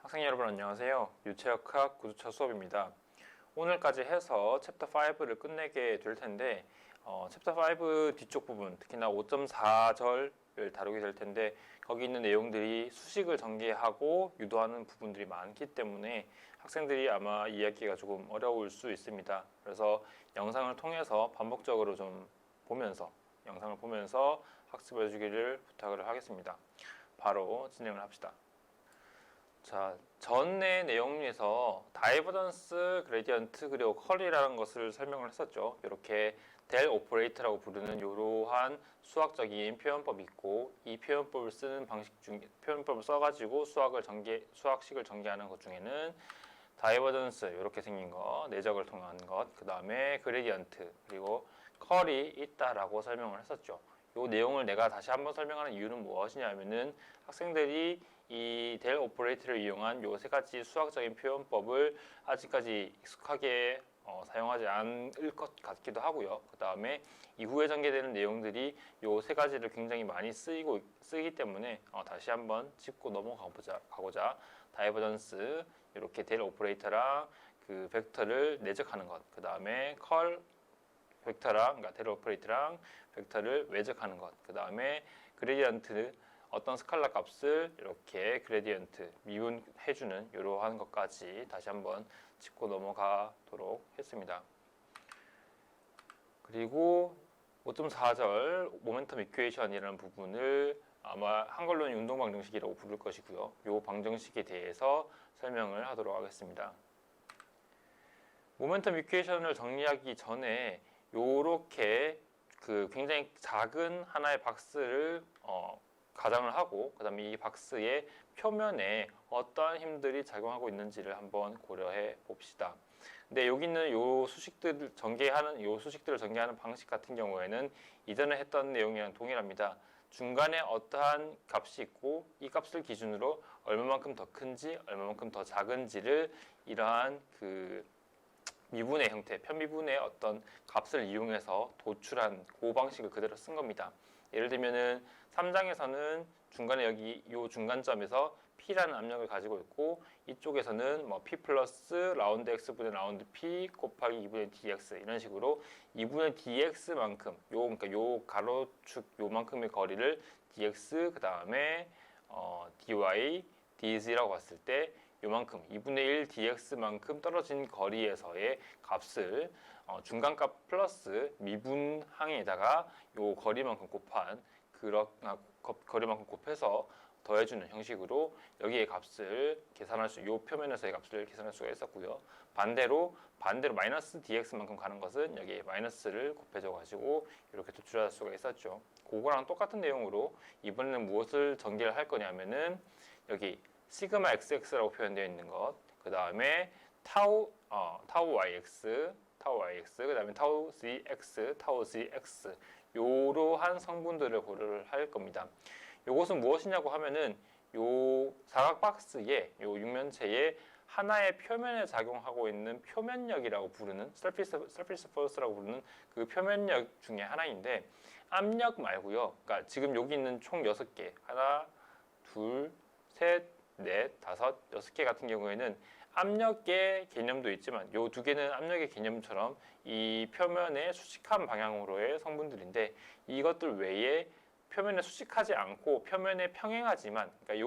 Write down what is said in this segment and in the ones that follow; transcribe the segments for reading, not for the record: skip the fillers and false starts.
학생 여러분 안녕하세요. 유체역학 구조차 수업입니다. 오늘까지 해서 챕터 5를 끝내게 될 텐데 챕터 5 뒤쪽 부분, 특히나 5.4절을 다루게 될 텐데 거기 있는 내용들이 수식을 전개하고 유도하는 부분들이 많기 때문에 학생들이 아마 이해하기가 조금 어려울 수 있습니다. 그래서 영상을 통해서 반복적으로 좀 보면서 영상을 보면서 학습해 주기를 부탁을 하겠습니다. 바로 진행을 합시다. 자, 전의 내용에서 다이버전스, 그레디언트, 그리고 컬이라는 것을 설명을 했었죠. 이렇게 델 오퍼레이터라고 부르는 이러한 수학적인 표현법이 있고, 이 표현법을 쓰는 방식 중 표현법을 써가지고 수학식을 전개하는 것 중에는 다이버전스 이렇게 생긴 거, 내적을 통한 것, 그 다음에 그레디언트, 그리고 컬이 있다라고 설명을 했었죠. 이 내용을 내가 다시 한번 설명하는 이유는 무엇이냐면은 학생들이 이 델 오퍼레이터를 이용한 이 세 가지 수학적인 표현법을 아직까지 익숙하게 사용하지 않을 것 같기도 하고요. 그 다음에 이후에 전개되는 내용들이 이 세 가지를 굉장히 많이 쓰기 때문에 다시 한번 짚고 가고자 다이버전스 이렇게 델 오퍼레이터랑 그 벡터를 내적하는 것, 그 다음에 컬 벡터랑, 그러니까 델 오퍼레이터랑 벡터를 외적하는 것, 그 다음에 그레디언트, 어떤 스칼라 값을 이렇게 그레디언트, 미분해주는 이러한 것까지 다시 한번 짚고 넘어가도록 했습니다. 그리고 5.4절 모멘텀 이퀘이션이라는 부분을 아마 한글로는 운동 방정식이라고 부를 것이고요. 이 방정식에 대해서 설명을 하도록 하겠습니다. 모멘텀 이퀘이션을 정리하기 전에 요렇게 그 굉장히 작은 하나의 박스를 가정을 하고, 그 다음에 이 박스의 표면에 어떠한 힘들이 작용하고 있는지를 한번 고려해 봅시다. 근데 여기 있는 요 수식들을 전개하는 방식 같은 경우에는 이전에 했던 내용이랑 동일합니다. 중간에 어떠한 값이 있고, 이 값을 기준으로 얼마만큼 더 큰지, 얼마만큼 더 작은지를 이러한 그 미분의 형태, 편미분의 어떤 값을 이용해서 도출한 그 방식을 그대로 쓴 겁니다. 예를 들면은 3장에서는 중간에 여기 이 중간점에서 P라는 압력을 가지고 있고, 이쪽에서는 뭐 P 플러스 라운드 X분의 라운드 P 곱하기 2분의 dx 이런 식으로 2분의 dx만큼 그러니까 요 가로축 요만큼의 거리를 dx 그 다음에 dy, dz라고 봤을 때 요만큼 2분의 1 dx만큼 떨어진 거리에서의 값을 중간값 플러스 미분항에다가 요 거리만큼 곱한 거리만큼 곱해서 더해주는 형식으로 여기의 값을 요 표면에서의 값을 계산할 수가 있었고요. 반대로 마이너스 dx만큼 가는 것은 여기에 마이너스를 곱해줘 가지고 이렇게 도출할 수가 있었죠. 그거랑 똑같은 내용으로 이번에는 무엇을 전개를 할 거냐면은 여기 시그마 xx라고 표현되어 있는 것, 그 다음에 타우 yx, 그 다음에 타우 zx, 요러한 성분들을 고려를 할 겁니다. 요것은 무엇이냐고 하면은 요 사각 박스의 요 육면체의 하나의 표면에 작용하고 있는 표면력이라고 부르는 surface force라고 부르는 그 표면력 중에 하나인데, 압력 말고요. 그러니까 지금 여기 있는 총 6개, 하나, 둘, 셋, 넷, 다섯, 6개 같은 경우에는 압력의 개념도 있지만 요 두 개는 압력의 개념처럼 이 표면에 수직한 방향으로의 성분들인데, 이것들 외에 표면에 수직하지 않고 표면에 평행하지만, 그러니까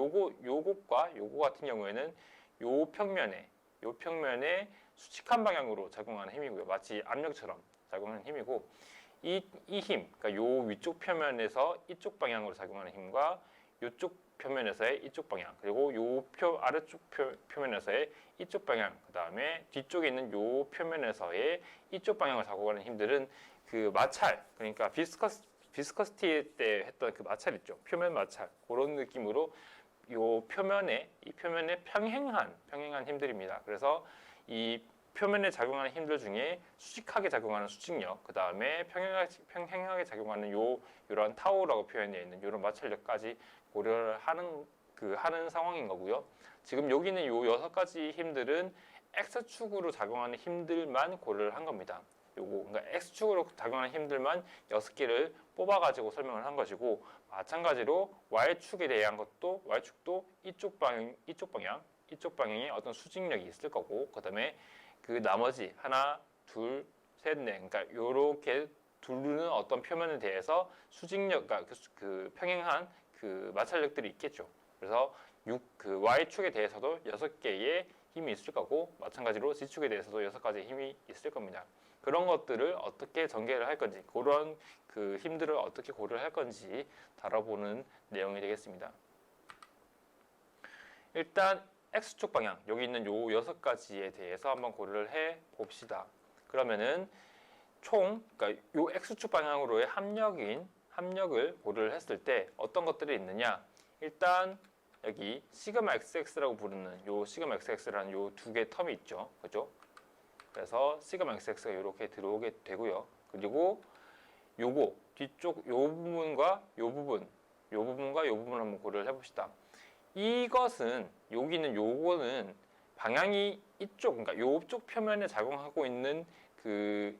요것과 요거 같은 경우에는 요 평면에 수직한 방향으로 작용하는 힘이고요. 마치 압력처럼 작용하는 힘이고, 이 힘, 그러니까 요 위쪽 표면에서 이쪽 방향으로 작용하는 힘과 요쪽 표면에서의 이쪽 방향, 그리고 요 아래쪽 표면에서의 이쪽 방향, 그 다음에 뒤쪽에 있는 요 표면에서의 이쪽 방향을 작용하는 힘들은 그 마찰, 그러니까 비스커시티 때 했던 그 마찰 있죠. 표면 마찰, 그런 느낌으로 이 표면에 평행한 힘들입니다. 그래서 이 표면에 작용하는 힘들 중에 수직하게 작용하는 수직력, 그 다음에 평행하게 작용하는 요런 타우라고 표현되어 있는 요런 마찰력까지 고려를 하는 상황인 거고요. 지금 여기는 요 6가지 힘들은 X축으로 작용하는 힘들만 고려를 한 겁니다. 그러니까 X축으로 작용하는 힘들만 6개를 뽑아가지고 설명을 한 것이고, 마찬가지로 Y축에 대한 것도 Y축도 이쪽 방향, 이쪽 방향에 어떤 수직력이 있을 거고, 그다음에 그 나머지 하나, 둘, 셋, 넷, 그러니까 요렇게 두르는 어떤 표면에 대해서 수직력, 그러니까 그 평행한 그 마찰력들이 있겠죠. 그래서 그 Y축에 대해서도 6개의 힘이 있을 거고, 마찬가지로 Z축에 대해서도 6가지의 힘이 있을 겁니다. 그런 것들을 어떻게 전개를 할 건지, 그런 그 힘들을 어떻게 고려를 할 건지 다뤄보는 내용이 되겠습니다. 일단 X축 방향, 여기 있는 요 6가지에 대해서 한번 고려를 해 봅시다. 그러면은 그러니까 요 X축 방향으로의 합력을 고려를 했을 때 어떤 것들이 있느냐? 일단 여기 시그마 XX라고 부르는 요 시그마 XX라는 요 두 개의 텀이 있죠. 그죠? 그래서 시그마 XX가 이렇게 들어오게 되고요. 그리고 요거 뒤쪽 요 부분과 요 부분과 요 부분을 한번 고려를 해봅시다. 이것은 여기 있는 요거는 방향이 이쪽, 그러니까 요쪽 표면에 작용하고 있는 그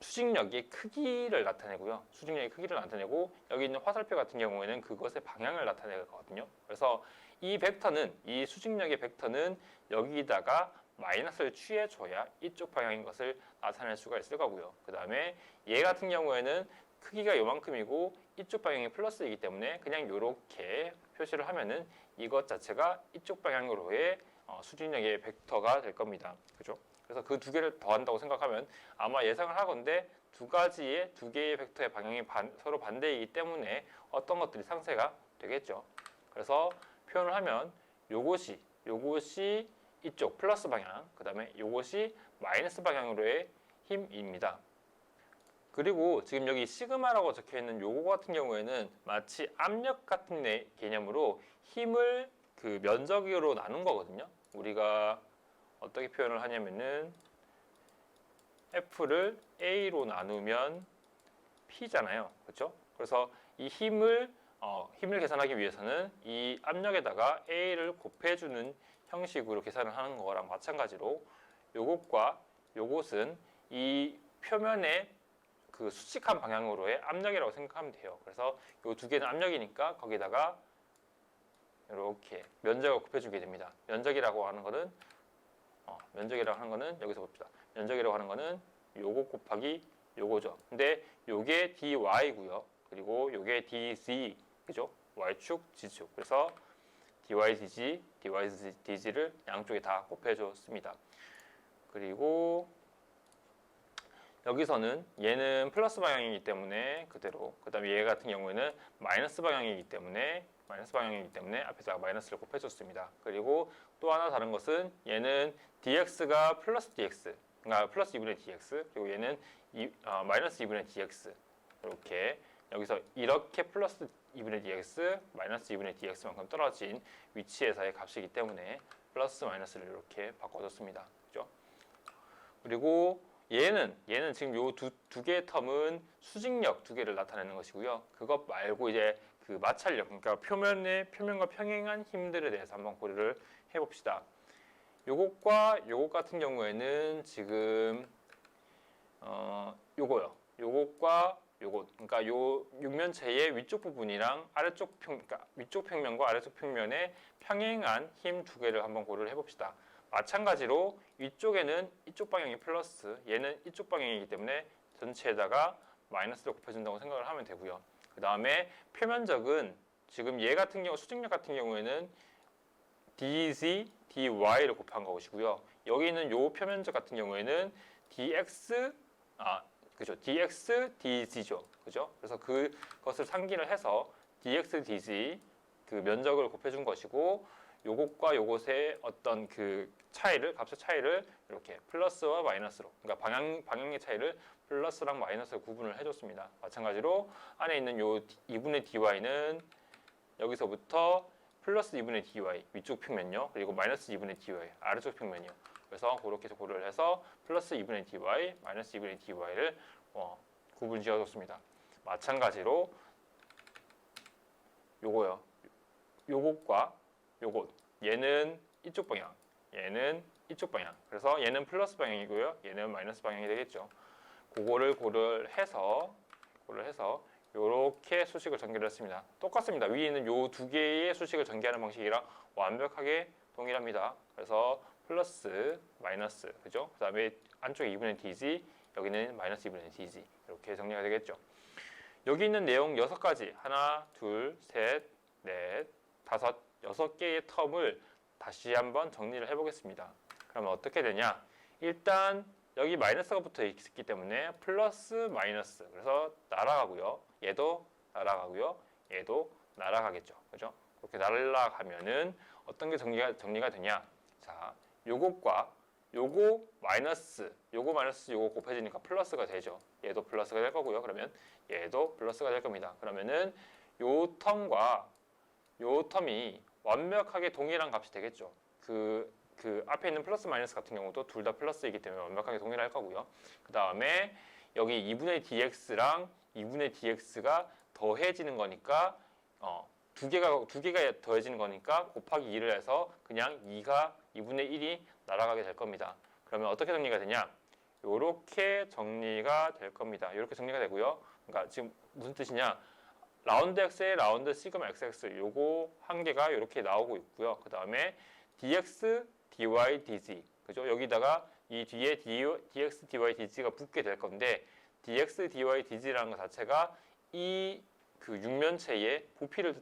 수직력의 크기를 나타내고요. 수직력의 크기를 나타내고, 여기 있는 화살표 같은 경우에는 그것의 방향을 나타내거든요. 그래서 이 벡터는, 이 수직력의 벡터는 여기다가 마이너스를 취해줘야 이쪽 방향인 것을 나타낼 수가 있을 거고요. 그 다음에 얘 같은 경우에는 크기가 요만큼이고 이쪽 방향이 플러스이기 때문에 그냥 이렇게 표시를 하면은 이것 자체가 이쪽 방향으로의 수직력의 벡터가 될 겁니다. 그죠? 그래서 그 두 개를 더한다고 생각하면 아마 예상을 하건대 두 개의 벡터의 방향이 서로 반대이기 때문에 어떤 것들이 상쇄가 되겠죠. 그래서 표현을 하면 요것이 이쪽 플러스 방향, 그 다음에 요것이 마이너스 방향으로의 힘입니다. 그리고 지금 여기 시그마라고 적혀 있는 요거 같은 경우에는 마치 압력 같은 개념으로 힘을 그 면적으로 나눈 거거든요. 우리가 어떻게 표현을 하냐면은 F를 A로 나누면 P잖아요. 그렇죠? 그래서 이 힘을 계산하기 위해서는 이 압력에다가 A를 곱해주는 형식으로 계산을 하는 거랑 마찬가지로 요것과 요것은 이 표면의 그 수직한 방향으로의 압력이라고 생각하면 돼요. 그래서 요 두 개는 압력이니까 거기다가 이렇게 면적을 곱해주게 됩니다. 면적이라고 하는 거는 여기서 봅시다. 면적이라고 하는 거는 요거 곱하기 요거죠. 근데 요게 dy고요. 그리고 요게 dz, 그죠? y축, z축. 그래서 dy, dg를 양쪽에 다 곱해줬습니다. 그리고 여기서는 얘는 플러스 방향이기 때문에 그대로, 그 다음에 얘 같은 경우에는 마이너스 방향이기 때문에 앞에다가 마이너스를 곱해줬습니다. 그리고 또 하나 다른 것은 얘는 dx가 플러스 dx, 그러니까 플러스 2분의 dx, 그리고 얘는 마이너스 2분의 dx. 이렇게 여기서 이렇게 플러스 2분의 dx, 마이너스 2분의 dx만큼 떨어진 위치에서의 값이기 때문에 플러스 마이너스를 이렇게 바꿔줬습니다. 그죠? 그리고 얘는 지금 요 두 개의 텀은 수직력 두 개를 나타내는 것이고요. 그것 말고 이제 그 마찰력, 그러니까 표면과 평행한 힘들에 대해서 한번 고려를 해봅시다. 요것과 요것 같은 경우에는 지금 요것과 요것, 그러니까 요 육면체의 위쪽 부분이랑 그러니까 위쪽 평면과 아래쪽 평면의 평행한 힘 두 개를 한번 고려를 해봅시다. 마찬가지로 위쪽에는 이쪽 방향이 플러스, 얘는 이쪽 방향이기 때문에 전체에다가 마이너스를 곱해준다고 생각을 하면 되고요. 그 다음에 표면적은 지금 얘 같은 경우, 수직력 같은 경우에는 dz, dy를 곱한 것이고요. 여기 있는 요 표면적 같은 경우에는 dx, dz죠. 그죠? 그래서 그것을 상기를 해서 dx, dz 그 면적을 곱해준 것이고, 요것과 요것의 어떤 그 값의 차이를 이렇게 플러스와 마이너스로, 그러니까 방향의 차이를 플러스랑 마이너스로 구분을 해줬습니다. 마찬가지로 안에 있는 요 2분의 dy는 여기서부터 플러스 2분의 dy 위쪽 평면요, 그리고 마이너스 2분의 dy 아래쪽 평면이요. 그래서 그렇게 고려를 해서 플러스 2분의 dy, 마이너스 2분의 dy를 구분 지어줬습니다. 마찬가지로 요거요. 요것과 요것, 얘는 이쪽 방향, 얘는 이쪽 방향. 그래서 얘는 플러스 방향이고요, 얘는 마이너스 방향이 되겠죠. 그거를 고려를 해서 이렇게 수식을 전개를 했습니다. 똑같습니다. 위에 있는 요 두 개의 수식을 전개하는 방식이랑 완벽하게 동일합니다. 그래서 플러스 마이너스 그죠? 그 다음에 안쪽에 2분의 dg 여기는 마이너스 2분의 dg 이렇게 정리가 되겠죠. 여기 있는 내용 6가지 하나, 둘, 셋, 넷, 다섯, 6개의 텀을 다시 한번 정리를 해보겠습니다. 그러면 어떻게 되냐? 일단 여기 마이너스가 붙어 있기 때문에 플러스 마이너스 그래서 날아가고요. 얘도 날아가고요. 얘도 날아가겠죠. 그죠? 그렇게 날아가면은 어떤 게 정리가 되냐? 자, 요것과 요거 마이너스 요거 곱해지니까 플러스가 되죠. 얘도 플러스가 될 거고요. 그러면 얘도 플러스가 될 겁니다. 그러면은 요 텀과 요 텀이 완벽하게 동일한 값이 되겠죠. 그 앞에 있는 플러스 마이너스 같은 경우도 둘 다 플러스이기 때문에 완벽하게 동일할 거고요. 그 다음에 여기 2분의 dx랑 2분의 dx가 더해지는 거니까 두 개가 더해지는 거니까 곱하기 2를 해서 그냥 2가 2분의 1이 날아가게 될 겁니다. 그러면 어떻게 정리가 되냐? 요렇게 정리가 될 겁니다. 이렇게 정리가 되고요. 그러니까 지금 무슨 뜻이냐? 라운드 x에 라운드 시그마 xx 요거 한 개가 이렇게 나오고 있고요. 그 다음에 dx, dy, dz 그죠? 여기다가 이 뒤에 dx, dy, dg가 붙게 될 건데 dx, dy, dg라는 것 자체가 이 그 육면체의 부피를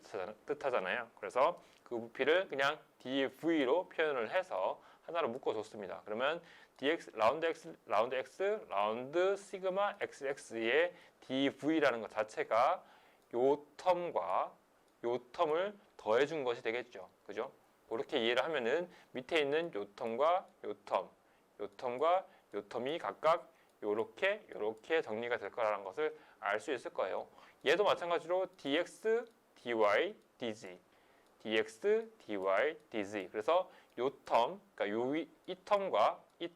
뜻하잖아요. 그래서 그 부피를 그냥 dv로 표현을 해서 하나로 묶어줬습니다. 그러면 dx, 라운드 x, 라운드 시그마 xx의 dv라는 것 자체가 요 텀과 요 텀을 더해준 것이 되겠죠. 그죠? 그렇게 이해를 하면은 밑에 있는 요 텀과 요 텀과 요 텀이 각각 요렇게 정리가 될 거라는 것을 알 수 있을 거예요. 얘도 마찬가지로 dx, dy, dz dx, dy, dz 그래서 요 텀, 그러니까 이 텀과 이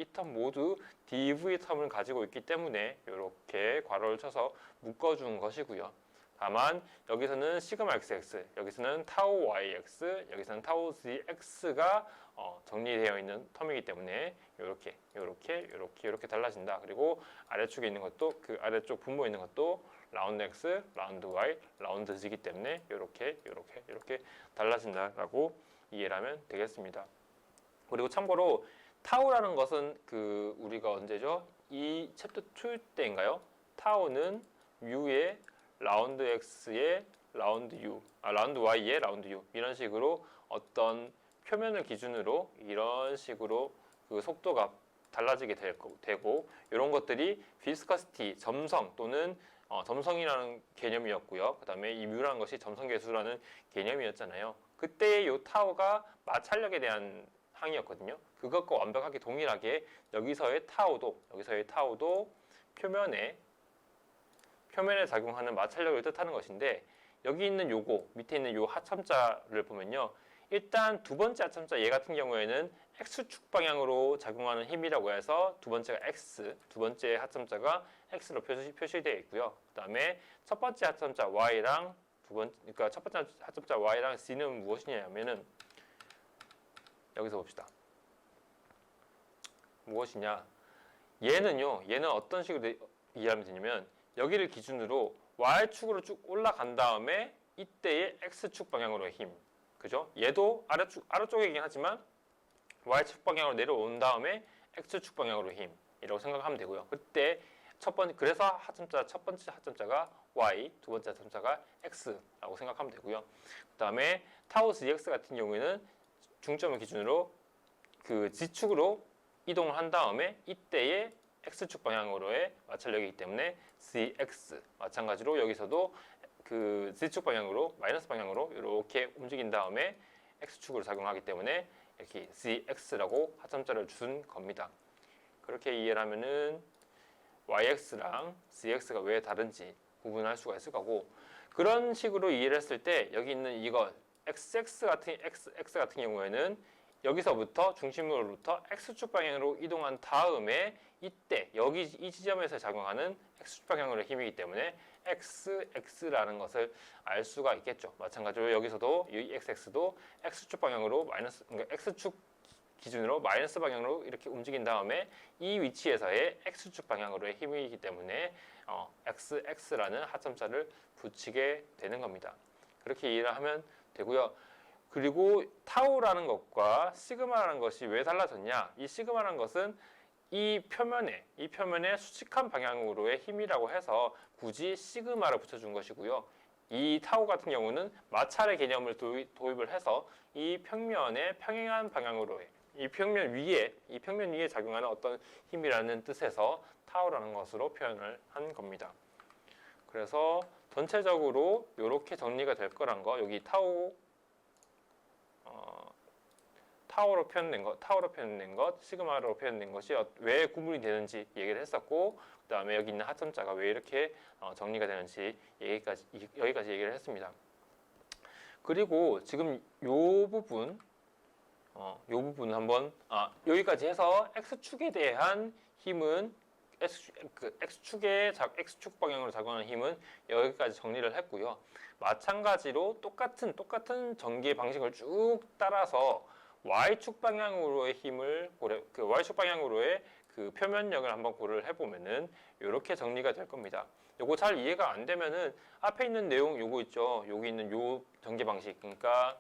텀 모두 dv 텀을 가지고 있기 때문에 이렇게 괄호를 쳐서 묶어준 것이고요. 다만 여기서는 시그마 xx, 여기서는 타우 yx, 여기서는 타우 zx가 정리되어 있는 텀이기 때문에 이렇게 달라진다. 그리고 아래쪽에 있는 것도 그 아래쪽 분모에 있는 것도 라운드 x, 라운드 y, 라운드 z이기 때문에 이렇게 달라진다라고 이해를 하면 되겠습니다. 그리고 참고로 타우라는 것은 그 우리가 언제죠? 이 챕터 2 때인가요? 타우는 u의 라운드 x의 라운드 u, 라운드 y의 라운드 u 이런 식으로 어떤 표면을 기준으로 이런 식으로 그 속도가 달라지게 되고 이런 것들이 비스커시티, 점성 또는 점성이라는 개념이었고요. 그 다음에 이 뮤라는 것이 점성계수라는 개념이었잖아요. 그때의 이 타우가 마찰력에 대한 항이었거든요. 그것과 완벽하게 동일하게 여기서의 타우도 표면에 작용하는 마찰력을 뜻하는 것인데 여기 있는 요거 밑에 있는 요 하참자를 보면요. 일단 두 번째 하참자 얘 같은 경우에는 x축 방향으로 작용하는 힘이라고 해서 두 번째가 x, 두 번째 하참자가 x로 표시되어 있고요. 그다음에 첫 번째 하참자 y랑 그러니까 첫 번째 하참자 y랑 c는 무엇이냐면은 여기서 봅시다. 무엇이냐? 얘는 어떤 식으로 이해하면 되냐면 여기를 기준으로 y축으로 쭉 올라간 다음에 이때의 x축 방향으로의 힘. 그죠? 얘도 아래쪽이긴 하지만 y축 방향으로 내려온 다음에 x축 방향으로 힘이라고 생각하면 되고요. 그때 그래서 첫 번째 하점자가 y, 두 번째 하점자가 x라고 생각하면 되고요. 그다음에 타우 gx 같은 경우에는 중점을 기준으로 그 g축으로 이동을 한 다음에 이때의 x축 방향으로의 마찰력이기 때문에 cx 마찬가지로 여기서도 그 z축 방향으로 마이너스 방향으로 이렇게 움직인 다음에 x축으로 작용하기 때문에 이렇게 cx라고 하점자를 준 겁니다. 그렇게 이해를 하면은 yx랑 cx가 왜 다른지 구분할 수가 있을 거고 그런 식으로 이해를 했을 때 여기 있는 이거 x 같은 경우에는 여기서부터 중심으로부터 x축 방향으로 이동한 다음에 이때 여기 이 지점에서 작용하는 x축 방향으로의 힘이기 때문에 x라는 것을 알 수가 있겠죠. 마찬가지로 여기서도 이 xx도 x축 방향으로 그러니까 x축 기준으로 마이너스 방향으로 이렇게 움직인 다음에 이 위치에서의 x축 방향으로의 힘이기 때문에 x라는 하점자를 붙이게 되는 겁니다. 그렇게 이해를 하면 되고요. 그리고 타우라는 것과 시그마라는 것이 왜 달라졌냐? 이 시그마라는 것은 이 표면에 수직한 방향으로의 힘이라고 해서 굳이 시그마를 붙여준 것이고요. 이 타우 같은 경우는 마찰의 개념을 도입을 해서 이 평면의 평행한 방향으로의 이 평면 위에 작용하는 어떤 힘이라는 뜻에서 타우라는 것으로 표현을 한 겁니다. 그래서 전체적으로 이렇게 정리가 될 거란 거, 여기 타워로 표현된 것, 시그마로 표현된 것이 왜 구분이 되는지 얘기를 했었고, 그 다음에 여기 있는 하점자가 왜 이렇게 정리가 되는지 여기까지 얘기를 했습니다. 그리고 지금 요 부분 한번 여기까지 해서 x축에 대한 힘은 x축 방향으로 작용하는 힘은 여기까지 정리를 했고요. 마찬가지로 똑같은 전개 방식을 쭉 따라서 y축 방향으로의 y축 방향으로의 그 표면력을 한번 고려를 해보면은 이렇게 정리가 될 겁니다. 요거 잘 이해가 안 되면은 앞에 있는 내용 요거 있죠. 여기 있는 요 전개 방식, 그러니까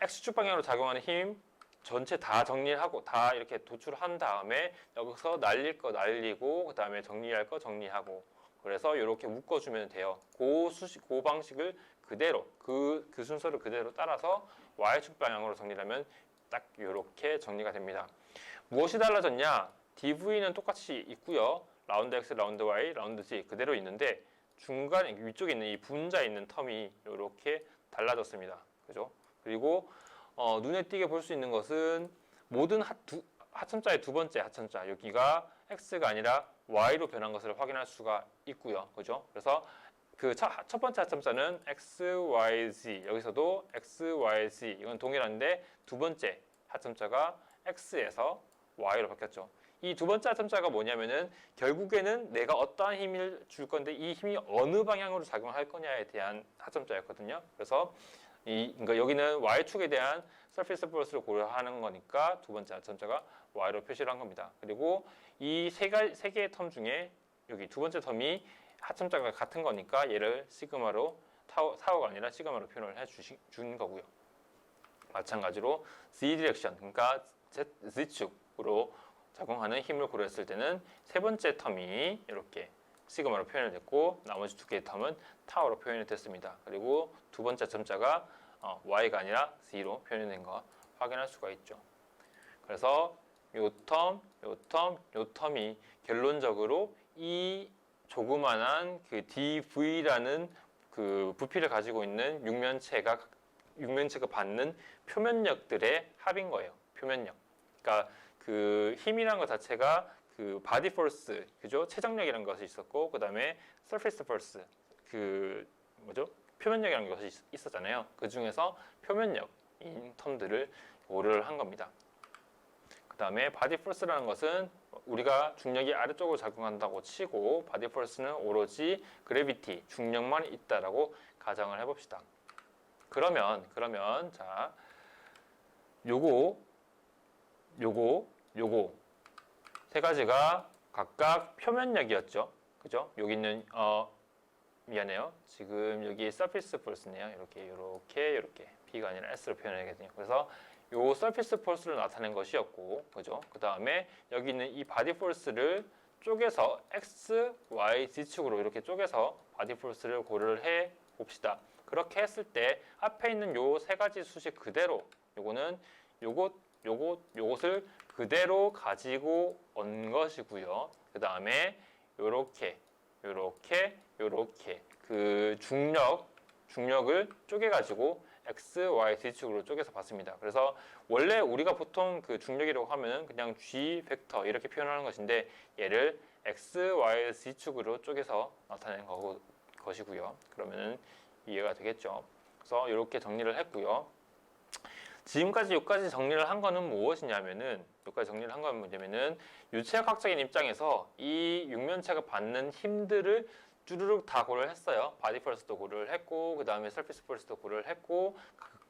x축 방향으로 작용하는 힘 전체 다 정리를 하고 다 이렇게 도출한 다음에 여기서 날릴 거 날리고 그 다음에 정리할 거 정리하고, 그래서 이렇게 묶어주면 돼요. 그 방식을 그대로 그 순서를 그대로 따라서 y축 방향으로 정리하면 딱 이렇게 정리가 됩니다. 무엇이 달라졌냐? dv는 똑같이 있고요. 라운드 x, 라운드 y, 라운드 z 그대로 있는데 중간에 위쪽에 있는 이 분자 있는 텀이 이렇게 달라졌습니다. 그죠? 그리고 눈에 띄게 볼 수 있는 것은 모든 하천자의 두 번째 하천자, 여기가 x가 아니라 y로 변한 것을 확인할 수가 있고요. 그죠? 그래서 그 첫 번째 하천자는 x, y, z, 여기서도 x, y, z 이건 동일한데 두 번째 하천자가 x에서 y로 바뀌었죠. 이 두 번째 하천자가 뭐냐면은 결국에는 내가 어떠한 힘을 줄 건데 이 힘이 어느 방향으로 작용할 거냐에 대한 하천자였거든요. 그래서 그러니까 여기는 y축에 대한 surface force를 고려하는 거니까 두 번째 하천자가 y로 표시를 한 겁니다. 그리고 이 세 개의 텀 중에 여기 두 번째 텀이 하천자가 같은 거니까 얘를 시그마로 타워가 아니라 시그마로 표현을 해준 거고요. 마찬가지로 z 디렉션, 그러니까 z축으로 작용하는 힘을 고려했을 때는 세 번째 텀이 이렇게 시그마로 표현이 됐고 나머지 두 개의 텀은 타워로 표현이 됐습니다. 그리고 두 번째 점자가 y가 아니라 z로 표현이 된 거 확인할 수가 있죠. 그래서 요 텀이 결론적으로 이 조그만한 그 dv라는 그 부피를 가지고 있는 육면체가 받는 표면력들의 합인 거예요. 표면력. 그러니까 그 힘이라는 것 자체가 그 바디 포스, 그죠? 체정력이라는 것이 있었고, 그 다음에 서페이스 포스, 그 뭐죠? 표면력이라는 것이 있었잖아요. 그 중에서 표면력인 텀들을 고려를 한 겁니다. 그 다음에 바디 포스라는 것은 우리가 중력이 아래쪽으로 작용한다고 치고 바디 포스는 오로지 그래비티, 중력만 있다라고 가정을 해봅시다. 그러면 자 요거 세 가지가 각각 표면력이었죠. 그죠? 여기 있는 미안해요. 지금 여기 surface force네요. 이렇게 B가 아니라 S로 표현해야겠네요. 그래서 요 surface force를 나타낸 것이었고, 그죠? 그 다음에 여기 있는 이 body force를 쪼개서 X, Y, Z축으로 이렇게 쪼개서 body force를 고려를 해 봅시다. 그렇게 했을 때 앞에 있는 요 세 가지 수식 그대로 요것을 그대로 가지고 온 것이고요. 그 다음에 요렇게 그 중력을 쪼개가지고 X, Y, Z축으로 쪼개서 봤습니다. 그래서 원래 우리가 보통 그 중력이라고 하면은 그냥 G 벡터 이렇게 표현하는 것인데 얘를 X, Y, Z축으로 쪼개서 나타낸 것이고요. 그러면은 이해가 되겠죠. 그래서 이렇게 정리를 했고요. 지금까지 여기까지 정리를 한 거는 무엇이냐면은 유체학적인 입장에서 이 육면체가 받는 힘들을 쭈르륵 다 고려를 했어요. 바디 포스도 고려를 했고, 그 다음에 서피스 포스도 고려를 했고,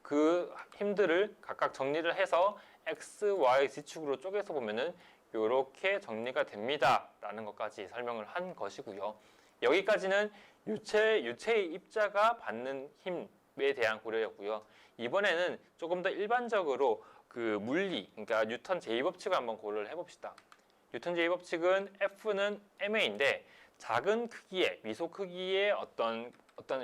그 힘들을 각각 정리를 해서 X, Y, Z축으로 쪼개서 보면은 이렇게 정리가 됩니다. 라는 것까지 설명을 한 것이고요. 여기까지는 유체의 입자가 받는 힘에 대한 고려였고요. 이번에는 조금 더 일반적으로 그 물리, 그러니까 뉴턴 제2법칙을 한번 고려를 해봅시다. 뉴턴 제2법칙은 F는 ma인데 작은 크기의 미소 크기의 어떤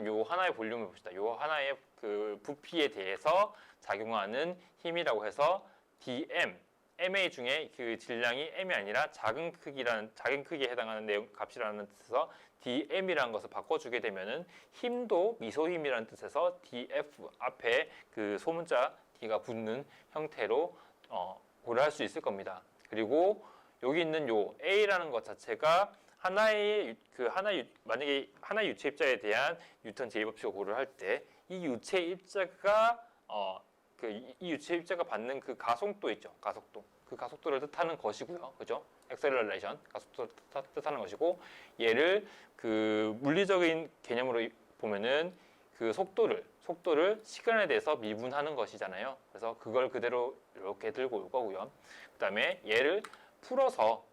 요 하나의 볼륨을 봅시다. 요 하나의 그 부피에 대해서 작용하는 힘이라고 해서 dm, ma 중에 그 질량이 m이 아니라 작은 크기에 해당하는 내용 값이라는 뜻에서 dm이라는 것을 바꿔주게 되면은 힘도 미소힘이라는 뜻에서 df 앞에 그 소문자 d가 붙는 형태로 고려할 수 있을 겁니다. 그리고 여기 있는 요 a라는 것 자체가 만약에 하나의 유체 입자에 대한 뉴턴 제2법칙을 고려할 때 이 유체 입자가 이 유체 입자가 받는 그 가속도 있죠. 가속도. 그 가속도를 뜻하는 것이고요. 그죠? 액셀러레이션, 가속도를 뜻하는 것이고 얘를 그 물리적인 개념으로 보면은 그 속도를 시간에 대해서 미분하는 것이잖아요. 그래서 그걸 그대로 이렇게 들고 올 거고요. 그다음에 얘를 풀어서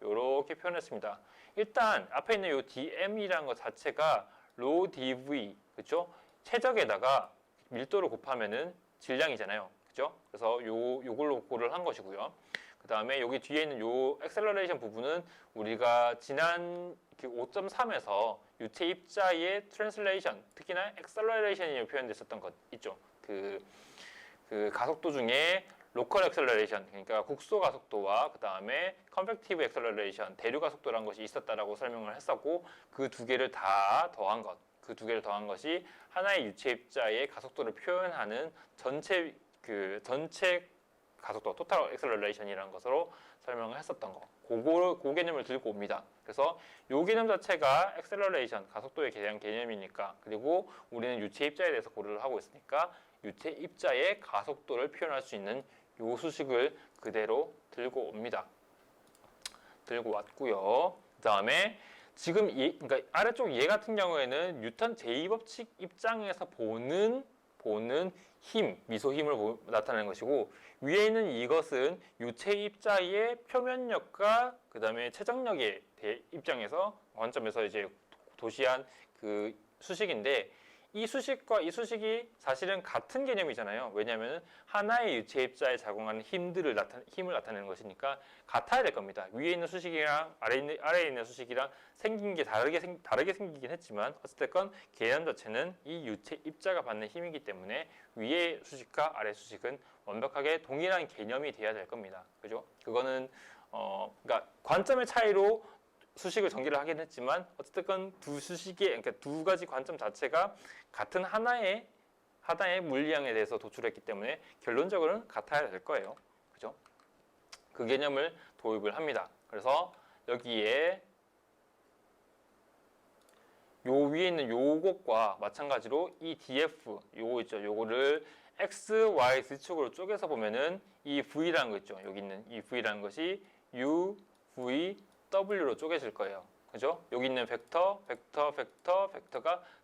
이렇게 표현했습니다. 일단 앞에 있는 요 dm이라는 것 자체가 rho dv, 그렇죠? 최적에다가 밀도를 곱하면은 질량이잖아요. 그죠? 그래서 요걸로 고려를 한 것이고요. 그다음에 여기 뒤에 있는 요 액셀러레이션 부분은 우리가 지난 그 5.3에서 유체 입자의 트랜슬레이션, 특히나 액셀러레이션이 표현됐었던 것 있죠. 그 가속도 중에 로컬 액셀러레이션, 그러니까 국소 가속도와 그다음에 컨벡티브 액셀러레이션, 대류 가속도라는 것이 있었다라고 설명을 했었고 그 두 개를 다 더한 것. 그 두 개를 더한 것이 하나의 유체 입자의 가속도를 표현하는 전체 가속도, 토탈 액셀러레이션이라는 것으로 설명을 했었던 거. 그 개념을 들고 옵니다. 그래서 이 개념 자체가 액셀러레이션, 가속도에 대한 개념이니까, 그리고 우리는 유체 입자에 대해서 고려를 하고 있으니까 유체 입자의 가속도를 표현할 수 있는 요 수식을 그대로 들고 옵니다. 들고 왔고요. 그다음에 지금 그러니까 아래쪽 얘 같은 경우에는 뉴턴 제2법칙 입장에서 보는 힘, 미소힘을 나타내는 것이고 위에 있는 이것은 유체 입자의 표면력과 그다음에 최정력의 입장에서 관점에서 이제 도시한 그 수식인데 이 수식과 이 수식이 사실은 같은 개념이잖아요. 왜냐하면 하나의 유체 입자에 작용하는 힘을 나타내는 것이니까 같아야 될 겁니다. 위에 있는 수식이랑 아래에 있는 수식이랑 생긴 게 다르게 생기긴 했지만 어쨌든 개념 자체는 이 유체 입자가 받는 힘이기 때문에 위의 수식과 아래 수식은 완벽하게 동일한 개념이 돼야 될 겁니다. 그죠? 그거는 그러니까 관점의 차이로 수식을 전개를 하긴 했지만 어쨌든 그러니까 두 가지 관점 자체가 같은 하나의 물리량에 대해서 도출했기 때문에 결론적으로는 같아야 될 거예요. 그죠? 그 개념을 도입을 합니다. 그래서 여기에 요 위에 있는 요것과 마찬가지로 이 df 요거 있죠. 요거를 x, y, z축으로 쪼개서 보면은 이 v라는 거 있죠. 여기 있는 이 v라는 것이 u, v, w로 쪼개질 거예요. 그죠? 여기 있는 벡터가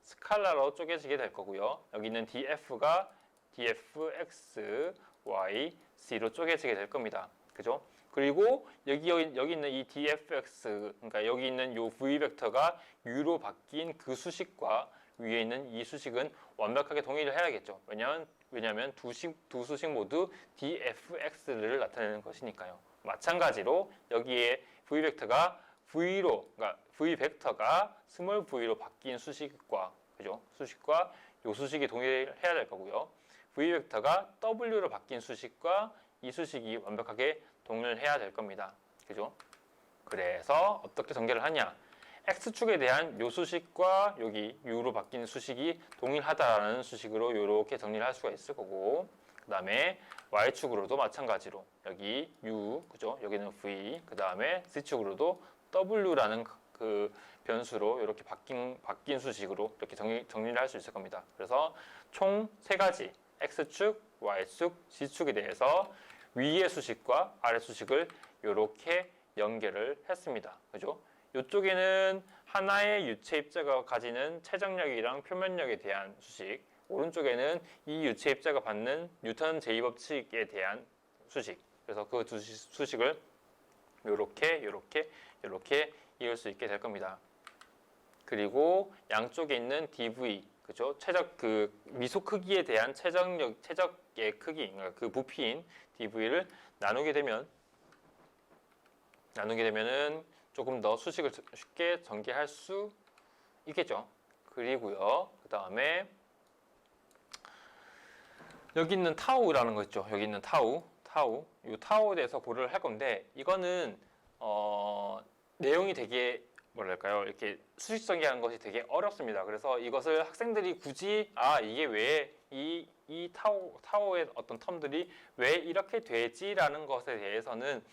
스칼라로 쪼개지게 될 거고요. 여기 있는 df가 df, x, y, z로 쪼개지게 될 겁니다. 그죠? 그리고 여기 있는 이 dfx, 그러니까 여기 있는 요 v 벡터가 u로 바뀐 그 수식과 위에 있는 이 수식은 완벽하게 동일을 해야겠죠. 왜냐하면 두 수식 모두 dfx를 나타내는 것이니까요. 마찬가지로 여기에 v 벡터가 그러니까 v 벡터가 스몰 v로 바뀐 수식과 그죠? 수식과 요 수식이 동일해야 될 거고요. v 벡터가 w로 바뀐 수식과 이 수식이 완벽하게 동일해야 될 겁니다. 그죠? 그래서 어떻게 전개를 하냐? x축에 대한 요 수식과 여기 u로 바뀐 수식이 동일하다라는 수식으로 이렇게 정리를 할 수가 있을 거고, 그 다음에 y축으로도 마찬가지로 여기 u, 그죠? 여기는 v, 그 다음에 z축으로도 w라는 그 변수로 이렇게 바뀐 수식으로 이렇게 정리를 할 수 있을 겁니다. 그래서 총 세 가지 x축, y축, z축에 대해서 위의 수식과 아래 수식을 이렇게 연결을 했습니다. 그죠? 이쪽에는 하나의 유체 입자가 가지는 최정력이랑 표면력에 대한 수식, 오른쪽에는 이 유체 입자가 받는 뉴턴 제2법칙에 대한 수식. 그래서 그 두 수식을 이렇게 이을 수 있게 될 겁니다. 그리고 양쪽에 있는 dv, 그죠? 최적 그 미소 크기에 대한 최적의 크기, 그러니까 그 부피인 dv를 나누게 되면은 조금 더 수식을 쉽게 전개할 수 있겠죠. 그리고요, 그 다음에 여기 있는 타우라는 거 있죠. 여기 있는 타우. 이 타우에 대해서 고려를 할 건데, 이거는 내용이 되게 뭐랄까요, 이렇게 수식 전개하는 것이 되게 어렵습니다. 그래서 이것을 학생들이 굳이 이게 왜 이 타우의 어떤 텀들이 왜 이렇게 되지라는 것에 대해서는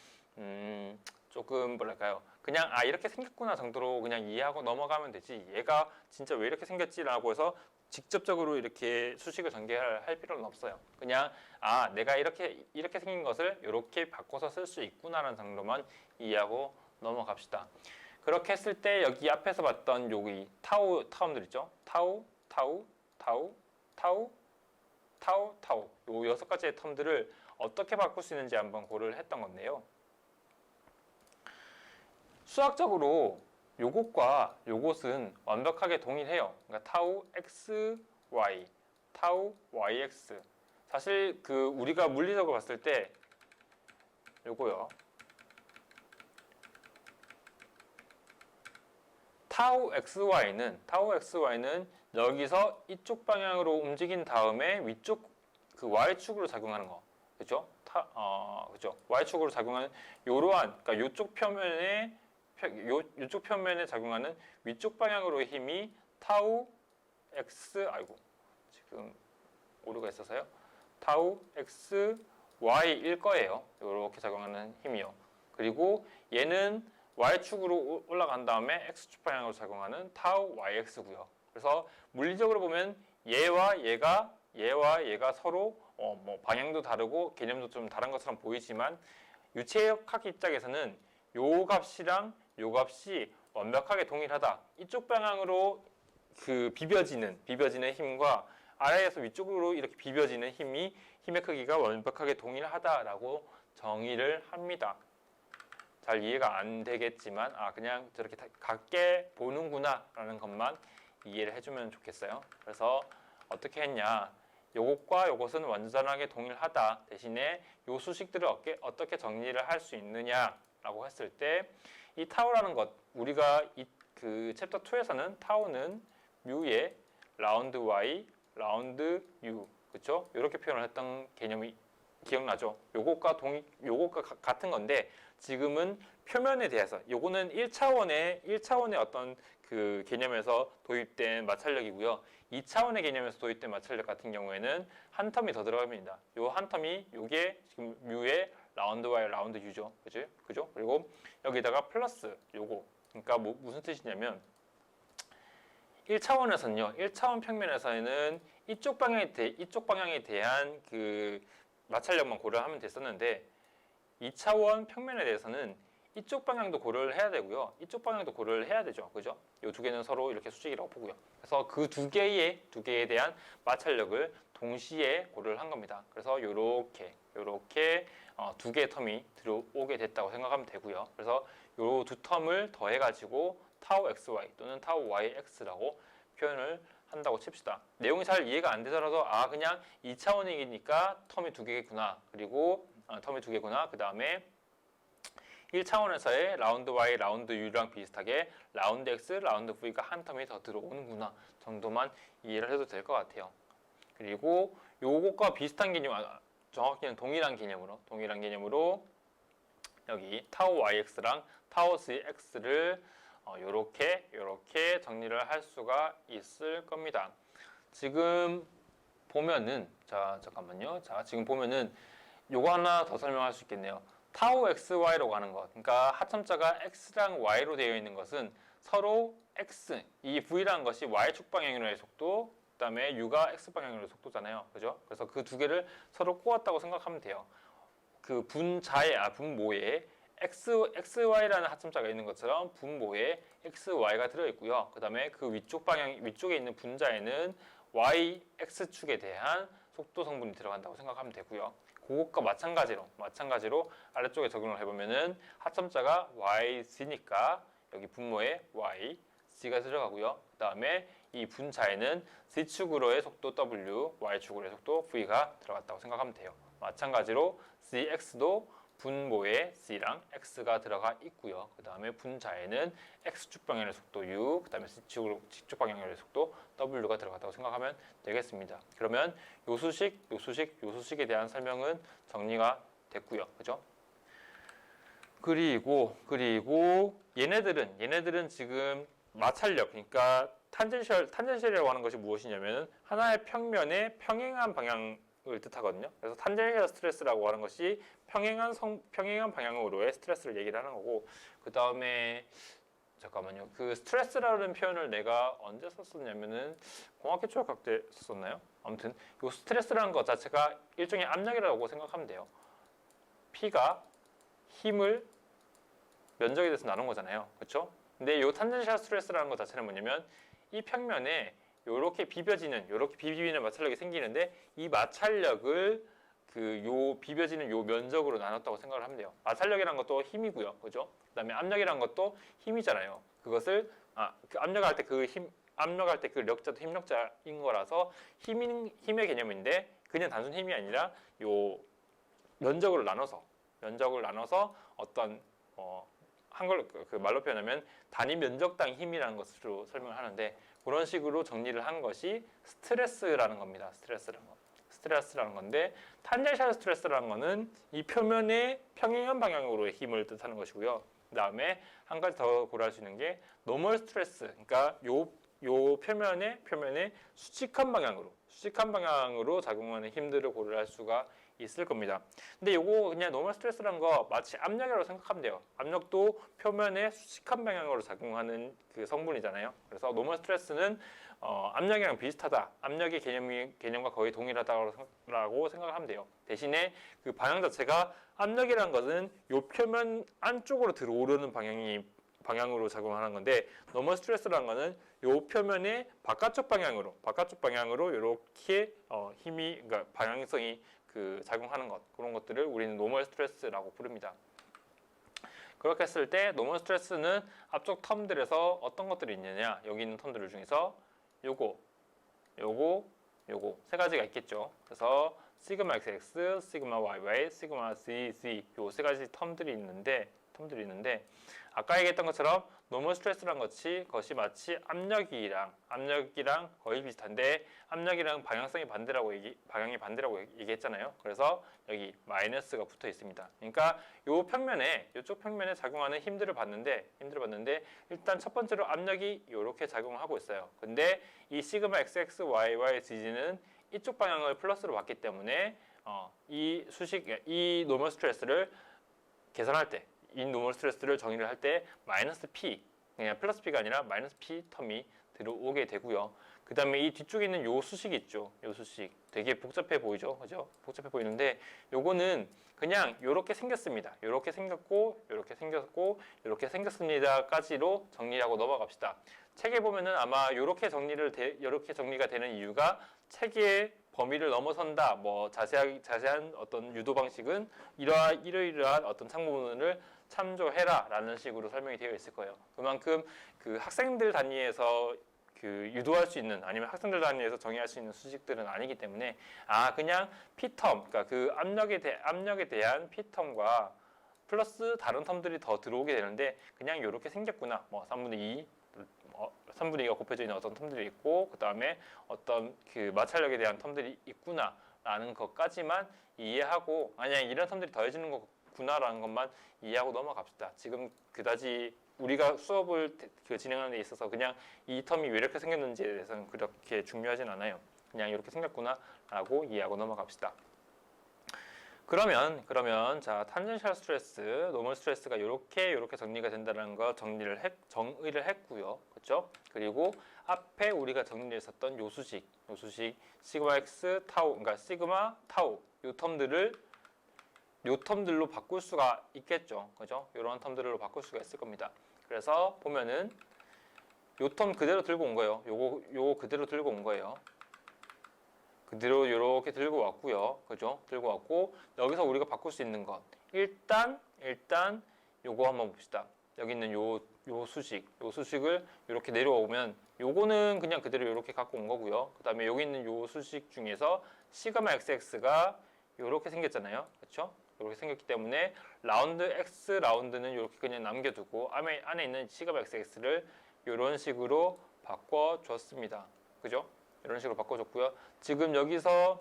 조금 뭐랄까요, 그냥 이렇게 생겼구나 정도로 그냥 이해하고 넘어가면 되지, 얘가 진짜 왜 이렇게 생겼지라고 해서 직접적으로 이렇게 수식을 전개할 필요는 없어요. 그냥 내가 이렇게 생긴 것을 이렇게 바꿔서 쓸 수 있구나라는 정도만 이해하고 넘어갑시다. 그렇게 했을 때 여기 앞에서 봤던 여기 타움들 있죠? 타우 요 6가지의 텀들을 어떻게 바꿀 수 있는지 한번 고려를 했던 건데요. 수학적으로 요것과 요것은 완벽하게 동일해요. 그러니까 타우 xy, 타우 yx. 사실 그 우리가 물리적으로 봤을 때 요거요. 타우 xy는 여기서 이쪽 방향으로 움직인 다음에 위쪽 그 y축으로 작용하는 거. 그죠? 그죠? y축으로 작용하는 요러한, 그러니까 요쪽 표면에 작용하는 위쪽 방향으로의 힘이 타우 x, 지금 오류가 있어서요. 타우 x y일 거예요. 이렇게 작용하는 힘이요. 그리고 얘는 y축으로 올라간 다음에 x축 방향으로 작용하는 타우 yx고요. 그래서 물리적으로 보면 얘와 얘가 서로 뭐 방향도 다르고 개념도 좀 다른 것처럼 보이지만 유체역학 입장에서는 요 값이랑 요 값이 완벽하게 동일하다. 이쪽 방향으로 그 비벼지는 힘과 아래에서 위쪽으로 이렇게 비벼지는 힘의 크기가 완벽하게 동일하다라고 정의를 합니다. 잘 이해가 안 되겠지만 그냥 저렇게 같게 보는구나 라는 것만 이해를 해주면 좋겠어요. 그래서 어떻게 했냐, 요것과 요것은 완전하게 동일하다 대신에 요 수식들을 어떻게 정리를 할 수 있느냐라고 했을 때, 이 타우라는 것, 우리가 그 챕터 2에서는 타우는 뮤의 라운드 y, 라운드 u, 그렇죠? 이렇게 표현을 했던 개념이 기억나죠? 요것과 같은 건데, 지금은 표면에 대해서, 요거는 1차원의 어떤 그 개념에서 도입된 마찰력이고요. 2차원의 개념에서 도입된 마찰력 같은 경우에는 한 텀이 더 들어갑니다. 요 한 텀이 요게 지금 뮤의 라운드 y, 라운드 u죠. 그죠? 그리고 여기다가 플러스 요거. 그러니까 무슨 뜻이냐면 1차원 평면에서는 이쪽 방향에 대한 그 마찰력만 고려하면 됐었는데, 2차원 평면에 대해서는 이쪽 방향도 고려를 해야 되고요. 이쪽 방향도 고려를 해야 되죠. 그죠? 이 두 개는 서로 이렇게 수직이라고 보고요. 그래서 그 두 개에 대한 마찰력을 동시에 고려를 한 겁니다. 그래서 요렇게 두 개의 텀이 들어오게 됐다고 생각하면 되고요. 그래서 요 두 텀을 더해가지고 타우 xy 또는 타우 yx라고 표현을 한다고 칩시다. 내용이 잘 이해가 안 되더라도 그냥 2차원이니까 텀이 두 개구나. 그리고 텀이 두 개구나. 그 다음에 1차원에서의 라운드 y, 라운드 u랑 비슷하게 라운드 x, 라운드 v가 한 텀이 더 들어오는구나 정도만 이해를 해도 될 것 같아요. 그리고 요것과 비슷한 개념, 정확히는 동일한 개념으로 여기 타우 yx랑 타우 x를 요렇게 정리를 할 수가 있을 겁니다. 지금 보면은 지금 보면은 요거 하나 더 설명할 수 있겠네요. 타우 xy로 가는 것, 그러니까 하첨자가 x랑 y로 되어 있는 것은 서로 x, 이 v라는 것이 y축 방향으로의 속도, 그 다음에 u가 x 방향으로의 속도잖아요. 그죠? 그래서 그 두 개를 서로 꼬았다고 생각하면 돼요. 그 분모에 xy라는 하첨자가 있는 것처럼 분모에 xy가 들어있고요. 그 다음에 그 위쪽에 있는 분자에는 y, x축에 대한 속도 성분이 들어간다고 생각하면 되고요. 그것과 마찬가지로 아래쪽에 적용을 해보면은 하첨자가 yc니까 여기 분모에 y, c가 들어가고요. 그 다음에 이 분자에는 Z축으로의 속도 W, Y축으로의 속도 V가 들어갔다고 생각하면 돼요. 마찬가지로 Cx도 분모에 C랑 X가 들어가 있고요. 그 다음에 분자에는 X축 방향의 속도 U, 그 다음에 C축 방향의 속도 W가 들어갔다고 생각하면 되겠습니다. 그러면 요수식에 대한 설명은 정리가 됐고요. 그죠? 그리고 얘네들은 지금 마찰력, 그러니까 탄젠셜이라고 하는 것이 무엇이냐면 하나의 평면의 평행한 방향을 뜻하거든요. 그래서 탄젠셜 스트레스라고 하는 것이 평행한 방향으로의 스트레스를 얘기를 하는 거고, 그 다음에 잠깐만요. 그 스트레스라는 표현을 내가 언제 썼었냐면은 공학기초학학 때 썼었나요? 아무튼 이 스트레스라는 것 자체가 일종의 압력이라고 생각하면 돼요. P가 힘을 면적에 대해서 나눈 거잖아요. 그렇죠? 근데 이 탄젠셜 스트레스라는 것 자체는 뭐냐면 이 평면에 이렇게 비비는 마찰력이 생기는데 이 마찰력을 비벼지는 요 면적으로 나눴다고 생각을 하면 돼요. 마찰력이란 것도 힘이고요. 그죠? 그다음에 압력이란 것도 힘이잖아요. 그것을 압력할 때 그 력자도 힘력자인 거라서 힘의 개념인데 그냥 단순 힘이 아니라 요 면적으로 나눠서 어떤 한글 그 말로 표현하면 단위 면적당 힘이라는 것으로 설명을 하는데 그런 식으로 정리를 한 것이 스트레스라는 겁니다. 스트레스라는 건데 탄젠셜 스트레스라는 거는 이 표면의 평행한 방향으로의 힘을 뜻하는 것이고요. 그다음에 한 가지 더 고려할 수 있는 게 노멀 스트레스. 그러니까 요 표면의 수직한 방향으로 작용하는 힘들을 고려할 수가 있을 겁니다. 근데 요거 그냥 노멀 스트레스라는 거 마치 압력이라고 생각하면 돼요. 압력도 표면의 수직한 방향으로 작용하는 그 성분이잖아요. 그래서 노멀 스트레스는 압력이랑 비슷하다. 압력의 개념과 거의 동일하다고 생각을 하면 돼요. 대신에 그 방향 자체가 압력이라는 것은 요 표면 안쪽으로 들어오려는 방향으로 작용하는 건데 노멀 스트레스라는 거는 요 표면의 바깥쪽 방향으로 이렇게 그러니까 방향성이 작용하는 그런 것들을 우리는 노멀 스트레스라고 부릅니다. 그렇게 했을 때 노멀 스트레스는 앞쪽 텀들에서 어떤 것들이 있느냐, 여기 있는 텀들 중에서 요거 세 가지가 있겠죠. 그래서 시그마 XX, 시그마 YY, 시그마 CZ 요 세 가지 텀들이 있는데 아까 얘기했던 것처럼 노멀 스트레스란 것이 마치 압력이랑 거의 비슷한데 압력이랑 방향이 반대라고 얘기했잖아요. 그래서 여기 마이너스가 붙어 있습니다. 그러니까 이쪽 평면에 작용하는 힘들을 봤는데 일단 첫 번째로 압력이 이렇게 작용을 하고 있어요. 근데 이 시그마 XX, YY, ZZ는 이쪽 방향을 플러스로 봤기 때문에 이 노멀 스트레스를 계산할 때 이 노멀 스트레스를 정의를 할 때 마이너스 P, 그냥 플러스 P가 아니라 마이너스 P 텀이 들어오게 되고요. 그 다음에 이 뒤쪽에 있는 요 수식이 있죠. 요 수식 되게 복잡해 보이죠, 그죠? 복잡해 보이는데 요거는 그냥 요렇게 생겼습니다. 요렇게 생겼고 요렇게 생겼습니다까지로 정리하고 넘어갑시다. 책에 보면은 아마 요렇게 정리가 되는 이유가 책의 범위를 넘어선다. 뭐 자세한 어떤 유도 방식은 이러이러한 어떤 참고문을 참조해라라는 식으로 설명이 되어 있을 거예요. 그만큼 그 학생들 단위에서 유도할 수 있는 아니면 학생들 단위에서 정의할 수 있는 수식들은 아니기 때문에 그냥 P텀, 그러니까 그 압력에 대한 P텀과 플러스 다른 텀들이 더 들어오게 되는데 그냥 이렇게 생겼구나. 뭐 3분의 2가 곱해져 있는 어떤 텀들이 있고 그 다음에 어떤 그 마찰력에 대한 텀들이 있구나라는 것까지만 이해하고 만약 이런 텀들이 더해지는 거구나라는 것만 이해하고 넘어갑시다. 지금 그다지 우리가 수업을 진행하는 데 있어서 그냥 이 텀이 왜 이렇게 생겼는지에 대해서는 그렇게 중요하진 않아요. 그냥 이렇게 생겼구나라고 이해하고 넘어갑시다. 그러면 자 탄젠셜 스트레스, 노멀 스트레스가 이렇게 정리가 된다는 거 정의를 했고요, 그렇죠? 그리고 앞에 우리가 정리했었던 요 수식 시그마 x 타우, 그러니까 시그마 타우 요 텀들로 바꿀 수가 있겠죠, 그죠? 이런 텀들로 바꿀 수가 있을 겁니다. 그래서 보면은 요 텀 그대로 들고 온 거예요. 요거 그대로 들고 온 거예요. 그대로 이렇게 들고 왔고요. 그죠? 들고 왔고 여기서 우리가 바꿀 수 있는 것 일단 요거 한번 봅시다. 여기 있는 요 수식을 이렇게 내려오면 요거는 그냥 그대로 이렇게 갖고 온 거고요. 그 다음에 여기 있는 요 수식 중에서 시그마 xx가 이렇게 생겼잖아요. 그렇죠? 이렇게 생겼기 때문에 라운드 x 라운드는 이렇게 그냥 남겨두고 안에 있는 시그마 xx를 이런 식으로 바꿔줬습니다. 그죠? 이런 식으로 바꿔줬고요. 지금 여기서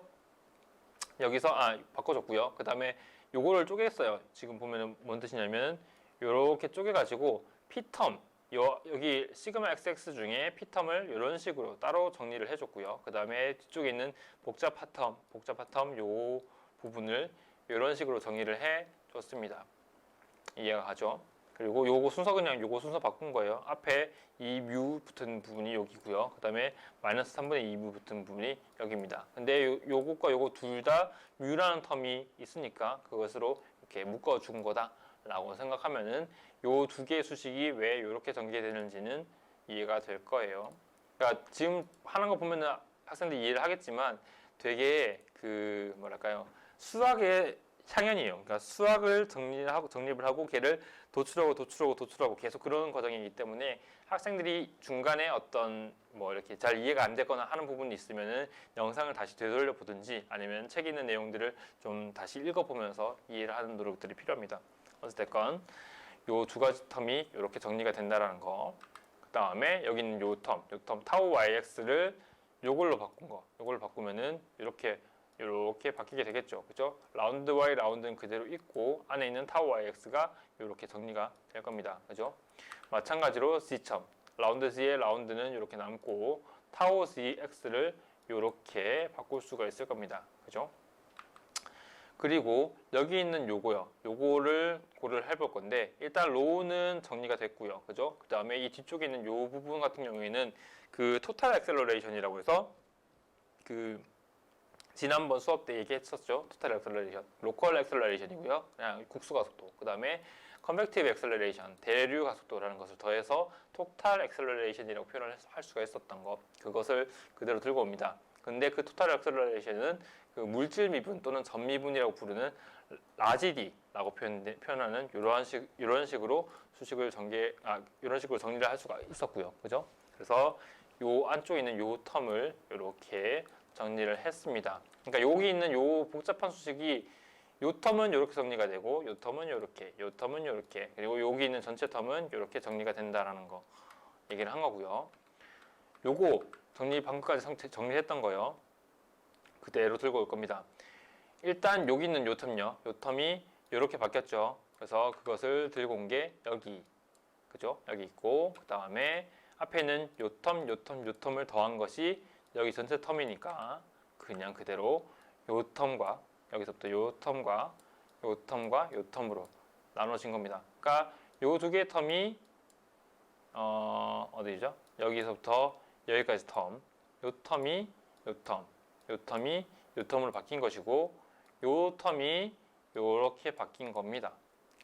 바꿔줬고요. 그 다음에 요거를 쪼갰어요. 지금 보면은 뭔 뜻이냐면 이렇게 쪼개가지고 P텀 여기 시그마 XX 중에 P텀을 이런 식으로 따로 정리를 해줬고요. 그 다음에 뒤쪽에 있는 복잡한 요 부분을 이런 식으로 정리를 해줬습니다. 이해가 가죠? 그리고 요거 순서 그냥 요거 순서 바꾼 거예요. 앞에 이 뮤 붙은 부분이 여기고요. 그 다음에 마이너스 3분의 2뮤 붙은 부분이 여기입니다. 근데 요것과 요거 둘 다 뮤라는 텀이 있으니까 그것으로 이렇게 묶어준 거다라고 생각하면은 요 두 개의 수식이 왜 이렇게 전개되는지는 이해가 될 거예요. 그러니까 지금 하는 거 보면은 학생들이 이해를 하겠지만 되게 그 뭐랄까요 수학의 향연이에요. 그러니까 수학을 정립을 하고 걔를 도출하고 계속 그런 과정이기 때문에 학생들이 중간에 어떤 뭐 이렇게 잘 이해가 안 되거나 하는 부분이 있으면은 영상을 다시 되돌려 보든지 아니면 책에 있는 내용들을 좀 다시 읽어보면서 이해를 하는 노력들이 필요합니다. 어쨌든 요 두 가지 텀이 이렇게 정리가 된다라는 거. 그 다음에 여기 있는 요 텀 타우 yx를 요걸로 바꾼 거. 요걸로 바꾸면은 이렇게 바뀌게 되겠죠. 그죠? 라운드 y 라운드는 그대로 있고 안에 있는 타우 yx가 이렇게 정리가 될 겁니다. 그죠? 마찬가지로 c점 라운드 z의 라운드는 이렇게 남고 타우 zx를 이렇게 바꿀 수가 있을 겁니다. 그죠? 그리고 여기 있는 요거요. 요거를 고려를 해볼 건데 일단 로우는 정리가 됐고요. 그죠? 그 다음에 이 뒤쪽에 있는 요 부분 같은 경우에는 그 토탈 액셀러레이션이라고 해서 그 지난번 수업 때 얘기했었죠. 토탈 액셀러레이션, 로컬 액셀러레이션이고요. 그냥 국수 가속도. 그 다음에 컨벡티브 액셀러레이션, 대류 가속도라는 것을 더해서 토탈 액셀러레이션이라고 표현을 할 수가 있었던 것. 그것을 그대로 들고 옵니다. 근데 그 토탈 액셀러레이션은 그 물질 미분 또는 전 미분이라고 부르는 라지디라고 표현하는 이런 식으로 이런 식으로 정리를 할 수가 있었고요. 그죠? 그래서 요 안쪽에 있는 요 텀을 이렇게 정리를 했습니다. 그러니까 여기 있는 요 복잡한 수식이 요 텀은 이렇게 정리가 되고 요 텀은 이렇게, 요 텀은 이렇게, 그리고 여기 있는 전체 텀은 이렇게 정리가 된다라는 거 얘기를 한 거고요. 요거 방금까지 정리했던 거요. 그대로 들고 올 겁니다. 일단 여기 있는 요 텀요. 요 텀이 이렇게 바뀌었죠. 그래서 그것을 들고 온 게 여기, 그죠? 여기 있고 그 다음에 앞에 있는 요 텀을 더한 것이 여기 전체 텀이니까 그냥 그대로 요 텀과 여기서부터 요 텀과 요 텀과 요 텀으로 나눠진 겁니다. 그러니까 요 두 개의 텀이 어디죠? 여기서부터 여기까지 텀, 요 텀이 요 텀, 요 텀이 요 텀으로 바뀐 것이고 요 텀이 요렇게 바뀐 겁니다.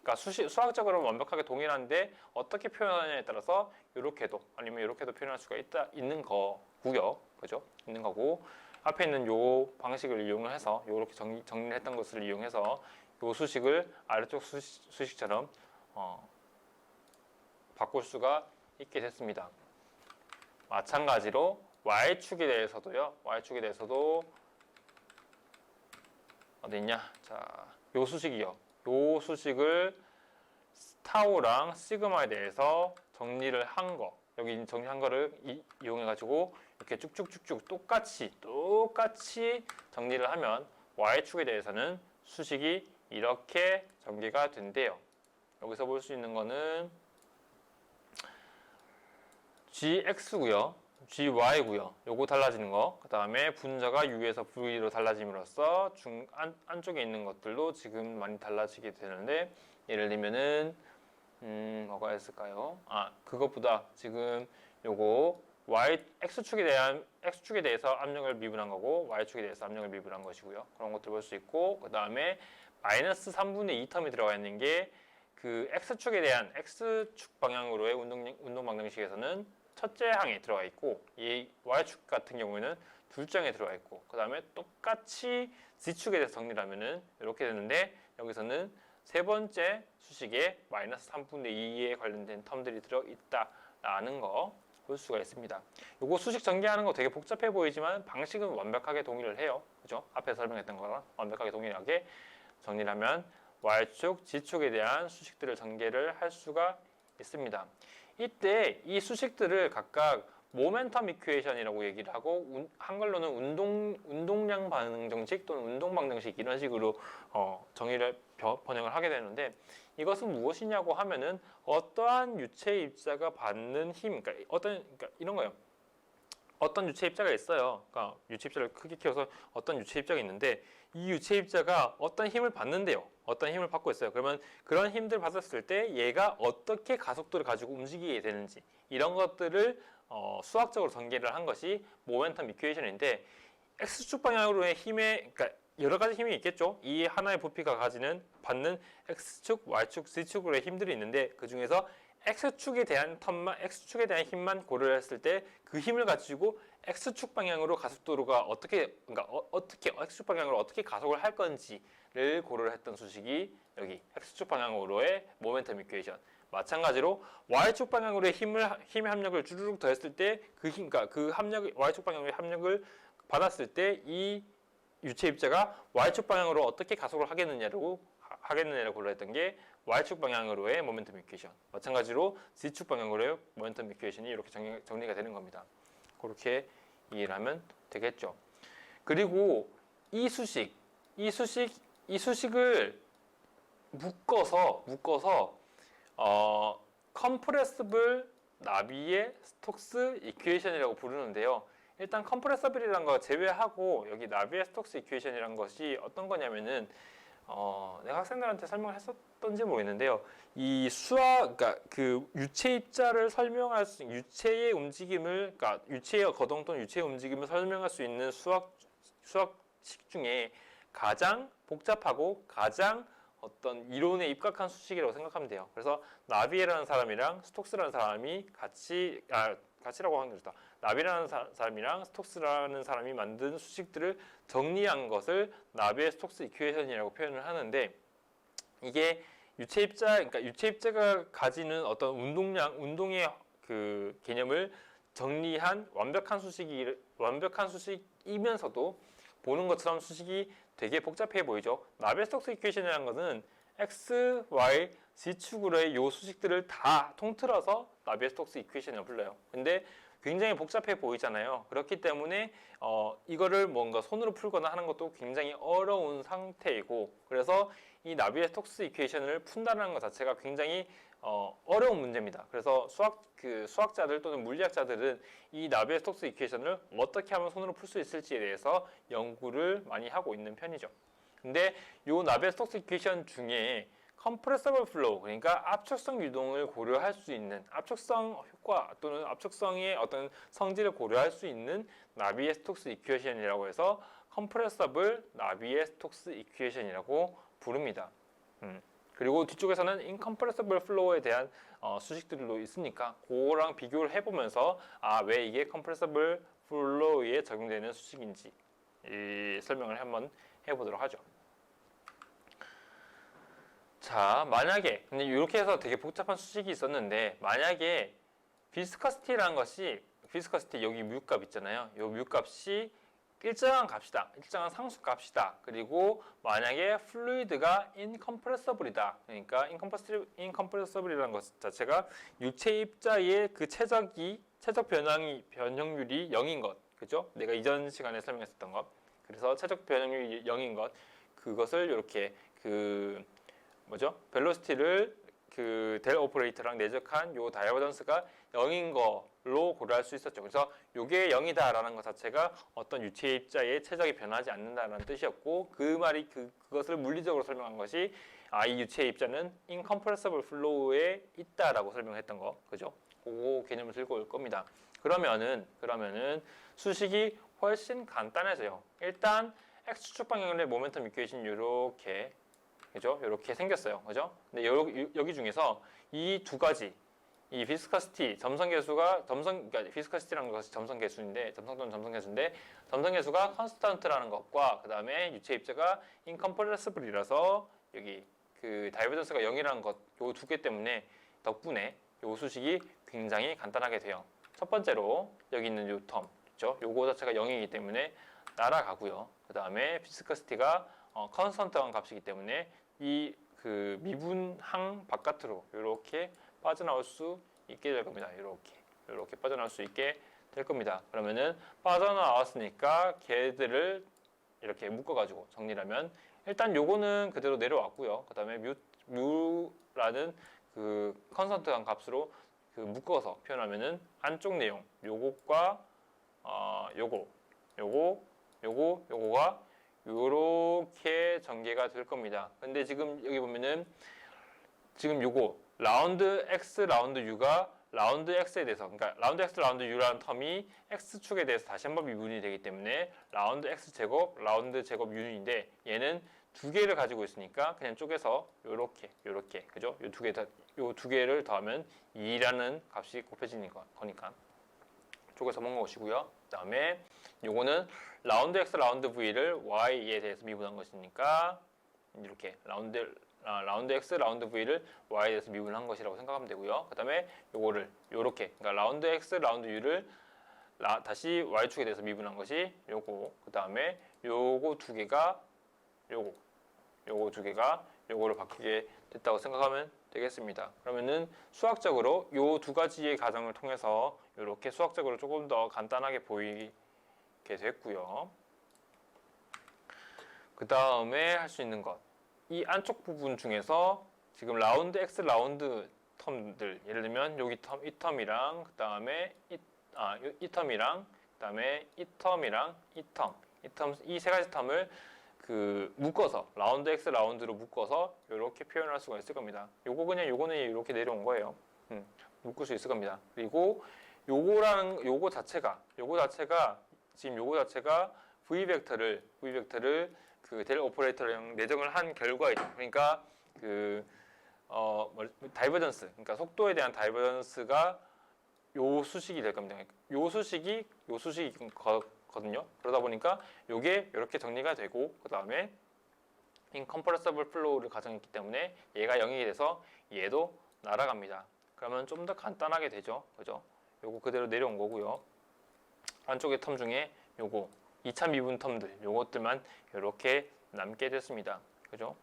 그러니까 수학적으로는 완벽하게 동일한데 어떻게 표현하느냐에 따라서 이렇게도 아니면 이렇게도 표현할 수가 있는 거고요. 그죠? 있는 거고 앞에 있는 요 방식을 이용을 해서 이렇게 정리를 했던 것을 이용해서 요 수식을 아래쪽 수식처럼 바꿀 수가 있게 됐습니다. 마찬가지로 y축에 대해서도 어디 있냐? 자, 요 수식이요. 요 수식을 타우랑 시그마에 대해서 정리를 한 거. 여기 정리한 거를 이용해 가지고 이렇게 쭉쭉쭉쭉 똑같이 정리를 하면 y축에 대해서는 수식이 이렇게 전개가 된대요. 여기서 볼 수 있는 거는 gx고요. gy고요. 요거 달라지는 거. 그 다음에 분자가 u에서 v로 달라짐으로써 안쪽에 있는 것들도 지금 많이 달라지게 되는데 예를 들면은 뭐가 있을까요? 그것보다 지금 요거 x축에 대해서 압력을 미분한 거고 y축에 대해서 압력을 미분한 것이고요. 그런 것들 볼 수 있고 그 다음에 마이너스 3분의 2 텀이 들어가 있는 게 그 x축에 대한 x축 방향으로의 운동 방정식에서는 첫째 항에 들어가 있고 이 y축 같은 경우에는 둘째 항에 들어가 있고 그 다음에 똑같이 z축에 대해서 정리를 하면은 이렇게 되는데 여기서는 세 번째 수식에 마이너스 3분의 2에 관련된 텀들이 들어있다라는 거 볼 수가 있습니다. 요거 수식 전개하는 거 되게 복잡해 보이지만 방식은 완벽하게 동일을 해요. 그죠? 앞에 설명했던 거랑 완벽하게 동일하게 정리를 하면 Y축, Z축에 대한 수식들을 전개를 할 수가 있습니다. 이때 이 수식들을 각각 모멘텀 이퀘이션이라고 얘기를 하고 한글로는 운동량 반응 정식 또는 운동 방정 식 이런 식으로 정의를 번역을 하게 되는데 이것은 무엇이냐고 하면은 어떠한 유체 입자가 받는 힘, 그러니까 이런 거예요. 어떤 유체 입자가 있어요. 그러니까 유체 입자를 크게 키워서 어떤 유체 입자가 있는데 이 유체 입자가 어떤 힘을 받는데요. 어떤 힘을 받고 있어요. 그러면 그런 힘들을 받았을 때 얘가 어떻게 가속도를 가지고 움직이게 되는지 이런 것들을 수학적으로 전개를 한 것이 모멘텀 이퀘이션인데 x축 방향으로의 힘의 그러니까 여러 가지 힘이 있겠죠. 이 하나의 부피가 받는 x축, y축, z축으로의 힘들이 있는데 그 중에서 x축에 대한 힘만 고려를 했을 때 그 힘을 가지고 x축 방향으로 가속도가 어떻게 x축 방향으로 어떻게 가속을 할 건지를 고려를 했던 수식이 여기 x축 방향으로의 모멘텀 이퀘이션. 마찬가지로 y축 방향으로의 힘의 합력을 주르륵 더했을 때 y축 방향으로의 합력을 받았을 때 이 유체 입자가 y축 방향으로 어떻게 가속을 하겠느냐를 고려했던 게 y축 방향으로의 모멘텀 이퀘이션. 마찬가지로 z축 방향으로의 모멘텀 이퀘이션이 이렇게 정리가 되는 겁니다. 그렇게 이해를 하면 되겠죠. 그리고 이 수식을 묶어서 컴프레시블 나비의 스톡스 이퀘이션이라고 부르는데요. 일단 컴프레서블이라는 거 제외하고 여기 나비의 스톡스 이퀘이션이라는 것이 어떤 거냐면은 내가 학생들한테 설명을 했었던지 모르겠는데요. 이 그러니까 그 유체 입자를 설명할 수 유체의 움직임을 그러니까 유체의 거동 또는 유체의 움직임을 설명할 수 있는 수학식 중에 가장 복잡하고 가장 어떤 이론에 입각한 수식이라고 생각하면 돼요. 그래서 나비에라는 사람이랑 스톡스라는 사람이 같이라고 하는 게 좋다. 나비라는 사람이랑 스톡스라는 사람이 만든 수식들을 정리한 것을 나비의 스톡스 이퀘이션이라고 표현을 하는데 이게 그러니까 유체 입자가 가지는 어떤 운동의 그 개념을 정리한 완벽한 수식이면서도 보는 것처럼 수식이 되게 복잡해 보이죠. 나비의 스톡스 이퀘이션이라는 것은 x, y, z축으로의 요 수식들을 다 통틀어서 나비의 스톡스 이퀘이션이라고 불러요. 근데 굉장히 복잡해 보이잖아요. 그렇기 때문에 이거를 뭔가 손으로 풀거나 하는 것도 굉장히 어려운 상태이고 그래서 이 나비의 스톡스 이퀘이션을 푼다는 것 자체가 굉장히 어려운 문제입니다. 그래서 수학자들 또는 물리학자들은 이 나비의 스톡스 이퀘이션을 어떻게 하면 손으로 풀 수 있을지에 대해서 연구를 많이 하고 있는 편이죠. 근데 이 나비의 스톡스 이퀘이션 중에 컴프레서블 플로우 그러니까 압축성 유동을 고려할 수 있는 압축성 효과 또는 압축성의 어떤 성질을 고려할 수 있는 나비의 스톡스 이퀘이션이라고 해서 컴프레서블 나비의 스톡스 이퀘이션이라고 부릅니다. 그리고 뒤쪽에서는 incompressible flow에 대한 수식들도 있으니까 그거랑 비교를 해보면서 왜 이게 compressible flow에 적용되는 수식인지 설명을 한번 해보도록 하죠. 자, 만약에 근데 이렇게 해서 되게 복잡한 수식이 있었는데 만약에 비스커시티라는 것이 여기 뮤값 있잖아요. 이 뮤값이 일정한 값이다. 일정한 상수 값이다. 그리고 만약에 플루이드가 incompressible이다. 그러니까 incompressible이라는 것 자체가 유체 입자의 그 최적 변형률이 0인 것. 그죠? 내가 이전 시간에 설명했었던 것. 그래서 최적 변형률이 0인 것. 그것을 이렇게 벨로시티를 델 오퍼레이터랑 내적한 요 다이버전스가 0인 걸로 고려할 수 있었죠. 그래서 요게 0이다라는 것 자체가 어떤 유체 입자의 최적이 변하지 않는다라는 뜻이었고 그것을 물리적으로 설명한 것이 이 유체 입자는 incompressible flow에 있다라고 설명했던 거. 그죠? 그 개념을 들고 올 겁니다. 그러면은 수식이 훨씬 간단해져요. 일단 x축 방향의 모멘텀 이퀘이션 요렇게 그죠? 이렇게 생겼어요. 그죠? 근데 여기 중에서 이 두 가지, 이 비스커시티, 그러니까 비스커시티라는 것이 점성계수인데, 점성계수가 컨스턴트라는 것과 그 다음에 유체 입자가 incompressible이라서 여기 그 다이버전스가 0이라는 것, 요 두 개 때문에 덕분에 요 수식이 굉장히 간단하게 돼요. 첫 번째로 여기 있는 요 텀 있죠? 요거 자체가 0이기 때문에 날아가고요. 그 다음에 비스커시티가 컨스턴트한 값이기 때문에 이 그 미분항 바깥으로 이렇게 빠져나올 수 있게 될 겁니다. 이렇게 빠져나올 수 있게 될 겁니다. 그러면은 빠져나왔으니까 걔들을 이렇게 묶어가지고 정리를 하면 일단 요거는 그대로 내려왔고요. 그 다음에 뮤라는 그 컨스턴트한 값으로 그 묶어서 표현하면은 안쪽 내용 요것과 요거가 요렇게 전개가 될 겁니다. 근데 지금 여기 보면은 지금 요거 라운드 x 라운드 u가 라운드 x에 대해서 그러니까 라운드 x 라운드 u라는 텀이 x축에 대해서 다시 한번 미분이 되기 때문에 라운드 x 제곱 라운드 제곱 u인데 얘는 두 개를 가지고 있으니까 그냥 쪼개서 요렇게 그죠? 요 두 개를 더하면 2라는 값이 곱해지는 거니까 쪼개서 먹는 것이고요. 그다음에 요거는 라운드 x 라운드 v를 y에 대해서 미분한 것이니까 이렇게 라운드 x 라운드 v를 y에 대해서 미분한 것이라고 생각하면 되고요. 그다음에 요거를 요렇게 그러니까 라운드 x 라운드 u를 다시 y축에 대해서 미분한 것이 요거. 그다음에 요거 두 개가 요거 두 개가 요거를 바뀌게 됐다고 생각하면 되겠습니다. 그러면은 수학적으로 요 두 가지의 과정을 통해서 이렇게 수학적으로 조금 더 간단하게 보이게 됐고요. 그 다음에 할 수 있는 것, 이 안쪽 부분 중에서 지금 라운드 x 라운드 텀들, 예를 들면 여기 텀, 이 텀이랑 그 다음에 이 텀이랑 그 다음에 이 텀이랑 이 세 가지 텀을 그 묶어서 라운드 x 라운드로 묶어서 이렇게 표현할 수가 있을 겁니다. 요거는 이렇게 내려온 거예요. 묶을 수 있을 겁니다. 그리고 요거 자체가 지금 요거 자체가 v 벡터를 그 델 오퍼레이터랑 내정을 한 결과이죠. 그러니까 다이버전스, 그러니까 속도에 대한 다이버전스가 요 수식이 될 겁니다. 요 수식이 거든요. 그러다 보니까 요게 이렇게 정리가 되고 그 다음에 incompressible flow를 가정했기 때문에 얘가 0이 돼서 얘도 날아갑니다. 그러면 좀 더 간단하게 되죠. 그죠? 요거 그대로 내려온 거고요. 안쪽의 텀 중에 요거 2차 미분 텀들 요것들만 이렇게 남게 됐습니다. 그죠?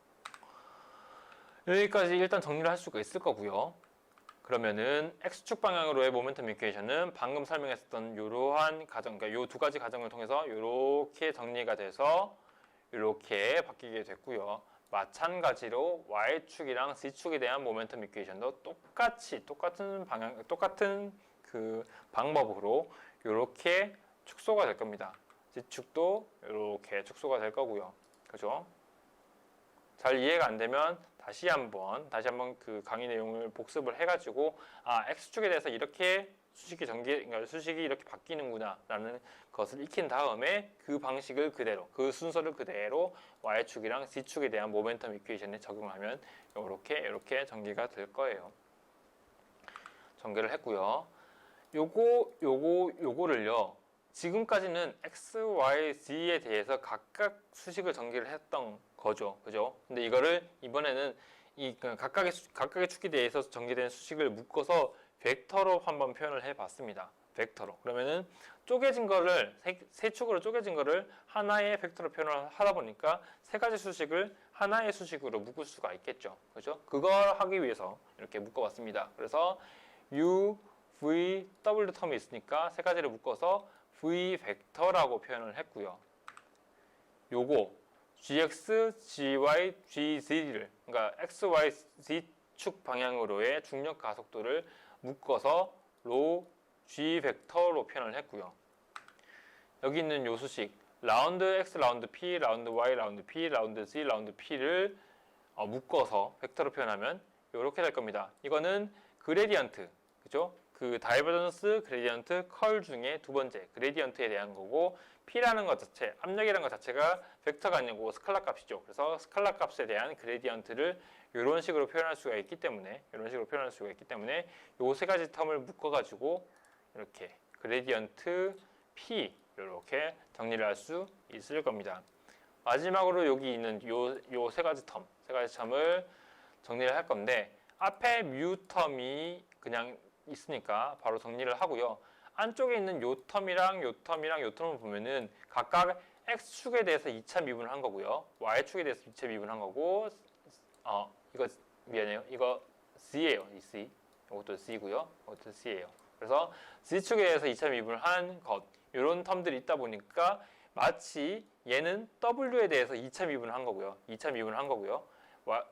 여기까지 일단 정리를 할 수가 있을 거고요. 그러면은 x축 방향으로의 모멘텀 이퀘이션은 방금 설명했었던 이러한 가정, 그러니까 요 두 가지 가정을 통해서 이렇게 정리가 돼서 이렇게 바뀌게 됐고요. 마찬가지로 y축이랑 z축에 대한 모멘텀 이퀘이션도 똑같은 그 방법으로 이렇게 축소가 될 겁니다. z축도 이렇게 축소가 될 거고요. 그죠? 잘 이해가 안 되면 다시 한번 그 강의 내용을 복습을 해가지고 x축에 대해서 이렇게 그러니까 수식이 이렇게 바뀌는구나라는 것을 익힌 다음에 그 방식을 그대로, 그 순서를 그대로 y축이랑 z축에 대한 모멘텀 이퀘이션에 적용하면 이렇게 전개가 될 거예요. 전개를 했고요. 요거를요. 지금까지는 x, y, z에 대해서 각각 수식을 전개를 했던 거죠. 그죠? 근데 이거를 이번에는 이 각각의 축에 대해서 전개된 수식을 묶어서 벡터로 한번 표현을 해 봤습니다. 벡터로. 그러면은 쪼개진 거를 세 축으로 쪼개진 거를 하나의 벡터로 표현을 하다 보니까 세 가지 수식을 하나의 수식으로 묶을 수가 있겠죠. 그죠? 그걸 하기 위해서 이렇게 묶어 봤습니다. 그래서 u, v, w 텀이 있으니까 세 가지를 묶어서 v 벡터라고 표현을 했고요. 요거 gx, gy, gz를 그러니까 x, y, z축 방향으로의 중력 가속도를 묶어서 로 g 벡터로 표현을 했고요. 여기 있는 요 수식 라운드 x, 라운드 p, 라운드 y, 라운드 p, 라운드 z, 라운드 p를 묶어서 벡터로 표현하면 이렇게 될 겁니다. 이거는 그레디언트, 그죠? 그 다이버전스, 그레디언트, 컬 중에 두 번째 그레디언트에 대한 거고 P라는 것 자체, 압력이라는 것 자체가 벡터가 아니고 스칼라 값이죠. 그래서 스칼라 값에 대한 그레디언트를 이런 식으로 표현할 수가 있기 때문에 요 세 가지 텀을 묶어가지고 이렇게 그레디언트 P 이렇게 정리를 할 수 있을 겁니다. 마지막으로 여기 있는 요 세 가지 텀을 정리를 할 건데 앞에 뮤 텀이 그냥 있으니까 바로 정리를 하고요. 안쪽에 있는 요 텀이랑 요 텀이랑 요 텀을 보면은 각각 x축에 대해서 2차 미분을 한 거고요. y축에 대해서 2차 미분을 한 거고 이거 미안해요. 이거 c예요. 이 c. 이것도 c고요. 이것도 c예요. 그래서 z축에 대해서 2차 미분을 한 것. 이런 텀들이 있다 보니까 마치 얘는 w에 대해서 2차 미분을 한 거고요. 2차 미분을 한 거고요.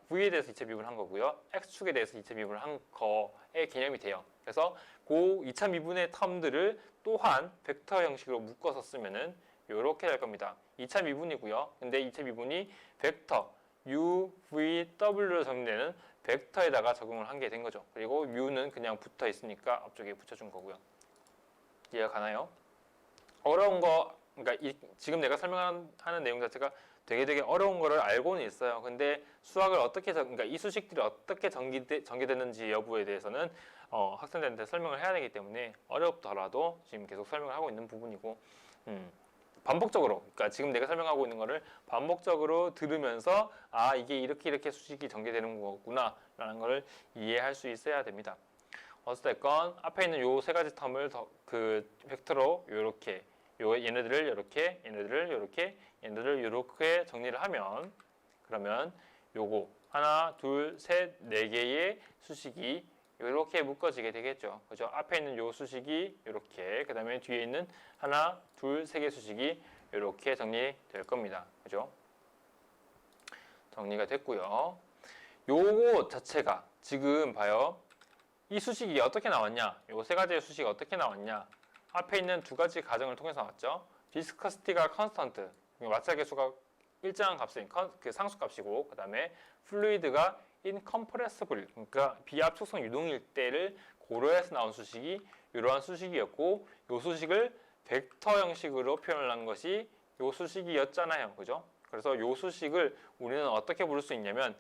v에 대해서 2차 미분을 한 거고요. x축에 대해서 2차 미분을 한 거의 개념이 돼요. 그래서 그 2차 미분의 텀들을 또한 벡터 형식으로 묶어서 쓰면은 이렇게 될 겁니다. 2차 미분이고요. 근데 2차 미분이 벡터 u, v, w로 정리되는 벡터에다가 적용을 한 게 된 거죠. 그리고 u는 그냥 붙어 있으니까 앞쪽에 붙여준 거고요. 이해가 가나요? 어려운 거, 그러니까 지금 내가 설명하는 내용 자체가 되게 어려운 거를 알고는 있어요. 근데 수학을 그러니까 이 수식들이 어떻게 전개되는지 여부에 대해서는 학생들한테 설명을 해야 되기 때문에 어렵더라도 지금 계속 설명을 하고 있는 부분이고, 반복적으로, 그러니까 지금 내가 설명하고 있는 거를 반복적으로 들으면서 이게 이렇게 수식이 전개되는 거구나 라는 거를 이해할 수 있어야 됩니다. 어찌됐건 앞에 있는 요 세 가지 텀을 그 벡터로 요렇게 얘네들을 이렇게, 얘네들을 이렇게, 얘네들을 이렇게 정리를 하면, 그러면 요거 하나, 둘, 셋, 네 개의 수식이 이렇게 묶어지게 되겠죠. 그죠? 앞에 있는 요 수식이 이렇게, 그 다음에 뒤에 있는 하나, 둘, 세 개 수식이 이렇게 정리될 겁니다. 그죠? 정리가 됐고요. 요거 자체가 지금 봐요. 이 수식이 어떻게 나왔냐? 요 세 가지의 수식이 어떻게 나왔냐? 앞에 있는 두 가지 가정을 통해서 나왔죠. 비스커시티가 컨스턴트, 마찰 계수가 일정한 값인 그 상수값이고, 그 다음에 플루이드가 incompressible, 그러니까 비압축성 유동일 때를 고려해서 나온 수식이 이러한 수식이었고, 이 수식을 벡터 형식으로 표현을 한 것이 이 수식이었잖아요, 그죠? 그래서 이 수식을 우리는 어떻게 부를 수 있냐면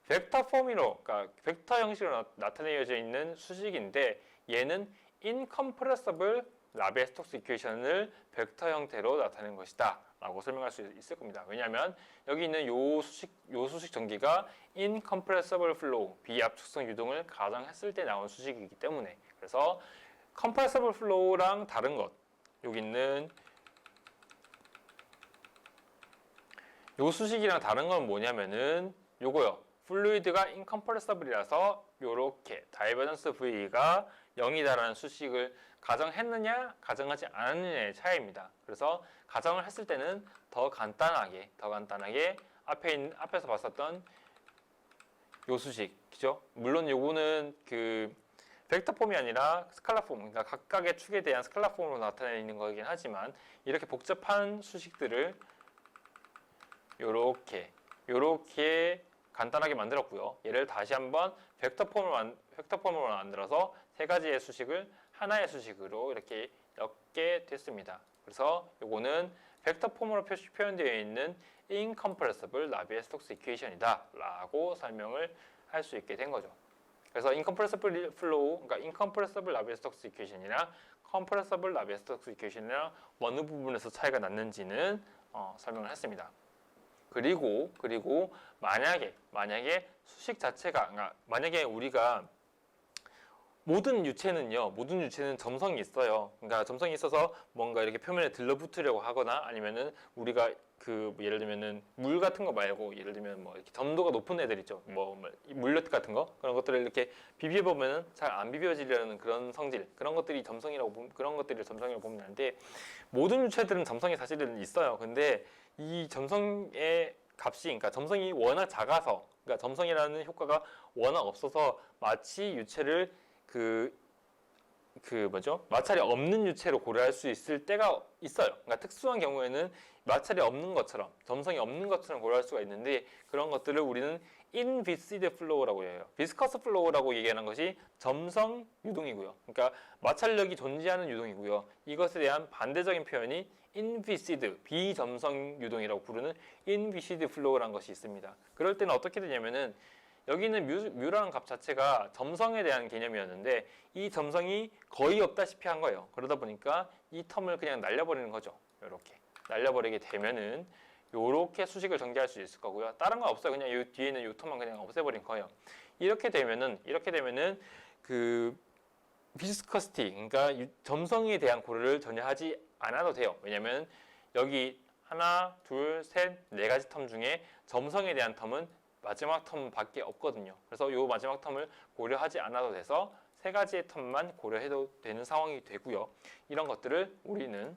벡터 포미로, 그러니까 벡터 형식으로 나타내어져 있는 수식인데 얘는 incompressible 나비에-스톡스 이퀘이션을 벡터 형태로 나타낸 것이다 라고 설명할 수 있을 겁니다. 왜냐하면 여기 있는 요 수식 전기가 incompressible flow, 비압축성 유동을 가정했을 때 나온 수식이기 때문에, 그래서 compressible flow랑 다른 것, 여기 있는 요 수식이랑 다른 건 뭐냐면은 요거요. 플루이드가 incompressible이라서 요렇게 다이버전스 V가 0이다라는 수식을 가정했느냐 가정하지 않았느냐의 차이입니다. 그래서 가정을 했을 때는 더 간단하게 앞에서 봤었던 요 수식이죠. 물론 요거는 그 벡터 폼이 아니라 스칼라 폼, 그러니까 각각의 축에 대한 스칼라 폼으로 나타내는 거긴 하지만 이렇게 복잡한 수식들을 요렇게 간단하게 만들었고요. 얘를 다시 한번 벡터 폼으로 만들어서 세 가지의 수식을 하나의 수식으로 이렇게 엮게 됐습니다. 그래서 요거는 벡터 폼으로 표현되어 있는 incompressible 나비에-스톡스 이퀘이션이다 라고 설명을 할 수 있게 된 거죠. 그래서 incompressible flow, 그러니까 incompressible 나비에-스톡스 이퀘이션이나 compressible 나비에-스톡스 이퀘이션이랑 어느 부분에서 차이가 났는지는 설명을 했습니다. 그리고 만약에 수식 자체가, 그러니까 만약에 우리가 모든 유체는 점성이 있어요. 그러니까 점성이 있어서 뭔가 이렇게 표면에 들러붙으려고 하거나 아니면은 우리가 예를 들면은 물 같은 거 말고 예를 들면 뭐 이렇게 점도가 높은 애들 있죠. 뭐 물엿 같은 거 그런 것들을 이렇게 비벼 보면은 잘 안 비벼지려는 그런 성질, 그런 것들이 점성이라고 보면 되는데 모든 유체들은 점성이 사실은 있어요. 근데 이 점성의 값이, 그러니까 점성이 워낙 작아서, 그러니까 점성이라는 효과가 워낙 없어서 마치 유체를 마찰이 없는 유체로 고려할 수 있을 때가 있어요. 그러니까 특수한 경우에는 마찰이 없는 것처럼, 점성이 없는 것처럼 고려할 수가 있는데 그런 것들을 우리는 inviscid flow라고 해요. viscous flow라고 얘기하는 것이 점성 유동이고요. 그러니까 마찰력이 존재하는 유동이고요. 이것에 대한 반대적인 표현이 inviscid, 비점성 유동이라고 부르는 inviscid flow라는 것이 있습니다. 그럴 때는 어떻게 되냐면은 여기 있는 뮤라는 값 자체가 점성에 대한 개념이었는데 이 점성이 거의 없다시피 한 거예요. 그러다 보니까 이 텀을 그냥 날려버리는 거죠. 이렇게 날려버리게 되면은 요렇게 수식을 전개할 수 있을 거고요. 다른 건 없어요. 그냥 요 뒤에 있는 요 텀만 그냥 없애버린 거예요. 이렇게 되면은 비스커시티, 그러니까 점성에 대한 고려를 전혀 하지 않아도 돼요. 왜냐면 여기 하나, 둘, 셋, 네 가지 텀 중에 점성에 대한 텀은 마지막 텀밖에 없거든요. 그래서 이 마지막 텀을 고려하지 않아도 돼서 세 가지의 텀만 고려해도 되는 상황이 되고요. 이런 것들을 우리는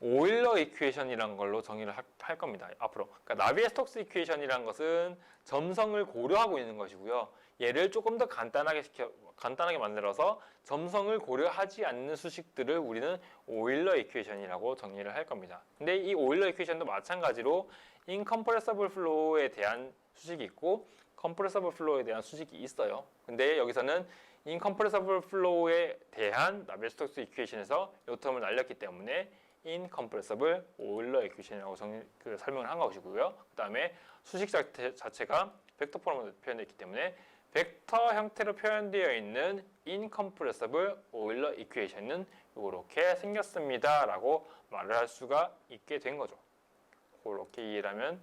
오일러 이퀘이션이라는 걸로 정의를 할 겁니다. 앞으로. 그러니까 나비의-스톡스 이퀘이션이라는 것은 점성을 고려하고 있는 것이고요. 얘를 조금 더 간단하게 만들어서 점성을 고려하지 않는 수식들을 우리는 오일러 이퀘이션이라고 정의를 할 겁니다. 근데 이 오일러 이퀘이션도 마찬가지로 incompressible flow에 대한 수식이 있고 compressible flow에 대한 수식이 있어요. 근데 여기서는 incompressible flow에 대한 나비의-스톡스 이퀘이션에서 이 텀을 날렸기 때문에 incompressible 오일러 이퀘이션이라고 설명을 한 것이고요. 그 다음에 수식 자체가 벡터 폼으로 표현되어 있기 때문에 벡터 형태로 표현되어 있는 incompressible 오일러 이퀘이션은 이렇게 생겼습니다 라고 말을 할 수가 있게 된 거죠. 그렇게 이해를 하면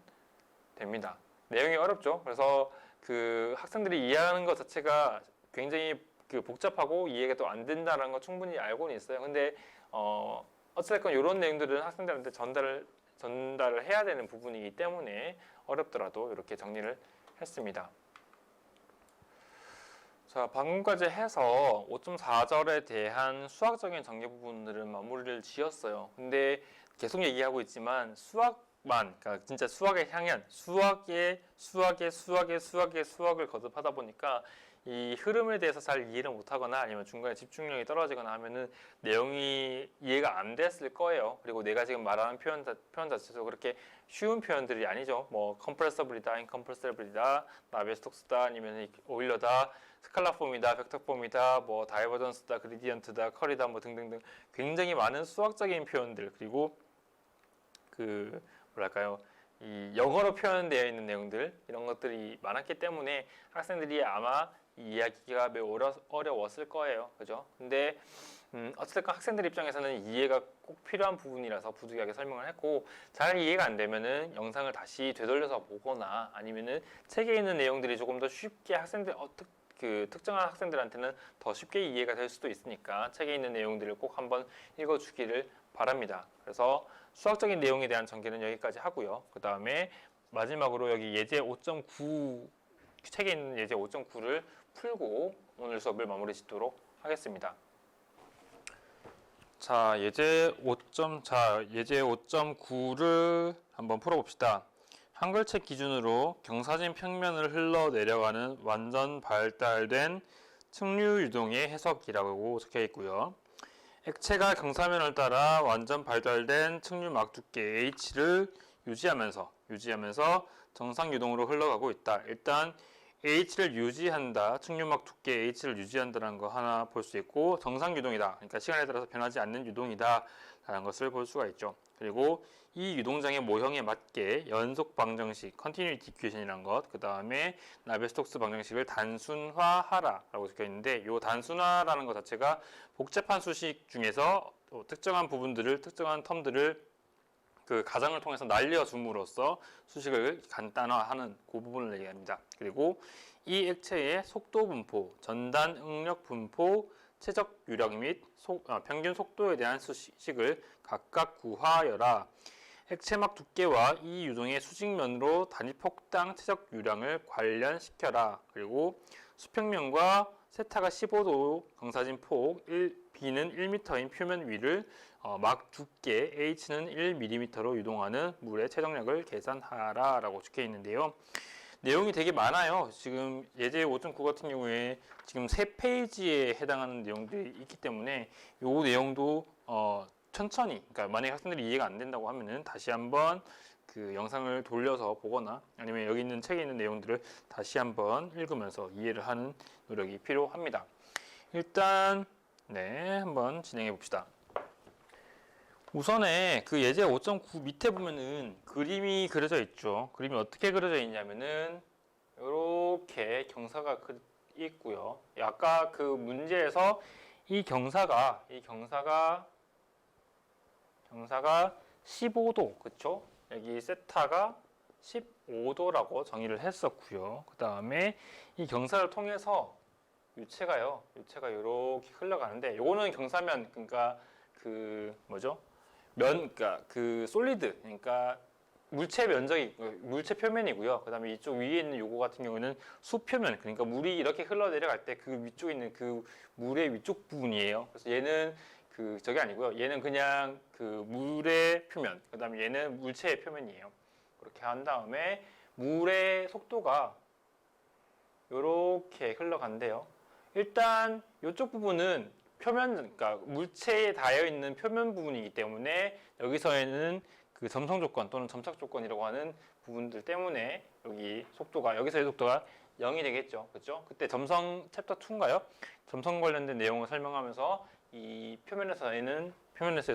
됩니다. 내용이 어렵죠. 그래서 그 학생들이 이해하는 것 자체가 굉장히 복잡하고 이해가 또 안 된다는 거 충분히 알고는 있어요. 근데 어쨌든 이런 내용들은 학생들한테 전달을 해야 되는 부분이기 때문에 어렵더라도 이렇게 정리를 했습니다. 자, 방금까지 해서 5.4절에 대한 수학적인 전개 부분들은 마무리를 지었어요. 근데 계속 얘기하고 있지만 수학만, 그러니까 진짜 수학에 향한 수학을 거듭하다 보니까 이 흐름에 대해서 잘 이해를 못하거나 아니면 중간에 집중력이 떨어지거나 하면은 내용이 이해가 안 됐을 거예요. 그리고 내가 지금 말하는 표현 자체도 그렇게 쉬운 표현들이 아니죠. 뭐 compressible이다, incompressible이다, 나비의-스톡스다, 아니면 오일러다, 스칼라 폼이다, 벡터 폼이다, 뭐 다이버전스다, 그리디언트다, 컬이다, 뭐 등등등 굉장히 많은 수학적인 표현들 그리고 그 뭐랄까요? 이 영어로 표현되어 있는 내용들 이런 것들이 많았기 때문에 학생들이 아마 이해하기가 매우 어려웠을 거예요. 그죠? 근데 어쨌든 학생들 입장에서는 이해가 꼭 필요한 부분이라서 부득이하게 설명을 했고 잘 이해가 안 되면은 영상을 다시 되돌려서 보거나 아니면은 책에 있는 내용들이 조금 더 쉽게 특정한 학생들한테는 더 쉽게 이해가 될 수도 있으니까 책에 있는 내용들을 꼭 한번 읽어주기를 바랍니다. 그래서 수학적인 내용에 대한 전개는 여기까지 하고요. 그 다음에 마지막으로 여기 예제 5.9 책에 있는 예제 5.9를 풀고 오늘 수업을 마무리 짓도록 하겠습니다. 자, 예제 5.9를 한번 풀어봅시다. 한글책 기준으로 경사진 평면을 흘러내려가는 완전 발달된 측류 유동의 해석이라고 적혀 있고요. 액체가 경사면을 따라 완전 발달된 측류막 두께 H를 유지하면서 정상 유동으로 흘러가고 있다. 일단 H를 유지한다. 측류막 두께 H를 유지한다는 거 하나 볼 수 있고 정상 유동이다. 그러니까 시간에 따라서 변하지 않는 유동이다. 라는 것을 볼 수가 있죠. 그리고 이 유동장의 모형에 맞게 연속 방정식, continuity equation이라는 것, 그 다음에 나비의-스톡스 방정식을 단순화하라 라고 적혀 있는데 이 단순화라는 것 자체가 복잡한 수식 중에서 특정한 텀들을 그 가정을 통해서 날려줌으로써 수식을 간단화하는 그 부분을 얘기합니다. 그리고 이 액체의 속도 분포, 전단 응력 분포, 최적 유력 및 평균 속도에 대한 수식을 각각 구하여라. 액체막 두께와 이 유동의 수직면으로 단위 폭당 최적 유량을 관련시켜라. 그리고 수평면과 세타가 15도 경사진 폭 B는 1m인 표면 위를 막 두께 H는 1mm로 유동하는 물의 최정력을 계산하라 라고 적혀 있는데요. 내용이 되게 많아요. 지금 예제 5.9 같은 경우에 지금 3페이지에 해당하는 내용들이 있기 때문에 이 내용도 천천히, 그러니까 만약에 학생들이 이해가 안 된다고 하면은 다시 한번 그 영상을 돌려서 보거나 아니면 여기 있는 책에 있는 내용들을 다시 한번 읽으면서 이해를 하는 노력이 필요합니다. 일단 한번 진행해 봅시다. 우선에 그 예제 5.9 밑에 보면은 그림이 그려져 있죠. 그림이 어떻게 그려져 있냐면은 이렇게 경사가 있고요. 아까 그 문제에서 이 경사가 15도, 그쵸? 여기 세타가 5도라고 정의를 했었고요. 그 다음에 이 경사를 통해서 유체가요. 유체가 이렇게 흘러가는데 요거는 경사면 그러니까 그 뭐죠? 그러니까 그 솔리드 그러니까 물체 면적이 물체 표면이고요. 그다음에 이쪽 위에 있는 요거 같은 경우는 수표면 그러니까 물이 이렇게 흘러 내려갈 때 그 위쪽에 있는 그 물의 위쪽 부분이에요. 그래서 얘는 그 저게 아니고요. 얘는 그냥 그 물의 표면. 그다음에 얘는 물체의 표면이에요. 그렇게 한 다음에 물의 속도가 이렇게 흘러간대요. 일단 이쪽 부분은 표면, 그러니까 물체에 닿여 있는 표면 부분이기 때문에 여기서에는 그 점성 조건 또는 점착 조건이라고 하는 부분들 때문에 여기서의 속도가 0이 되겠죠. 그렇죠? 그때 점성 챕터 2인가요? 점성 관련된 내용을 설명하면서 이 표면에서의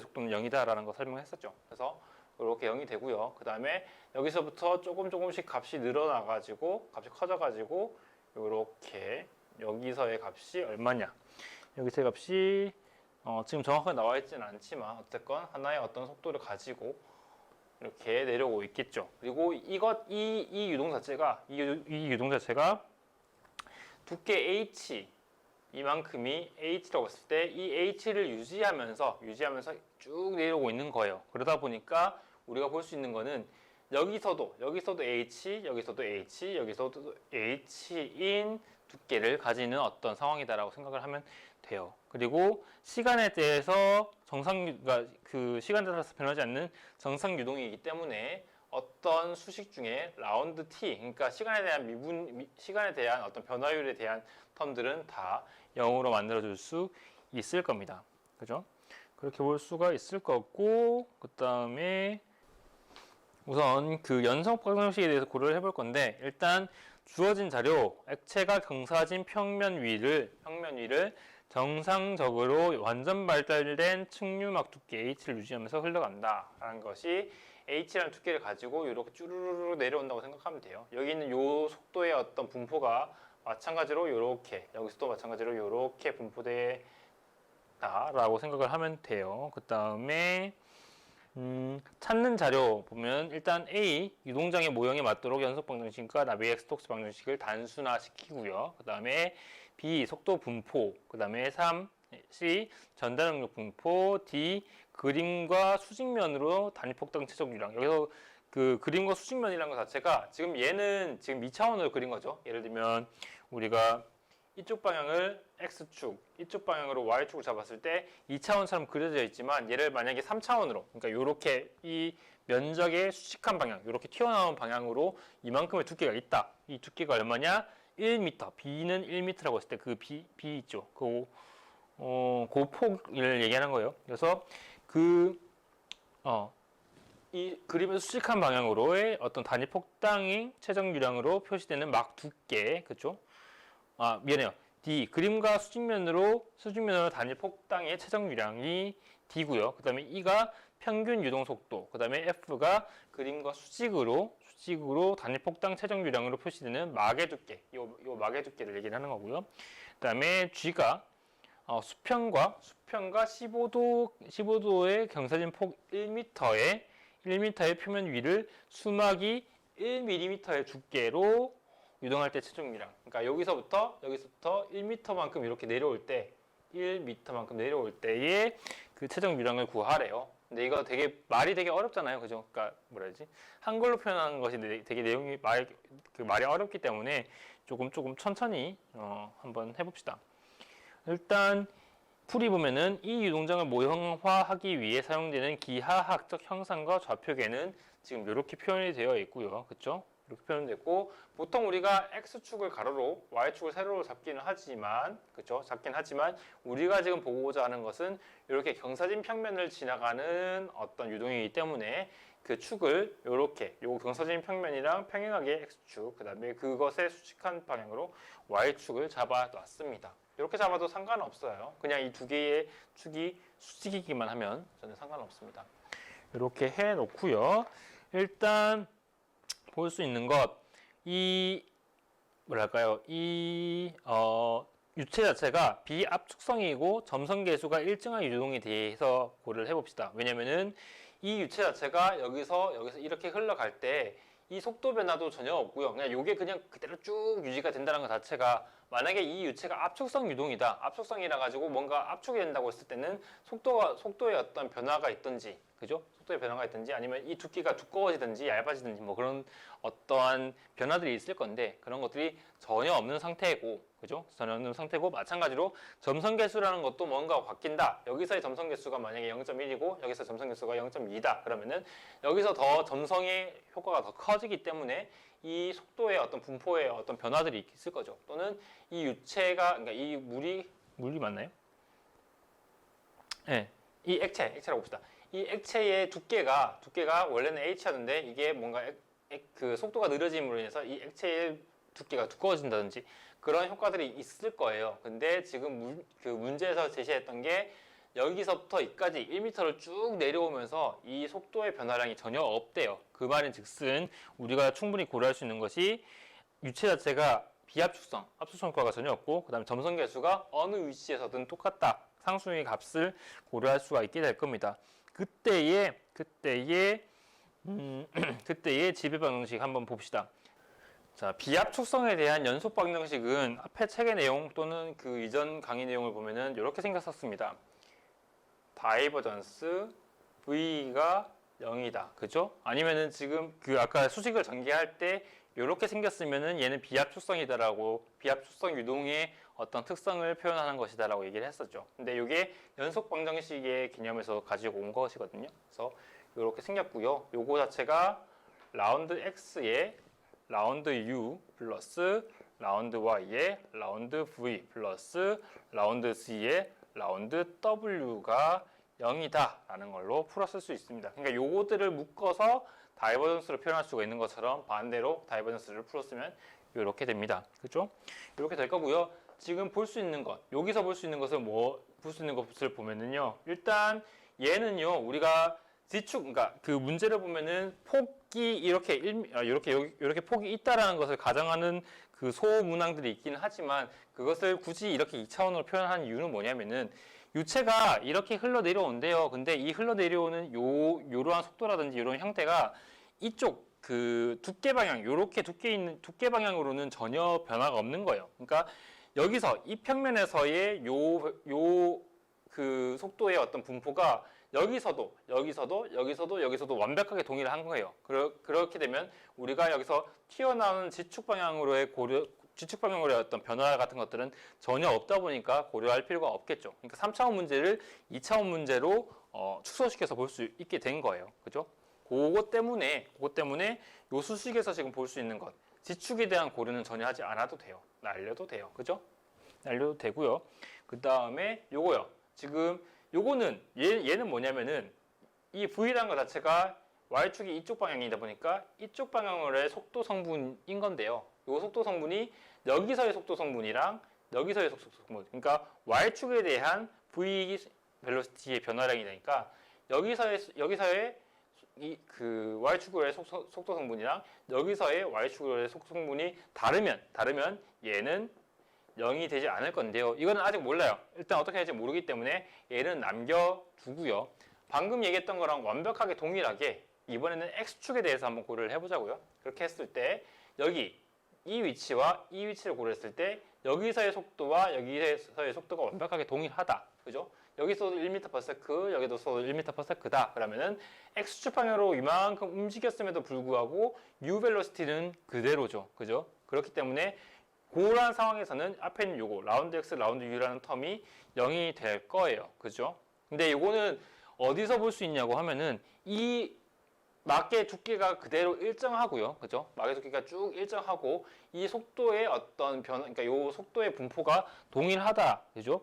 속도는 0이다라는 거 설명했었죠. 그래서 이렇게 0이 되고요. 그 다음에 여기서부터 조금씩 값이 늘어나가지고 값이 커져가지고 이렇게 여기서의 값이 얼마냐? 여기서의 값이 지금 정확하게 나와 있지는 않지만 어쨌건 하나의 어떤 속도를 가지고 이렇게 내려오고 있겠죠. 그리고 이 유동 자체가 두께 h 이만큼이 h라고 했을 때 이 h를 유지하면서 쭉 내려오고 있는 거예요. 그러다 보니까 우리가 볼 수 있는 거는 여기서도 h, 여기서도 h인 두께를 가지는 어떤 상황이다라고 생각을 하면 돼요. 그리고 시간에 대해서 그러니까 그 시간에 따라서 변하지 않는 정상 유동이기 때문에 어떤 수식 중에 라운드 t, 그러니까 시간에 대한 어떤 변화율에 대한 텀들은 다 0으로 만들어줄 수 있을 겁니다. 그죠? 그렇게 볼 수가 있을 거고, 그 다음에 우선 그 연성법 방정식에 대해서 고려를 해볼 건데, 일단 주어진 자료, 액체가 경사진 평면 위를 정상적으로 완전 발달된 측류막 두께 H를 유지하면서 흘러간다 라는 것이 H라는 두께를 가지고 이렇게 쭈루루루 내려온다고 생각하면 돼요. 여기 있는 요 속도의 어떤 분포가 마찬가지로 여기서도 마찬가지로 이렇게 분포되다 라고 생각을 하면 돼요. 그 다음에 찾는 자료 보면 일단 A, 유동장의 모형에 맞도록 연속 방정식과 나비의 스톡스 방정식을 단순화시키고요. 그 다음에 B, 속도 분포, 그 다음에 3, C, 전달 능력 분포, D, 그림과 수직면으로 단위폭당 최적 유량. 여기서 그 그림과 수직면이라는 것 자체가 얘는 지금 2차원으로 그린 거죠. 예를 들면 우리가 이쪽 방향을 X축, 이쪽 방향으로 Y축을 잡았을 때 2차원처럼 그려져 있지만 얘를 만약에 3차원으로, 그러니까 이렇게 이 면적의 수직한 방향, 이렇게 튀어나온 방향으로 이만큼의 두께가 있다. 이 두께가 얼마냐? 1m, B는 1m라고 했을 때 그 B 있죠. 그 폭을 얘기하는 거예요. 그래서 이 그림의 수직한 방향으로의 어떤 단위 폭당의 최적 유량으로 표시되는 막 두께, 그렇죠? 미안해요. D, 그림과 수직면으로 단위 폭당의 최적 유량이 D고요. 그 다음에 E가 평균 유동 속도, 그 다음에 F가 그림과 수직으로 단위 폭당 최적 유량으로 표시되는 막의 두께, 요 막의 두께를 얘기를 하는 거고요. 그 다음에 G가 수평과 15도의 경사진 폭 1m의 표면 위를 수막이 1mm의 두께로 유동할 때 최종 유량. 그러니까 여기서부터 1m만큼 이렇게 내려올 때, 1m만큼 내려올 때의 그 최종 유량을 구하래요. 근데 이거 말이 되게 어렵잖아요. 그죠? 그러니까 뭐라 해야지? 한글로 표현하는 것이 되게 내용이 말이 어렵기 때문에 조금 천천히 한번 해봅시다. 일단 풀이 보면은 이 유동장을 모형화하기 위해 사용되는 기하학적 형상과 좌표계는 지금 이렇게 표현이 되어 있고요. 그렇죠? 이렇게 표현됐고 보통 우리가 X축을 가로로 Y축을 세로로 잡긴 하지만 우리가 지금 보고자 하는 것은 이렇게 경사진 평면을 지나가는 어떤 유동이기 때문에 그 축을 이렇게 요 경사진 평면이랑 평행하게 X축 그 다음에 그것의 수직한 방향으로 Y축을 잡아놨습니다. 이렇게 잡아도 상관없어요. 그냥 이 두 개의 축이 수직이기만 하면 저는 상관없습니다. 이렇게 해놓고요. 일단 볼 수 있는 것, 유체 자체가 비압축성이고 점성계수가 일정한 유동에 대해서 고려를 해봅시다. 왜냐면은 이 유체 자체가 여기서 이렇게 흘러갈 때 이 속도 변화도 전혀 없고요. 그냥 요게 그냥 그대로 쭉 유지가 된다는 것 자체가, 만약에 이 유체가 압축성 유동이다. 압축성이라 가지고 뭔가 압축이 된다고 했을 때는 속도에 어떤 변화가 있든지, 그죠? 속도의 변화가 있든지, 아니면 이 두께가 두꺼워지든지 얇아지든지 뭐 그런 어떠한 변화들이 있을 건데, 그런 것들이 전혀 없는 상태고, 그죠? 전혀 없는 상태고, 마찬가지로 점성계수라는 것도 뭔가 바뀐다. 여기서의 점성계수가 만약에 0.1이고 여기서 점성계수가 0.2다. 그러면은 여기서 더 점성의 효과가 더 커지기 때문에 이 속도의 어떤 분포의 어떤 변화들이 있을 거죠. 또는 이 유체가, 그러니까 이 물이 맞나요? 네, 이 액체라고 봅시다. 이 액체의 두께가 원래는 h였는데 이게 뭔가 그 속도가 느려짐으로 인해서 이 액체의 두께가 두꺼워진다든지 그런 효과들이 있을 거예요. 근데 지금 그 문제에서 제시했던 게 여기서부터 여기까지 1m를 쭉 내려오면서 이 속도의 변화량이 전혀 없대요. 그 말인 즉슨 우리가 충분히 고려할 수 있는 것이 유체 자체가 비압축성, 압축성 효과가 전혀 없고, 그 다음에 점성계수가 어느 위치에서든 똑같다. 상수의 값을 고려할 수가 있게 될 겁니다. 그때의 지배 방정식 한번 봅시다. 자, 비압축성에 대한 연속 방정식은 앞에 책의 내용 또는 그 이전 강의 내용을 보면은 이렇게 생겼었습니다. 다이버전스 V가 0이다. 그죠? 아니면은 지금 그 아까 수식을 전개할 때 이렇게 생겼으면은 얘는 비압축성이다라고, 비압축성 유동의 어떤 특성을 표현하는 것이다라고 얘기를 했었죠. 근데 이게 연속 방정식의 개념에서 가지고 온 것이거든요. 그래서 이렇게 생겼고요. 요거 자체가 라운드 X에 라운드 U 플러스 라운드 Y에 라운드 V 플러스 라운드 Z에 라운드 W가 0이다 라는 걸로 풀었을 수 있습니다. 그러니까 요거들을 묶어서 다이버전스를 표현할 수가 있는 것처럼 반대로 다이버전스를 풀었으면 이렇게 됩니다. 그죠? 이렇게 될 거고요. 지금 볼 수 있는 것, 여기서 볼 수 있는 것은 볼 수 있는 것을 보면은요. 일단 얘는요, 우리가 그러니까 그 문제를 보면은 폭이 이렇게 폭이 있다라는 것을 가정하는 그 소문항들이 있기는 하지만, 그것을 굳이 이렇게 2차원으로 표현하는 이유는 뭐냐면은 유체가 이렇게 흘러내려온대요. 근데 이 흘러내려오는 요러한 속도라든지 이런 형태가 이쪽 그 두께 방향, 요렇게 두께 방향으로는 전혀 변화가 없는 거예요. 그러니까 여기서 이 평면에서의 그 속도의 어떤 분포가 여기서도 완벽하게 동일한 거예요. 그렇게 되면 우리가 여기서 튀어나오는 지축 방향으로의 어떤 변화 같은 것들은 전혀 없다 보니까 고려할 필요가 없겠죠. 그러니까 3차원 문제를 2차원 문제로 축소시켜서 볼 수 있게 된 거예요. 그죠? 그것 때문에 요 수식에서 지금 볼 수 있는 것, 지축에 대한 고려는 전혀 하지 않아도 돼요. 날려도 돼요. 그죠? 날려도 되고요. 그 다음에 요거요. 지금 요거는 얘는 뭐냐면은 이 V라는 것 자체가 Y축이 이쪽 방향이다 보니까 이쪽 방향으로의 속도 성분인 건데요. 요 속도 성분이 여기서의 속도 성분이랑 여기서의 속도 성분, 그러니까 Y축에 대한 V 벨로시티의 변화량이 되니까 여기서의 그 Y축으로의 속도 성분이랑 여기서의 Y축으로의 속도 성분이 다르면 얘는 0이 되지 않을 건데요. 이거는 아직 몰라요. 일단 어떻게 할지 모르기 때문에 얘는 남겨두고요. 방금 얘기했던 거랑 완벽하게 동일하게 이번에는 X축에 대해서 한번 고려를 해보자고요. 그렇게 했을 때 여기 이 위치와 이 위치를 고려했을 때 여기서의 속도와 여기서의 속도가 완벽하게 동일하다. 그죠? 여기서도 1m/s, 여기서도 1m/s다. 그러면은 X축 방향으로 이만큼 움직였음에도 불구하고 U 벨로시티는 그대로죠. 그죠? 그렇기 때문에 그러한 상황에서는 앞에 있는 요거 라운드 X, 라운드 U라는 텀이 0이 될 거예요. 그죠? 근데 요거는 어디서 볼 수 있냐고 하면은 이 막의 두께가 그대로 일정하고요. 그죠? 막의 두께가 쭉 일정하고 이 속도의 어떤 변화, 그러니까 요 속도의 분포가 동일하다. 그죠?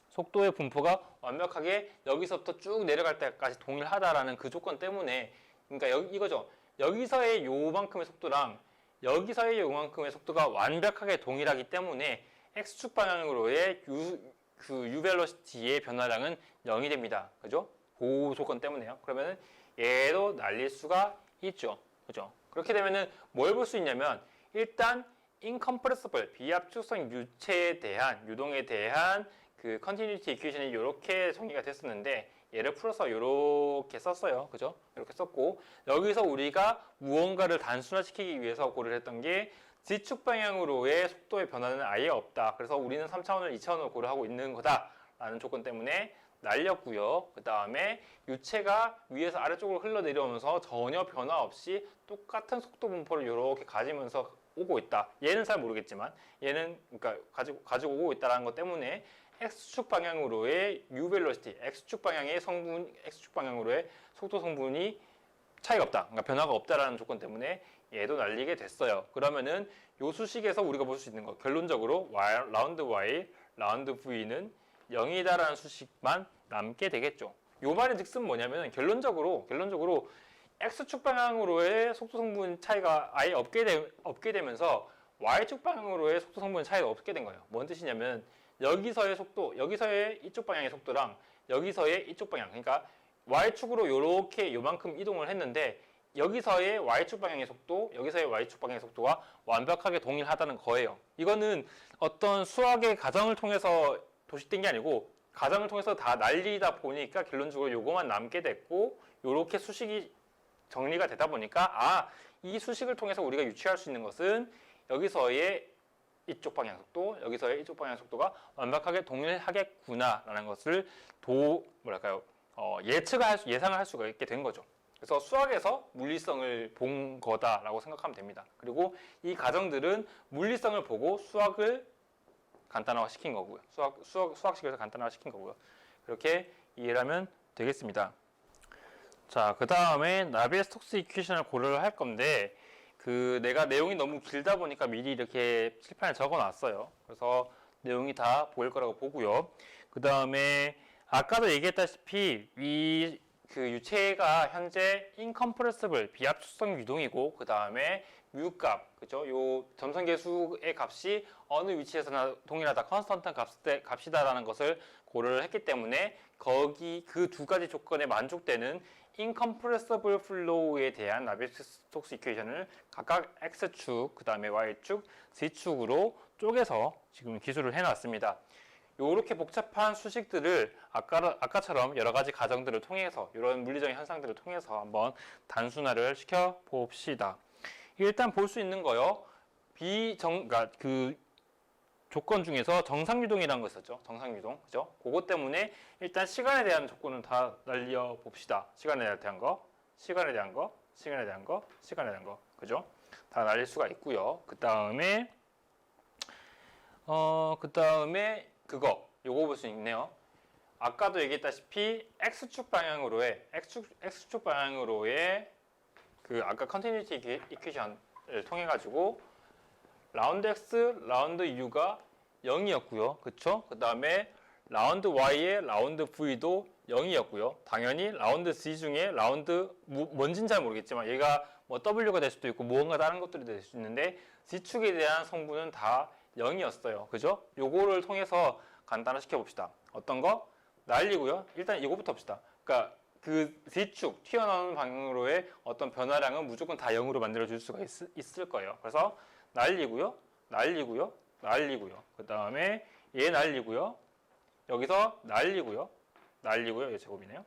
속도의 분포가 완벽하게 여기서부터 쭉 내려갈 때까지 동일하다라는 그 조건 때문에, 그러니까 이거죠. 여기서의 요만큼의 속도랑 여기서의 요만큼의 속도가 완벽하게 동일하기 때문에 X축 방향으로의 U 벨로시티의 변화량은 0이 됩니다. 그죠? 그 조건 때문에요. 그러면은 얘도 날릴 수가 있죠. 그죠? 그렇게 되면은 뭘 볼 수 있냐면, 일단 incompressible 비압축성 유체에 대한 유동에 대한 그 컨티뉴티 이퀘이션이 이렇게 정의가 됐었는데, 얘를 풀어서 이렇게 썼어요. 그죠? 이렇게 썼고 여기서 우리가 무언가를 단순화시키기 위해서 고려를 했던 게 지축 방향으로의 속도의 변화는 아예 없다. 그래서 우리는 3차원을 2차원으로 고려하고 있는 거다라는 조건 때문에 날렸고요. 그 다음에 유체가 위에서 아래쪽으로 흘러내려오면서 전혀 변화 없이 똑같은 속도 분포를 이렇게 가지면서 오고 있다. 얘는 잘 모르겠지만 얘는 그러니까 가지고 오고 있다는 것 때문에 x축 방향으로의 u 벨로시티, x축 방향의 성분, x축 방향으로의 속도 성분이 차이가 없다. 그러니까 변화가 없다라는 조건 때문에 얘도 날리게 됐어요. 그러면은 요 수식에서 우리가 볼 수 있는 거 결론적으로 라운드 y, 라운드 v는 0이다라는 수식만 남게 되겠죠. 요 말의 뜻은 뭐냐면 결론적으로 x축 방향으로의 속도 성분 차이가 아예 없게 되면서 y축 방향으로의 속도 성분 차이가 없게 된 거예요. 뭔 뜻이냐면 여기서의 속도, 여기서의 이쪽 방향의 속도랑 여기서의 이쪽 방향, 그러니까 y축으로 요렇게 요만큼 이동을 했는데 여기서의 y축 방향의 속도, 여기서의 y축 방향의 속도가 완벽하게 동일하다는 거예요. 이거는 어떤 수학의 가정을 통해서 도식된 게 아니고 가정을 통해서 다 날리다 보니까 결론적으로 요거만 남게 됐고 요렇게 수식이 정리가 되다 보니까 이 수식을 통해서 우리가 유추할 수 있는 것은 여기서의 이쪽 방향 속도, 여기서의 이쪽 방향 속도가 완벽하게 동일하겠구나라는 것을 예상을 할 수가 있게 된 거죠. 그래서 수학에서 물리성을 본 거다라고 생각하면 됩니다. 그리고 이 가정들은 물리성을 보고 수학을 간단화화 시킨 거고요. 수학식에서 간단화화 시킨 거고요. 그렇게 이해를 하면 되겠습니다. 자, 그 다음에 나비의-스톡스 이퀘이션을 고려를 할 건데 내가 내용이 너무 길다 보니까 미리 이렇게 칠판에 적어 놨어요. 그래서 내용이 다 보일 거라고 보고요. 그 다음에 아까도 얘기했다시피 유체가 현재 인컴프레시블 비압축성 유동이고 그 다음에 뮤값, 그죠? 요 점성계수의 값이 어느 위치에서나 동일하다, 컨스턴트 값이다라는 것을 고려를 했기 때문에 그 두 가지 조건에 만족되는 인컴프레시블 플로우에 대한 나비의-스톡스 이퀘이션을 각각 x축, 그 다음에 y축, z축으로 쪼개서 지금 기술을 해놨습니다. 이렇게 복잡한 수식들을 아까처럼 여러 가지 가정들을 통해서 이런 물리적인 현상들을 통해서 한번 단순화를 시켜 봅시다. 일단 볼 수 있는 거요. 그러니까 그 조건 중에서 정상유동이라는 거 있었죠. 정상유동. 그죠? 그것 때문에 일단 시간에 대한 조건은 다 날려 봅시다. 시간에 대한 거, 시간에 대한 거, 시간에 대한 거, 시간에 대한 거. 그죠? 다 날릴 수가 있고요. 그 다음에 요거 볼 수 있네요. 아까도 얘기했다시피 x축 방향으로의 아까 컨티뉴티 이퀘이션을 통해 가지고 라운드 x, 라운드 u가 0이었고요. 그쵸? 그 다음에 라운드 y의 라운드 v도 0이었고요. 당연히 라운드 z 중에 뭔진 잘 모르겠지만 얘가 뭐 w가 될 수도 있고 무언가 다른 것들이 될 수 있는데 z축에 대한 성분은 다 0이었어요. 그죠? 요거를 통해서 간단화시켜 봅시다. 어떤 거? 날리고요. 일단 이거부터 봅시다. 그러니까 그 z축 튀어나오는 방향으로의 어떤 변화량은 무조건 다 0으로 만들어 줄 수가 있을 거예요. 그래서 날리고요. 그 다음에 얘 날리고요. 여기서 날리고요. 얘 제곱이네요.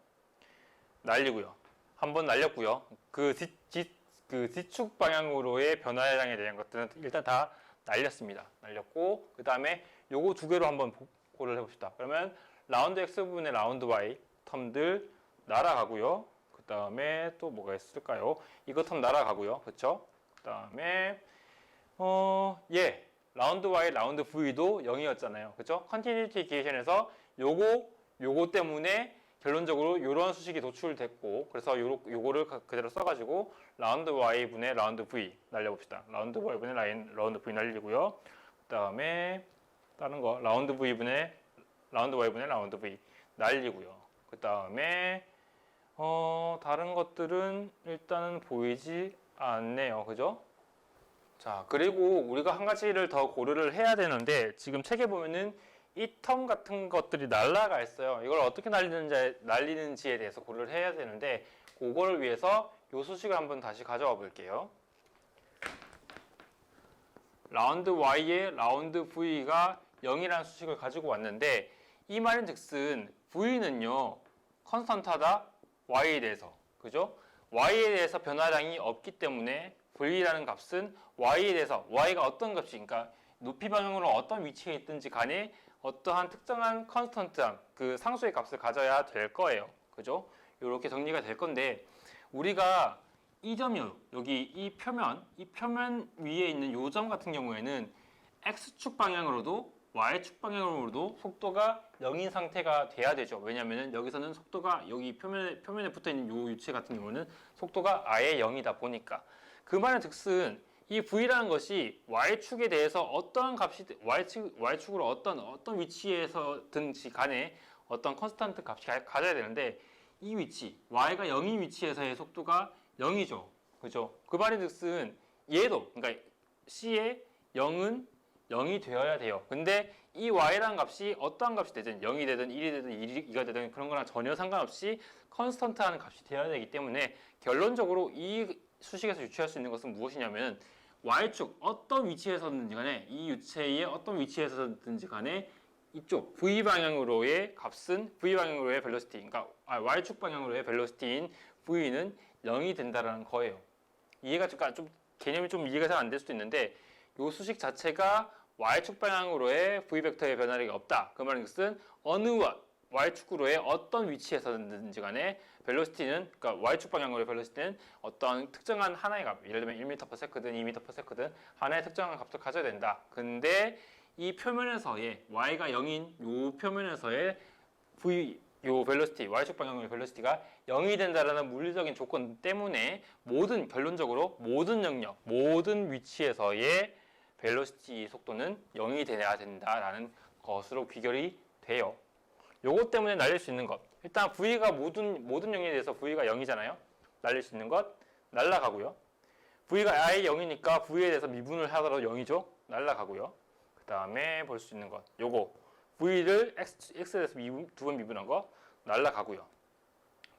날리고요. 한번 날렸고요. 그 z축 방향으로의 변화량에 대한 것들은 일단 다 날렸습니다. 날렸고 그 다음에 요거 두 개로 한번 고려를 해봅시다. 그러면 라운드 x분의 라운드 y 텀들 날아가고요. 그 다음에 또 뭐가 있을까요? 이거 텀 날아가고요. 그쵸? 그 다음에 라운드 y, 라운드 v도 0이었잖아요. 그쵸? 컨티뉴티 이퀘이션에서 요거 때문에 결론적으로 이런 수식이 도출됐고 그래서 요거를 그대로 써가지고 라운드 y분의 라운드 v 날려봅시다. 라운드 y분의 라운드 v 날리고요. 그 다음에 다른 거 라운드 y분의 라운드 v 날리고요. 그 다음에 다른 것들은 일단은 보이지 않네요. 그죠? 자, 그리고 우리가 한 가지를 더 고려를 해야 되는데 지금 책에 보면은 이 텀 같은 것들이 날라가 있어요. 이걸 어떻게 날리는지에 대해서 고려를 해야 되는데 그거를 위해서 이 수식을 한번 다시 가져와 볼게요. 라운드 y의 라운드 v가 0이라는 수식을 가지고 왔는데 이 말인즉슨 v는요 컨스턴트하다 y에 대해서. 그죠? y에 대해서 변화량이 없기 때문에 v라는 값은 y에 대해서 y가 어떤 값이 그러니까 높이 방향으로 어떤 위치에 있든지 간에 어떠한 특정한 컨스턴트한 그 상수의 값을 가져야 될 거예요. 그죠? 이렇게 정리가 될 건데 우리가 이 점이 여기 이 표면 위에 있는 요 점 같은 경우에는 x축 방향으로도 y축 방향으로도 속도가 0인 상태가 돼야 되죠. 왜냐하면 여기서는 속도가 여기 표면에 붙어 있는 요 유체 같은 경우는 속도가 아예 0이다 보니까 그 말은 즉슨 이 v라는 것이 y축에 대해서 어떠한 값이 y축으로 어떤 위치에서든지 간에 어떤 컨스턴트 값이 가져야 되는데 이 위치 y가 0인 위치에서의 속도가 0이죠. 그죠? 그 말인 즉슨 얘도 그러니까 c의 0은 0이 되어야 돼요. 근데 이 y라는 값이 어떠한 값이 되든 0이 되든 1이 되든 2가 되든 그런 거랑 전혀 상관없이 컨스턴트한 값이 되어야 되기 때문에 결론적으로 이 수식에서 유추할 수 있는 것은 무엇이냐면 y축 어떤 위치에서든지 간에 이 유체의 어떤 위치에서든지 간에 이쪽 v 방향으로의 값은 v 방향으로의 벨로시티 그러니까 y축 방향으로의 벨로시티인 v는 0이 된다라는 거예요. 이해가 좀 개념이 좀 이해가 잘 안 될 수도 있는데 이 수식 자체가 y축 방향으로의 v 벡터의 변화량이 없다. 그 말은 것은 어느 y축으로의 어떤 위치에서든지 간에 벨로시티는 그러니까 y축 방향으로의 벨로시티는 어떤 특정한 하나의 값, 예를 들면 1m/s든 2m/s든 하나의 특정한 값을 가져야 된다. 근데 이 표면에서의 y가 0인 이 표면에서의 요 벨로시티, y축 방향의 벨로시티가 0이 된다라는 물리적인 조건 때문에 결론적으로 모든 영역, 모든 위치에서의 벨로시티 속도는 0이 돼야 된다라는 것으로 귀결이 돼요. 요것 때문에 날릴 수 있는 것. 일단 V가 모든 영역에 대해서 V가 0이잖아요. 날릴 수 있는 것 날라가고요. V가 아예 0이니까 V에 대해서 미분을 하더라도 0이죠. 날라가고요. 그 다음에 볼 수 있는 것. 요거 V를 X에 대해서 두 번 미분한 거 날라가고요.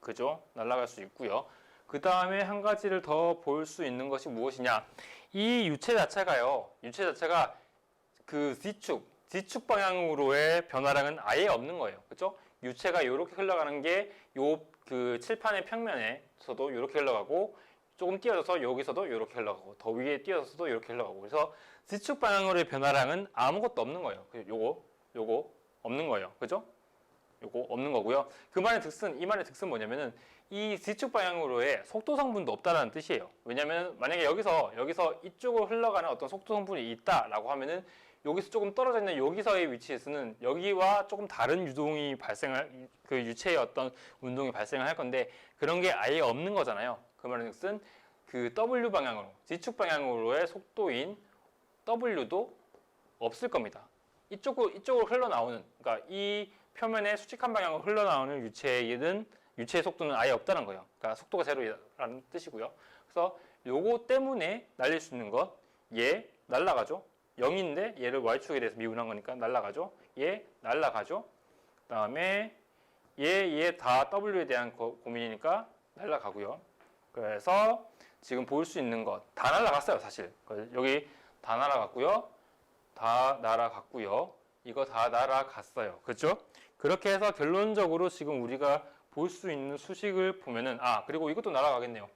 그죠? 날라갈 수 있고요. 그 다음에 한 가지를 더 볼 수 있는 것이 무엇이냐? 이 유체 자체가 그 D축 방향으로의 변화량은 아예 없는 거예요. 그죠? 유체가 이렇게 흘러가는 게 요 그 칠판의 평면에서도 이렇게 흘러가고 조금 띄어져서 여기서도 이렇게 흘러가고 더 위에 띄어져서도 이렇게 흘러가고 그래서 D축 방향으로의 변화량은 아무것도 없는 거예요. 요거 없는 거예요. 그죠? 요거 없는 거고요. 이 말의 득은 뭐냐면은 이 D축 방향으로의 속도 성분도 없다라는 뜻이에요. 왜냐면 만약에 여기서 이쪽으로 흘러가는 어떤 속도 성분이 있다라고 하면은 여기서 조금 떨어져 있는 여기서의 위치에서는 여기와 조금 다른 유동이 그 유체의 어떤 운동이 발생을 할 건데 그런 게 아예 없는 거잖아요. 그 말은 즉슨 그 W 방향으로 D축 방향으로의 속도인 W도 없을 겁니다. 이쪽으로 흘러나오는 그러니까 이 표면의 수직한 방향으로 흘러나오는 유체의 속도는 아예 없다는 거예요. 그러니까 속도가 제로라는 뜻이고요. 그래서 요거 때문에 날릴 수 있는 것, 얘 날라가죠. 0인데 얘를 y축에 대해서 미분한 거니까 날라가죠. 얘 날라가죠. 그 다음에 얘 다 w에 대한 고민이니까 날라가고요. 그래서 지금 볼 수 있는 것 다 날라갔어요, 사실. 여기 다 날아갔고요. 다 날아갔고요. 이거 다 날아갔어요. 그렇죠? 그렇게 해서 결론적으로 지금 우리가 볼 수 있는 수식을 보면은 그리고 이것도 날아가겠네요.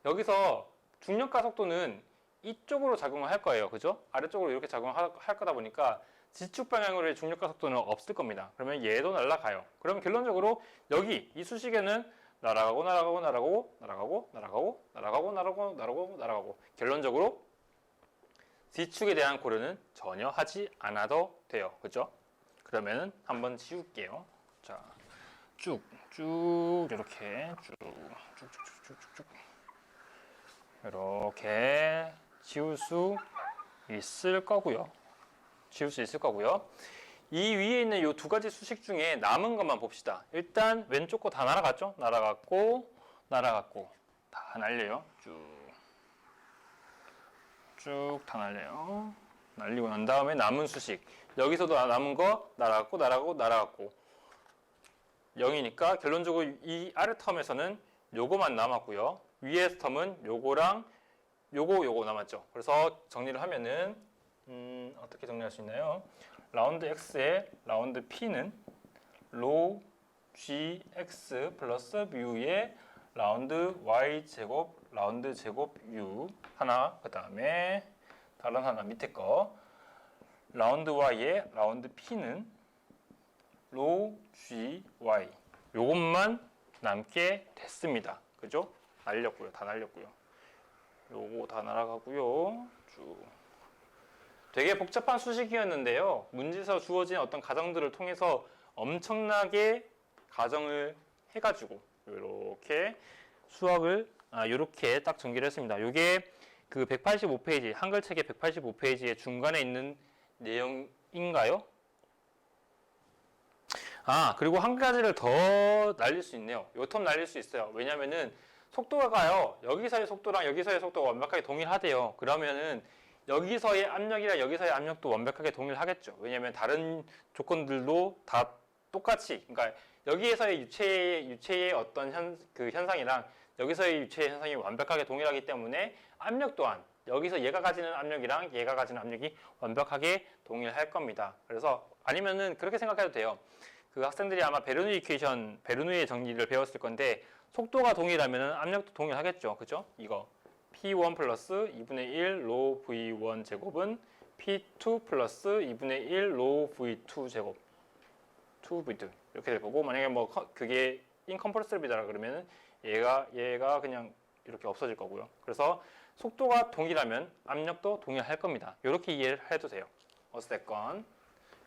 여기서 중력가 속도는 이쪽으로 작용을 할 거예요. 그죠? 아래쪽으로 이렇게 작용할 거다 보니까 지축 방향으로의 중력가 속도는 없을 겁니다. 그러면 얘도 날아가요. 그러면 결론적으로 여기 이 수식에는 날아가고 결론적으로 D축에 대한 고려는 전혀 하지 않아도 돼요. 그죠? 그러면 한번 지울게요. 자, 쭉 이렇게 쭉 이렇게 지울 수 있을 거고요. 이 위에 있는 이 두 가지 수식 중에 남은 것만 봅시다. 일단 왼쪽 거 다 날아갔죠? 날아갔고 다 날려요. 쭉 다 날려요. 날리고 난 다음에 남은 수식. 여기서도 남은 거 날아갔고 0이니까 결론적으로 이 아래 텀에서는 요거만 남았고요. 위에 텀은 요거랑 요거 남았죠. 그래서 정리를 하면은 어떻게 정리할 수 있나요? 라운드 X의 라운드 P는 로 gx 플러스 뮤의 라운드 y 제곱 라운드 제곱 u 하나, 그 다음에 다른 하나 밑에 거 라운드 y의 라운드 p는 로 gy 요것만 남게 됐습니다. 그죠? 날렸고요. 다 날렸고요. 요거 다 날아가고요. 쭉. 되게 복잡한 수식이었는데요. 문제에서 주어진 어떤 가정들을 통해서 엄청나게 가정을 해가지고 이렇게 수학을 이렇게 딱 전개를 했습니다. 이게 그 185페이지 한글책의 185페이지의 중간에 있는 내용인가요? 그리고 한 가지를 더 날릴 수 있네요. 요 텀 날릴 수 있어요. 왜냐면은 속도가요. 여기서의 속도랑 여기서의 속도가 완벽하게 동일하대요. 그러면은 여기서의 압력이랑 여기서의 압력도 완벽하게 동일하겠죠. 왜냐면 다른 조건들도 다 똑같이, 그러니까 여기에서의 유체의 어떤 현상이랑 여기서의 유체의 현상이 완벽하게 동일하기 때문에 압력 또한 여기서 얘가 가지는 압력이랑 얘가 가지는 압력이 완벽하게 동일할 겁니다. 그래서 아니면은 그렇게 생각해도 돼요. 그 학생들이 아마 베르누이의 정리를 배웠을 건데 속도가 동일하면 압력도 동일하겠죠. 그죠? 이거 P1 플러스 2분의 1 로 V1 제곱은 P2 플러스 2분의 1 로 V2 제곱 2V2 이렇게 될 거고, 만약에 뭐 그게 인컴프레시블이다 그러면은 얘가 그냥 이렇게 없어질 거고요. 그래서 속도가 동일하면 압력도 동일할 겁니다. 이렇게 이해를 해도 돼요. 어쨌건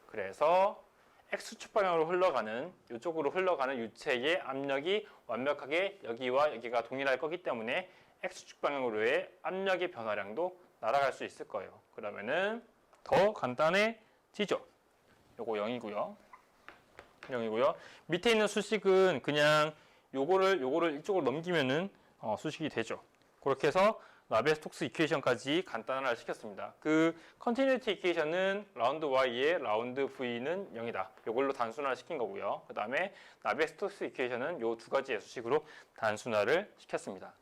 그래서 X축 방향으로 흘러가는 이쪽으로 흘러가는 유체의 압력이 완벽하게 여기와 여기가 동일할 거기 때문에 X축 방향으로의 압력의 변화량도 날아갈 수 있을 거예요. 그러면은 더 간단해지죠. 요거 0이고요. 0이고요. 밑에 있는 수식은 그냥 요거를 이쪽으로 넘기면은 수식이 되죠. 그렇게 해서 나베스톡스 이퀘이션까지 간단화를 시켰습니다. 그 컨티뉴티 이퀘이션은 라운드 y의 라운드 v는 0이다. 이걸로 단순화를 시킨 거고요. 그 다음에 나베스톡스 이퀘이션은 요 두 가지의 수식으로 단순화를 시켰습니다.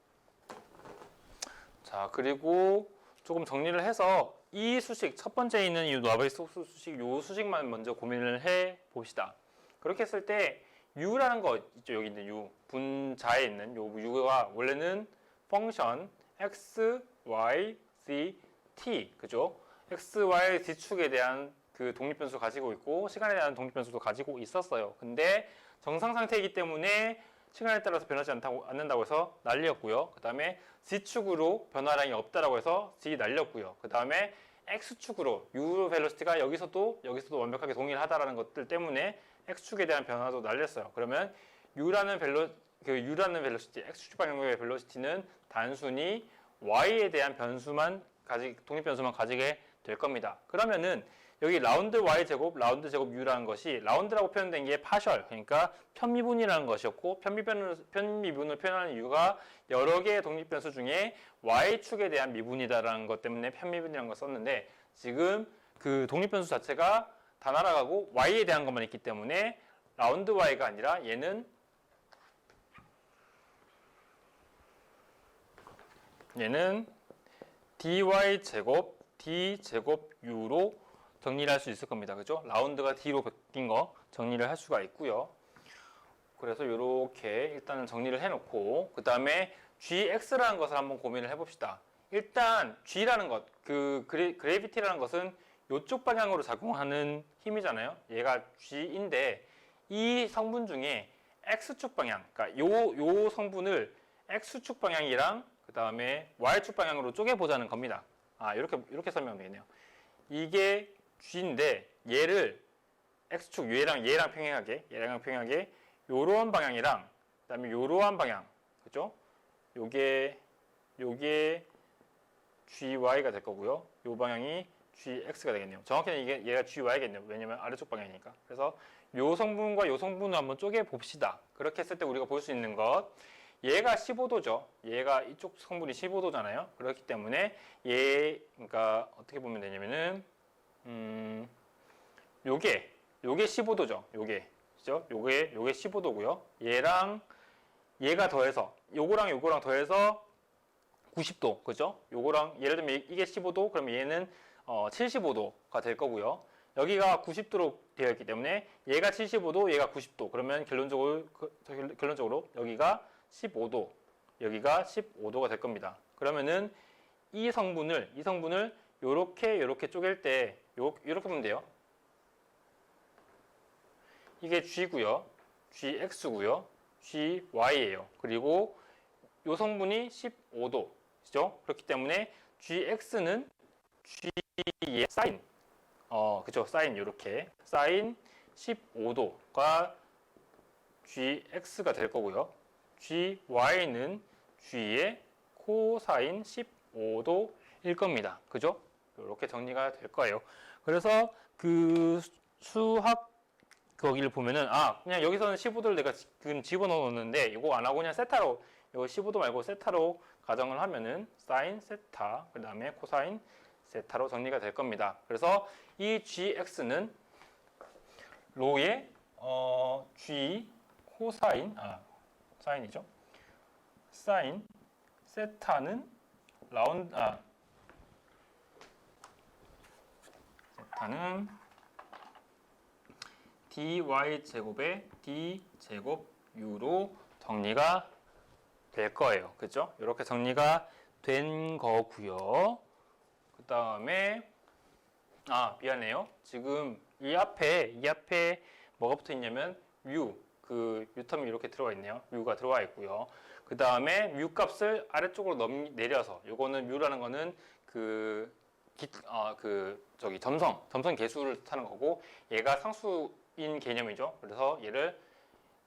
자, 그리고 조금 정리를 해서 이 수식, 첫 번째 있는 이 나베스톡스 수식, 요 수식만 먼저 고민을 해 봅시다. 그렇게 했을 때 u라는 거 있죠. 여기 있는 u, 분자에 있는 요 u가 원래는 펑션 x, y, z, t, 그죠? x, y, z축에 대한 그 독립변수 가지고 있고 시간에 대한 독립변수도 가지고 있었어요. 근데 정상 상태이기 때문에 시간에 따라서 변하지 않는다고 해서 날렸고요. 그 다음에 z축으로 변화량이 없다라고 해서 z 날렸고요. 그 다음에 x축으로 u 벨로시티가 여기서도 완벽하게 동일하다라는 것들 때문에 x축에 대한 변화도 날렸어요. 그러면 u라는 벨로시티, x축 방향의 벨로시티는 단순히 y에 대한 독립변수만 가지게 될 겁니다. 그러면은 여기 라운드 y 제곱, 라운드 제곱 u라는 것이 라운드라고 표현된 게 파셜, 그러니까 편미분이라는 것이었고 편미분을 표현하는 이유가 여러 개의 독립변수 중에 y축에 대한 미분이다라는 것 때문에 편미분이라는 걸 썼는데 지금 그 독립변수 자체가 다 날아가고 y에 대한 것만 있기 때문에 라운드 y가 아니라 얘는 dy 제곱 d 제곱 u로 정리를 할 수 있을 겁니다. 그죠? 라운드가 d로 바뀐 거 정리를 할 수가 있고요. 그래서 이렇게 일단은 정리를 해놓고 그 다음에 gx라는 것을 한번 고민을 해봅시다. 일단 g라는 것, 그래비티라는 것은 이쪽 방향으로 작용하는 힘이잖아요. 얘가 g인데 이 성분 중에 x축 방향, 그러니까 요 성분을 x축 방향이랑 그 다음에 y축 방향으로 쪼개보자는 겁니다. 이렇게 설명하면 되겠네요. 이게 g인데 얘를 x축 얘랑 평행하게 요런 방향이랑 그 다음에 요러한 방향, 그죠? 요게 gy가 될 거고요. 요 방향이 gx가 되겠네요. 정확히는 얘가 gy겠네요. 왜냐면 아래쪽 방향이니까. 그래서 요 성분과 요 성분을 한번 쪼개 봅시다. 그렇게 했을 때 우리가 볼 수 있는 것, 얘가 15도죠. 얘가 이쪽 성분이 15도잖아요. 그렇기 때문에 그러니까 어떻게 보면 되냐면은 요게 15도죠. 그죠? 요게 15도고요. 얘랑 얘가 더해서 요거랑 더해서 90도, 그죠? 요거랑 예를 들면 이게 15도, 그러면 얘는 75도가 될 거고요. 여기가 90도로 되어 있기 때문에 얘가 75도, 얘가 90도. 그러면 결론적으로 여기가 15도, 여기가 15도가 될 겁니다. 그러면은 이 성분을 요렇게 쪼갤 때 요렇게 보면 돼요. 이게 G고요. GX고요. GY예요. 그리고 요 성분이 15도죠. 그렇기 때문에 GX는 G의 사인, 그죠? 사인 요렇게 사인 15도가 GX가 될 거고요. GY는 G의 코사인 15도일 겁니다. 그죠? 이렇게 정리가 될 거예요. 그래서 그 수학 거기를 보면은 그냥 여기서는 15도를 내가 지금 집어넣었는데 이거 안 하고 그냥 세타로 이거 15도 말고 세타로 가정을 하면은 사인 세타 그 다음에 코사인 세타로 정리가 될 겁니다. 그래서 이 GX는 로의 G 코사인 사인이죠. 사인 세타는 세타는 dy 제곱의 d 제곱 u로 정리가 될 거예요. 그죠? 이렇게 정리가 된 거고요. 그 다음에 미안해요. 지금 이 앞에 뭐가 붙어 있냐면 그 뮤텀이 이렇게 들어가 있네요. 뮤가 들어와 있고요. 그 다음에 뮤 값을 아래쪽으로 내려서 요거는 뮤라는 거는 점성 계수를 뜻하는 거고 얘가 상수인 개념이죠. 그래서 얘를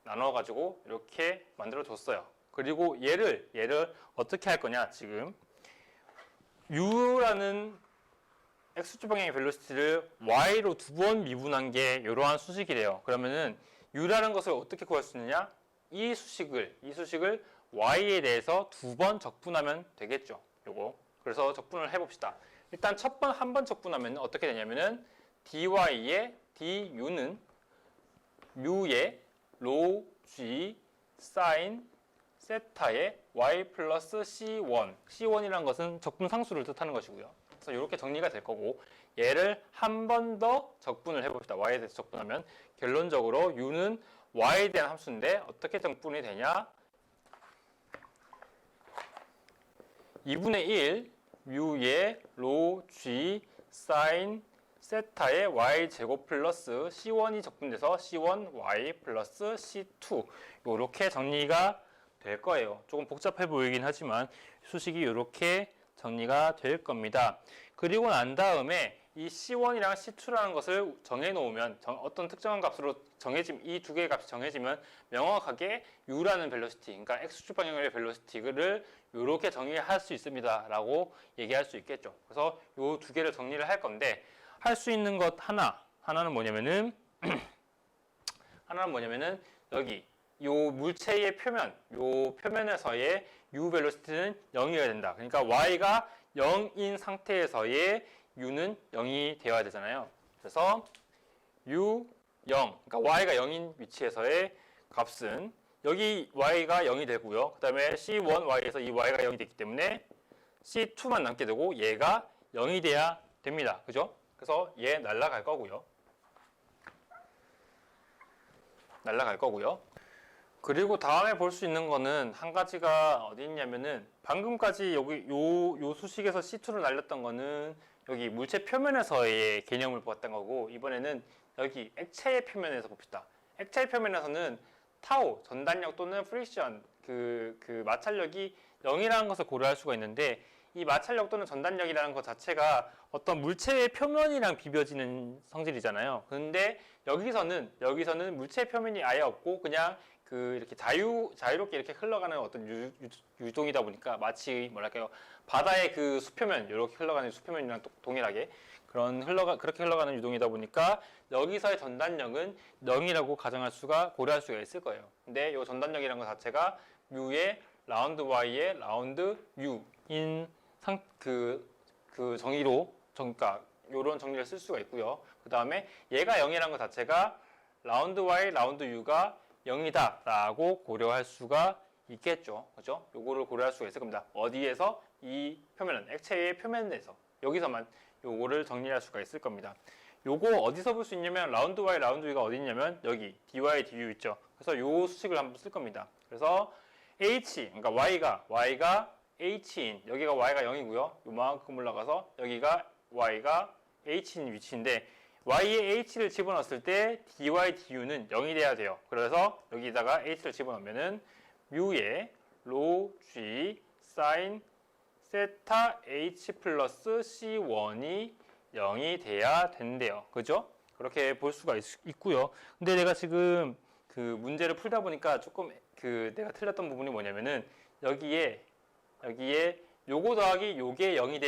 나눠 가지고 이렇게 만들어 줬어요. 그리고 얘를 어떻게 할 거냐? 지금 u라는 x축 방향의 벨로시티를 y로 두 번 미분한 게 이러한 수식이래요. 그러면은 u라는 것을 어떻게 구할 수 있느냐? 이 수식을 y에 대해서 두 번 적분하면 되겠죠. 요거. 그래서 적분을 해봅시다. 일단 한 번 적분하면 어떻게 되냐면은 dy의 du는 뮤의 로 g 사인 세타의 y 플러스 c1. c1이라는 것은 적분 상수를 뜻하는 것이고요. 그래서 이렇게 정리가 될 거고 얘를 한 번 더 적분을 해봅시다. y에 대해서 적분하면 결론적으로 u는 y에 대한 함수인데 어떻게 적분이 되냐? 2분의 1 뮤의 로 g 사인 세타의 y 제곱 플러스 c1이 적분돼서 c1 y 플러스 c2 이렇게 정리가 될 거예요. 조금 복잡해 보이긴 하지만 수식이 이렇게 정리가 될 겁니다. 그리고 난 다음에 이 C1이랑 C2라는 것을 정해 놓으면 어떤 특정한 값으로 이 두 개의 값이 정해지면 명확하게 U라는 벨로시티, 그러니까 X축 방향의 벨로시티를 이렇게 정의할 수 있습니다. 라고 얘기할 수 있겠죠. 그래서 이 두 개를 정리를 할 건데 할 수 있는 것 하나는 뭐냐면은 여기 요 물체의 표면에서의 U 벨로시티는 0이어야 된다. 그러니까 Y가 0인 상태에서의 U는 0이 되어야 되잖아요. 그래서 U 0, 그러니까 Y가 0인 위치에서의 값은 여기 Y가 0이 되고요. 그 다음에 C1Y에서 이 Y가 0이 됐기 때문에 C2만 남게 되고 얘가 0이 돼야 됩니다. 그죠? 그래서 얘 날라갈 거고요. 그리고 다음에 볼 수 있는 거는 한 가지가 어디 있냐면은 방금까지 여기 요 수식에서 C2를 날렸던 거는 여기 물체 표면에서의 개념을 보았던 거고 이번에는 여기 액체의 표면에서 봅시다. 액체의 표면에서는 타우, 전단력 또는 프릭션, 그 마찰력이 0이라는 것을 고려할 수가 있는데 이 마찰력 또는 전단력이라는 것 자체가 어떤 물체의 표면이랑 비벼지는 성질이잖아요. 그런데 여기서는 물체의 표면이 아예 없고 그냥 이렇게 자유롭게 이렇게 흘러가는 어떤 유동이다 보니까 마치 뭐랄까요 바다의 그 수표면 이렇게 흘러가는 수표면이랑 동일하게 그렇게 흘러가는 유동이다 보니까 여기서의 전단력은 0이라고 고려할 수가 있을 거예요. 근데 이 전단력이라는 것 자체가 뮤의 라운드 y의 라운드 u인 그 정의로 그러니까 이런 정리를 쓸 수가 있고요. 그 다음에 얘가 0이라는 것 자체가 라운드 y 라운드 u가 0이다 라고 고려할 수가 있겠죠. 그죠? 요거를 고려할 수가 있을 겁니다. 어디에서? 이 표면은 액체의 표면에서 여기서만 요거를 정리할 수가 있을 겁니다. 요거 어디서 볼 수 있냐면 라운드 y, 라운드 u가 어디 있냐면 여기 dy, du 있죠. 그래서 요 수식을 한번 쓸 겁니다. 그래서 h, 그러니까 y가 h인, 여기가 y가 0이고요. 요만큼 올라가서 여기가 y가 h인 위치인데 y에 h를 집어넣었을 때 dy, du는 0이 돼야 돼요. 그래서 여기다가 h를 집어넣으면은 뮤에 로 g 사인 세타 h 플러스 c1이 0이 돼야 된대요. 그죠? 그렇게 볼 수가 있고요. 근데 내가 지금 그 문제를 풀다 보니까 조금 그 내가 틀렸던 부분이 뭐냐면은 여기에 요거 더하기 요게 0이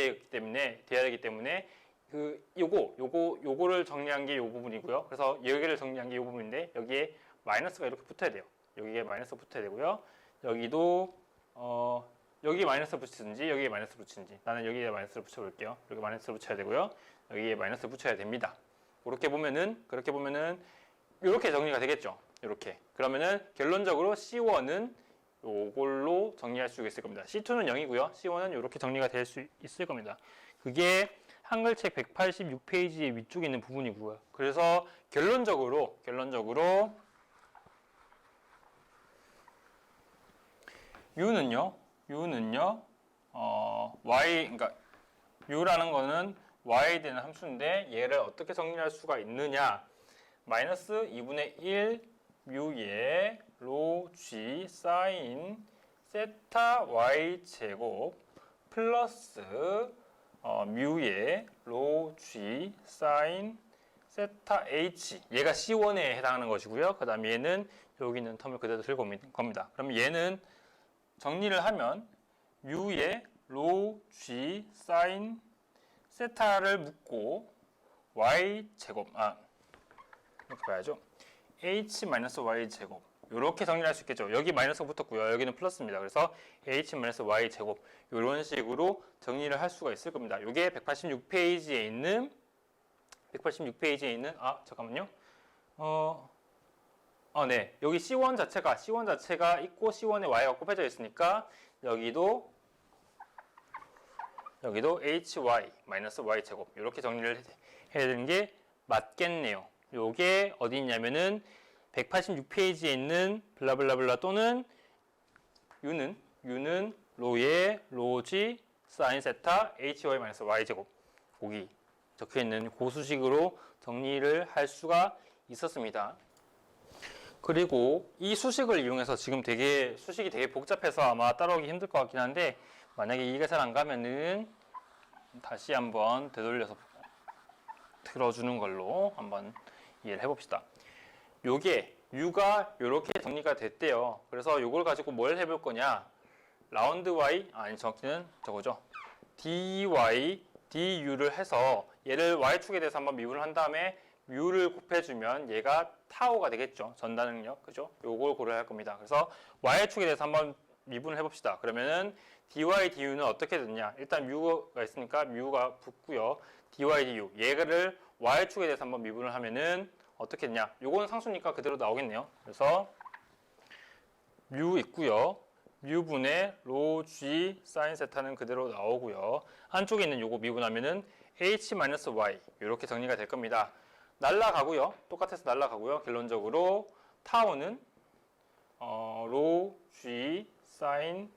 돼야 되기 때문에 그 요거를 정리한 게 요 부분이고요. 그래서 여기를 정리한 게 요 부분인데 여기에 마이너스가 이렇게 붙어야 돼요. 여기에 마이너스 붙어야 되고요. 여기도 여기 마이너스 붙이든지 여기에 마이너스 붙이든지 나는 여기에 마이너스를 붙여볼게요. 여기 마이너스를 붙여야 되고요. 여기에 마이너스 붙여야 됩니다. 그렇게 보면은 이렇게 정리가 되겠죠. 이렇게. 그러면은 결론적으로 C1은 요걸로 정리할 수 있을 겁니다. C2는 0이고요. C1은 이렇게 정리가 될 수 있을 겁니다. 그게 한글책 186페이지의 위쪽에 있는 부분이고요. 그래서 결론적으로 U는요, y, 그러니까 U라는 거는 y에 대한 함수인데 얘를 어떻게 정리할 수가 있느냐? 마이너스 2분의 1 뮤의 로 g 사인 세타 y 제곱 플러스 뮤의 로 g 사인 세타 h 얘가 C1에 해당하는 것이고요. 그 다음에 얘는 여기 있는 텀을 그대로 들고 온 겁니다. 그럼 얘는 정리를 하면 뮤의 로 g 사인 세타를 묶고 y 제곱 이렇게 봐야죠. h 마이너스 y 제곱 이렇게 정리할 수 있겠죠. 여기 마이너스가 붙었고요. 여기는 플러스입니다. 그래서 h 마이너스 y 제곱 이런 식으로 정리를 할 수가 있을 겁니다. 이게 186페이지에 있는 잠깐만요. 네. 여기 C1 자체가 있고 C1에 y가 곱해져 있으니까 여기도 hy 마이너스 y 제곱 이렇게 정리를 해야 되는 게 맞겠네요. 요게 어디 있냐면은 186페이지에 있는 블라블라블라 또는 u는 로의 로지 사인 세타 hy 마이너스 y 제곱 거기 적혀 있는 고수식으로 정리를 할 수가 있었습니다. 그리고 이 수식을 이용해서 지금 수식이 되게 복잡해서 아마 따라오기 힘들 것 같긴 한데 만약에 이해가 잘 안 가면은 다시 한번 되돌려서 들어주는 걸로 한번 이해를 해봅시다. 요게 U가 이렇게 정리가 됐대요. 그래서 요걸 가지고 뭘 해볼 거냐? 라운드 Y 정확히는 저거죠. dy, du를 해서 얘를 y축에 대해서 한번 미분을 한 다음에 뮤를 곱해주면 얘가 타오가 되겠죠. 전달 능력, 그죠? 요걸 고려할 겁니다. 그래서 y축에 대해서 한번 미분을 해봅시다. 그러면은 dy, du는 어떻게 되느냐? 일단 뮤가 있으니까 뮤가 붙고요. dy, du 얘를 y축에 대해서 한번 미분을 하면은 어떻게 되냐? 요거는 상수니까 그대로 나오겠네요. 그래서 뮤 있고요. 뮤분의 로 g 사인 세타는 그대로 나오고요. 한쪽에 있는 요거 미분하면은 h-y 이렇게 정리가 될 겁니다. 날라가고요. 똑같아서 날라가고요. 결론적으로 타오는 로 g 사인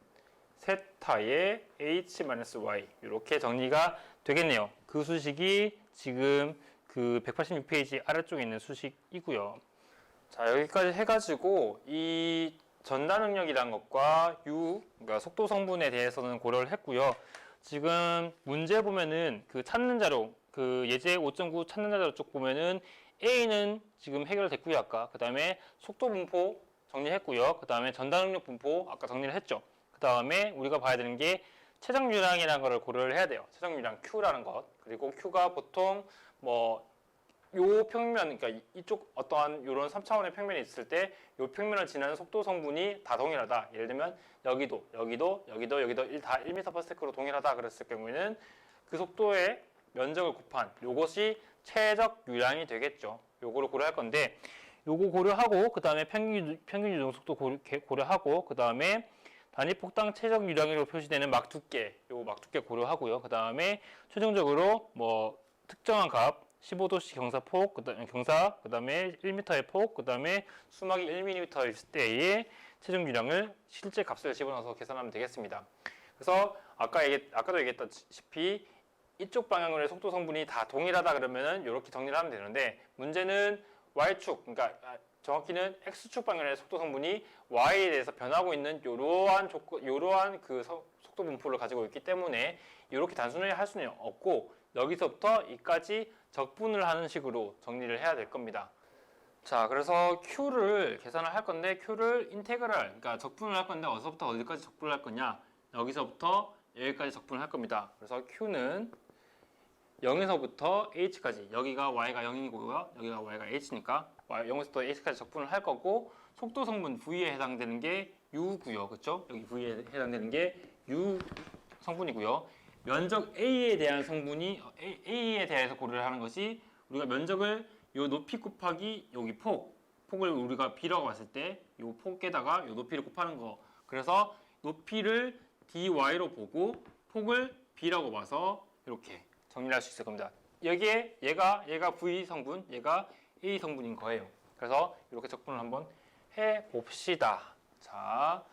세타의 h-y 이렇게 정리가 되겠네요. 그 수식이 지금 그 186페이지 아래쪽에 있는 수식이고요. 자, 여기까지 해가지고 이 전달 능력이란 것과 그러니까 속도 성분에 대해서는 고려를 했고요. 지금 문제 보면은 그 찾는 자료, 그 예제 5.9 찾는 자료 쪽 보면은 A는 지금 해결됐고요, 아까. 그 다음에 속도 분포 정리했고요. 그 다음에 전달 능력 분포 아까 정리를 했죠. 그 다음에 우리가 봐야 되는 게 최적 유량이라는 거를 고려를 해야 돼요. 최적 유량 Q라는 것. 그리고 Q가 보통 요 평면, 그러니까 이쪽 어떠한 요런 3차원의 평면이 있을 때 요 평면을 지나는 속도 성분이 다 동일하다. 예를 들면 여기도 다 1m/s로 동일하다 그랬을 경우에는 그 속도의 면적을 곱한 요것이 최적 유량이 되겠죠. 요거를 고려할 건데 요거 고려하고 그 다음에 평균 유동 속도 고려하고 그 다음에 단위 폭당 최적 유량으로 표시되는 막 두께, 요 막 두께 고려하고요. 그 다음에 최종적으로 특정한 값 15도씨 경사폭, 그다음에 1m의 폭, 그다음에 수막이 1mm일 때의 체중 유량을 실제 값을 집어넣어서 계산하면 되겠습니다. 그래서 아까도 얘기했다시피 이쪽 방향으로의 속도 성분이 다 동일하다 그러면은 이렇게 정리를 하면 되는데, 문제는 y축, 그러니까 정확히는 x축 방향의 속도 성분이 y에 대해서 변하고 있는 이러한 그 속도 분포를 가지고 있기 때문에 이렇게 단순히 할 수는 없고, 여기서부터 이까지 적분을 하는 식으로 정리를 해야 될 겁니다. 자, 그래서 Q를 계산을 할 건데, Q를 인테그랄, 그러니까 적분을 할 건데, 어디서부터 어디까지 적분을 할 거냐? 여기서부터 여기까지 적분을 할 겁니다. 그래서 Q는 0에서부터 H까지, 여기가 Y가 0이고요. 여기가 Y가 H니까 0에서부터 H까지 적분을 할 거고, 속도 성분 V에 해당되는 게 U고요. 그렇죠? 여기 V에 해당되는 게 U 성분이고요. 면적 A에 대한 A에 대해서 고려를 하는 것이, 우리가 면적을 요 높이 곱하기 여기 폭을 우리가 B라고 봤을 때 요 폭에다가 요 높이를 곱하는 거. 그래서 높이를 dy로 보고 폭을 B라고 봐서 이렇게 정리할 수 있을 겁니다. 여기에 얘가 V 성분, 얘가 A 성분인 거예요. 그래서 이렇게 적분을 한번 해 봅시다. 자,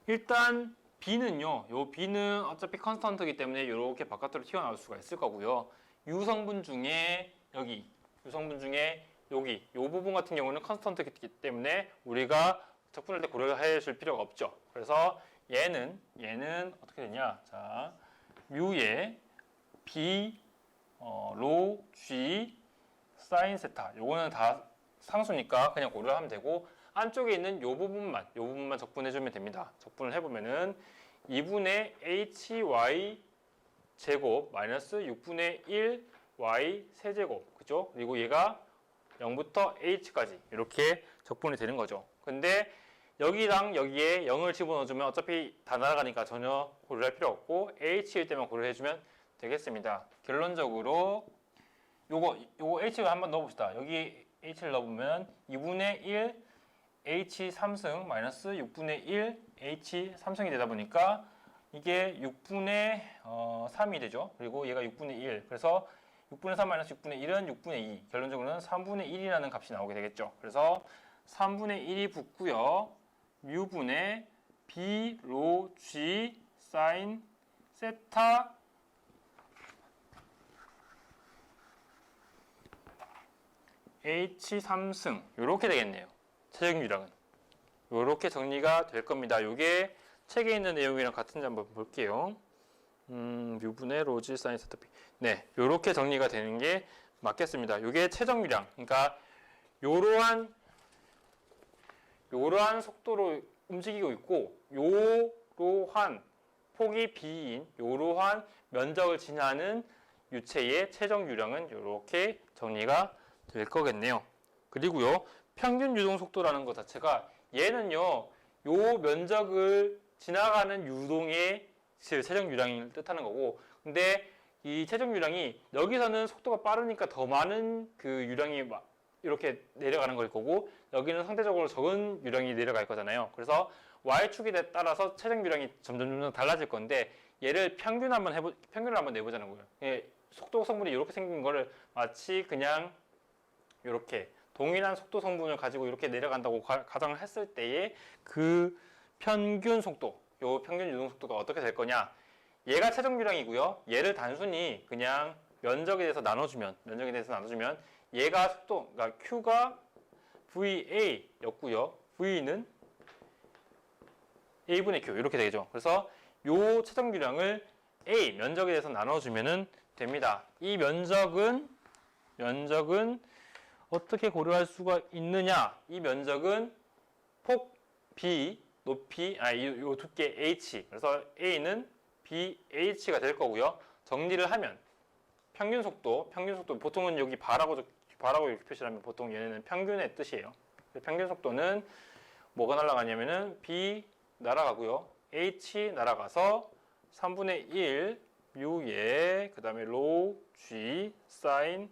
일단 B는요, 요 B는 어차피 컨스턴트이기 때문에 이렇게 바깥으로 튀어나올 수가 있을 거고요. U 성분 중에 여기 요 부분 같은 경우는 컨스턴트이기 때문에 우리가 적분할 때 고려해 줄 필요가 없죠. 그래서 얘는 어떻게 되냐? 자, 뮤의 B 로 G 사인 세타, 요거는 다 상수니까 그냥 고려하면 되고, 안쪽에 있는 요 부분만 적분해 주면 됩니다. 적분을 해보면은 2분의 hy 제곱 마이너스 6분의 1 y 세제곱, 그죠? 그리고 얘가 0부터 h까지 이렇게 적분이 되는 거죠. 근데 여기랑 여기에 0을 집어넣어주면 어차피 다 날아가니까 전혀 고려할 필요 없고, h일 때만 고려해주면 되겠습니다. 결론적으로 요거 h를 한번 넣어봅시다. 여기 h를 넣어보면 2분의 1 h 3승 마이너스 6분의 1 h 3승이 되다 보니까 이게 6분의 3이 되죠. 그리고 얘가 6분의 1. 그래서 6분의 3 마이너스 6분의 1은 6분의 2. 결론적으로는 3분의 1이라는 값이 나오게 되겠죠. 그래서 3분의 1이 붙고요. 뮤분의 B 로 G 사인 세타 H 3승 이렇게 되겠네요. 체중 유량은 이렇게 정리가 될 겁니다. 이게 책에 있는 내용이랑 같은지 한번 볼게요. 뮤분의 로지 사인 세타 B. 네, 이렇게 정리가 되는 게 맞겠습니다. 이게 최종 유량, 그러니까 요러한 속도로 움직이고 있고, 요러한 폭이 B인 요러한 면적을 지나는 유체의 최종 유량은 이렇게 정리가 될 거겠네요. 그리고요, 평균 유동 속도라는 것 자체가, 얘는요, 요 면적을 지나가는 유동의 최종 유량을 뜻하는 거고, 근데 이 최종 유량이 여기서는 속도가 빠르니까 더 많은 그 유량이 이렇게 내려가는 걸 거고, 여기는 상대적으로 적은 유량이 내려갈 거잖아요. 그래서 y축에 따라서 최종 유량이 점점 달라질 건데, 얘를 평균을 한번 내보자는 거예요. 예, 속도 성분이 이렇게 생긴 거를 마치 그냥 이렇게 동일한 속도 성분을 가지고 이렇게 내려간다고 가정을 했을 때의 그 평균 속도, 요 평균 유동 속도가 어떻게 될 거냐? 얘가 최종 유량이고요. 얘를 단순히 그냥 면적에 대해서 나눠주면 얘가 속도, 그러니까 Q가 VA였고요. V는 A분의 Q 이렇게 되죠. 그래서 요 최종 유량을 A 면적에 대해서 나눠주면 됩니다. 이 면적은 어떻게 고려할 수가 있느냐? 이 면적은 폭 B, 높이, 요 두께 H. 그래서 A는 BH가 될 거고요. 정리를 하면 평균 속도 보통은 여기 바라고 이렇게 표시를 하면 보통 얘네는 평균의 뜻이에요. 평균 속도는 뭐가 날아가냐면은 B 날아가고요. H 날아가서 3분의 1 뮤에 그다음에 로 G 사인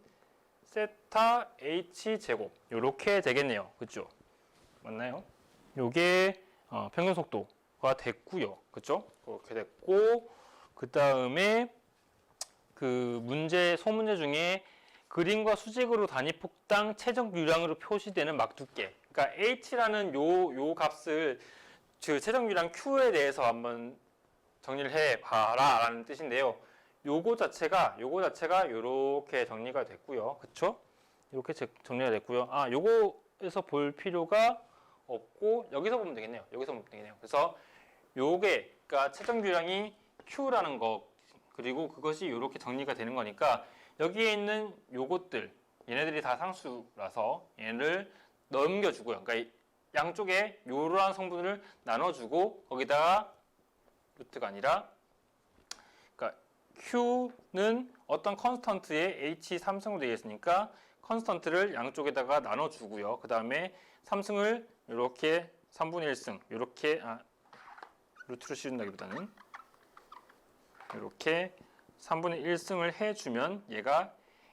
세타 H 제곱 이렇게 되겠네요. 그렇죠? 맞나요? 요게 평균 속도가 됐고요. 그렇죠? 그렇게 됐고, 그 다음에 그 소문제 중에 그림과 수직으로 단위폭당 최적 유량으로 표시되는 막 두께. 그러니까 H라는 요 값을 그 최적 유량 Q에 대해서 한번 정리를 해 봐라라는 뜻인데요. 요거 자체가 요렇게 정리가 됐고요. 그쵸? 이렇게 정리가 됐고요. 아, 요거에서 볼 필요가 없고 여기서 보면 되겠네요. 여기서 보면 되겠네요. 그래서 요게 그러니까 최적 유량이 Q라는 거 그리고 그것이 이렇게 정리가 되는 거니까 여기에 있는 요것들 얘네들이 다 상수라서 얘를 넘겨주고요. 그러니까 양쪽에 이러한 성분을 나눠주고 거기다가 루트가 아니라 그러니까 Q는 어떤 컨스턴트에 H 3승으로 되어 있으니까 컨스턴트를 양쪽에다가 나눠주고요. 그 다음에 3승을 이렇게 3분의 1승 이렇게 루트를 씌운다기보다는 이렇게 3분의 1승을 해주면 얘가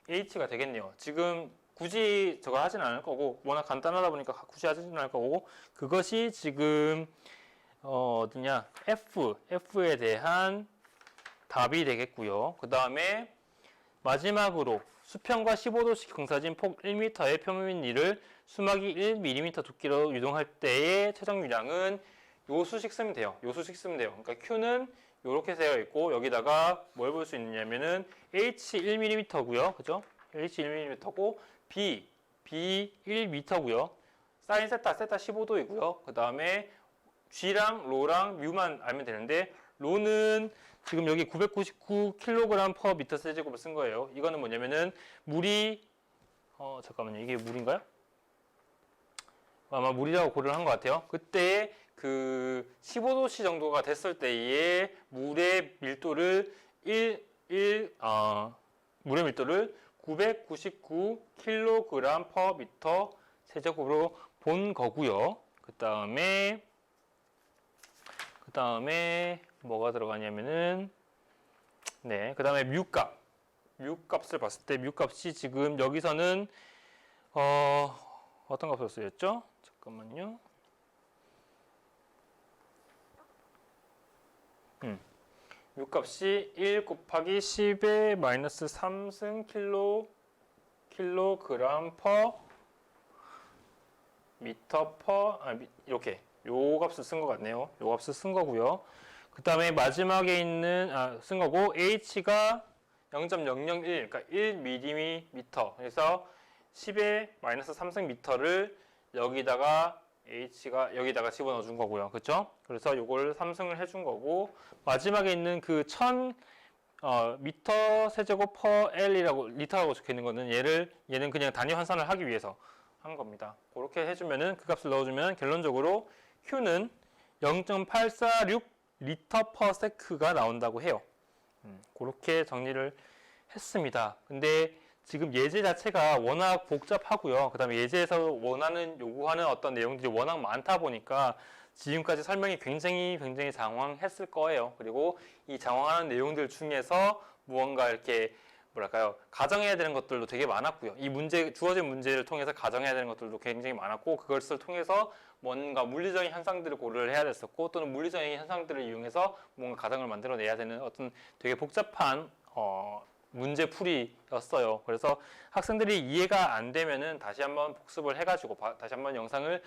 H가 되겠네요. 지금 굳이 저걸 하진 않을 거고 워낙 간단하다 보니까 굳이 하진 않을 거고 그것이 지금 어디냐 F에 대한 답이 되겠고요. 그 다음에 마지막으로 수평과 15도씩 경사진 폭 1m의 표면 위를 수막이 1mm 두께로 유동할 때의 최적 유량은 요 수식 쓰면 돼요. 요 수식 쓰면 돼요. 그러니까 Q는 이렇게 되어 있고 여기다가 뭘 볼 수 있느냐면은 H 1mm고요. 그죠? H 1mm고 B 1m고요. 사인 세타 15도이고요. 그 다음에 G랑 로랑 뮤만 알면 되는데 로는 지금 여기 999kg/m 세제곱을 쓴 거예요. 이거는 뭐냐면은 물이 잠깐만요. 이게 물인가요? 아마 물이라고 고려를 한 것 같아요. 그때 그 15도씨 정도가 됐을 때의 물의 밀도를 999kg/m 세제곱으로 본 거고요. 그 다음에 뭐가 들어가냐면은 그 다음에 뮤값을 봤을 때 뮤값이 지금 여기서는 어떤 값을 쓰였죠? 잠깐만요. 뮤값이 1 곱하기 10의 마이너스 3승 킬로그램 퍼 미터 퍼 이렇게 요 값을 쓴 것 같네요. 요 값을 쓴 거고요. 그 다음에 마지막에 있는 쓴 거고 H가 0.001 그러니까 1mm 그래서 10의 마이너스 3승 미터를 여기다가 H가 여기다가 집어넣어 준 거고요. 그렇죠? 그래서 요걸 3승을 해준 거고 마지막에 있는 그 1000 미터 세제곱 퍼 L이라고 리터라고 적혀 있는 거는 얘는 그냥 단위 환산을 하기 위해서 한 겁니다. 그렇게 해주면은 그 값을 넣어주면 결론적으로 Q는 0.846 리터 퍼 세크가 나온다고 해요. 그렇게 정리를 했습니다. 근데 지금 예제 자체가 워낙 복잡하고요. 그 다음에 예제에서 요구하는 어떤 내용들이 워낙 많다 보니까 지금까지 설명이 굉장히 장황했을 거예요. 그리고 이 장황하는 내용들 중에서 무언가 이렇게 가정해야 되는 것들도 되게 많았고요. 이 주어진 문제를 통해서 가정해야 되는 것들도 굉장히 많았고 그것을 통해서 뭔가 물리적인 현상들을 고려를 해야 됐었고 또는 물리적인 현상들을 이용해서 뭔가 가정을 만들어내야 되는 어떤 되게 복잡한 문제풀이였어요. 그래서 학생들이 이해가 안 되면은 다시 한번 복습을 해가지고 다시 한번 영상을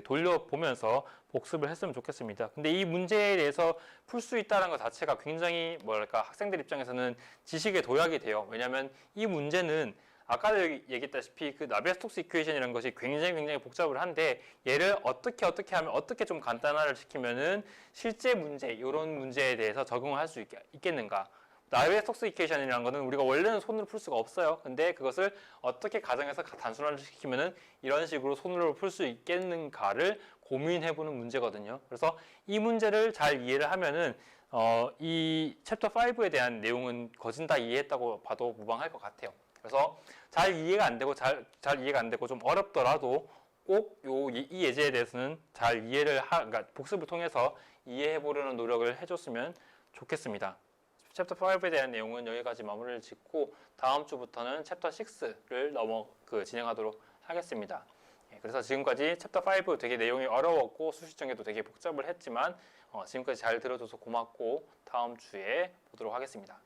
돌려보면서 복습을 했으면 좋겠습니다. 근데 이 문제에 대해서 풀 수 있다는 것 자체가 굉장히 학생들 입장에서는 지식의 도약이 돼요. 왜냐하면 이 문제는 아까도 얘기했다시피 그 나비에르스톡스 이퀘이션이라는 것이 굉장히 복잡을 한데 얘를 어떻게 하면 어떻게 좀 간단화를 시키면은 실제 문제 이런 문제에 대해서 적용을 할 수 있겠는가? 나비에르스톡스 이퀘이션이라는 거는 우리가 원래는 손으로 풀 수가 없어요. 근데 그것을 어떻게 가정해서 단순화를 시키면은 이런 식으로 손으로 풀 수 있겠는가를 고민해보는 문제거든요. 그래서 이 문제를 잘 이해를 하면은 이 챕터 5에 대한 내용은 거진 다 이해했다고 봐도 무방할 것 같아요. 그래서 잘 이해가 안 되고 좀 어렵더라도 꼭 이 예제에 대해서는 잘 그러니까 복습을 통해서 이해해 보려는 노력을 해줬으면 좋겠습니다. 챕터 5에 대한 내용은 여기까지 마무리를 짓고 다음 주부터는 챕터 6를 진행하도록 하겠습니다. 그래서 지금까지 챕터 5 되게 내용이 어려웠고 수시 정의도 되게 복잡을 했지만 지금까지 잘 들어줘서 고맙고 다음 주에 보도록 하겠습니다.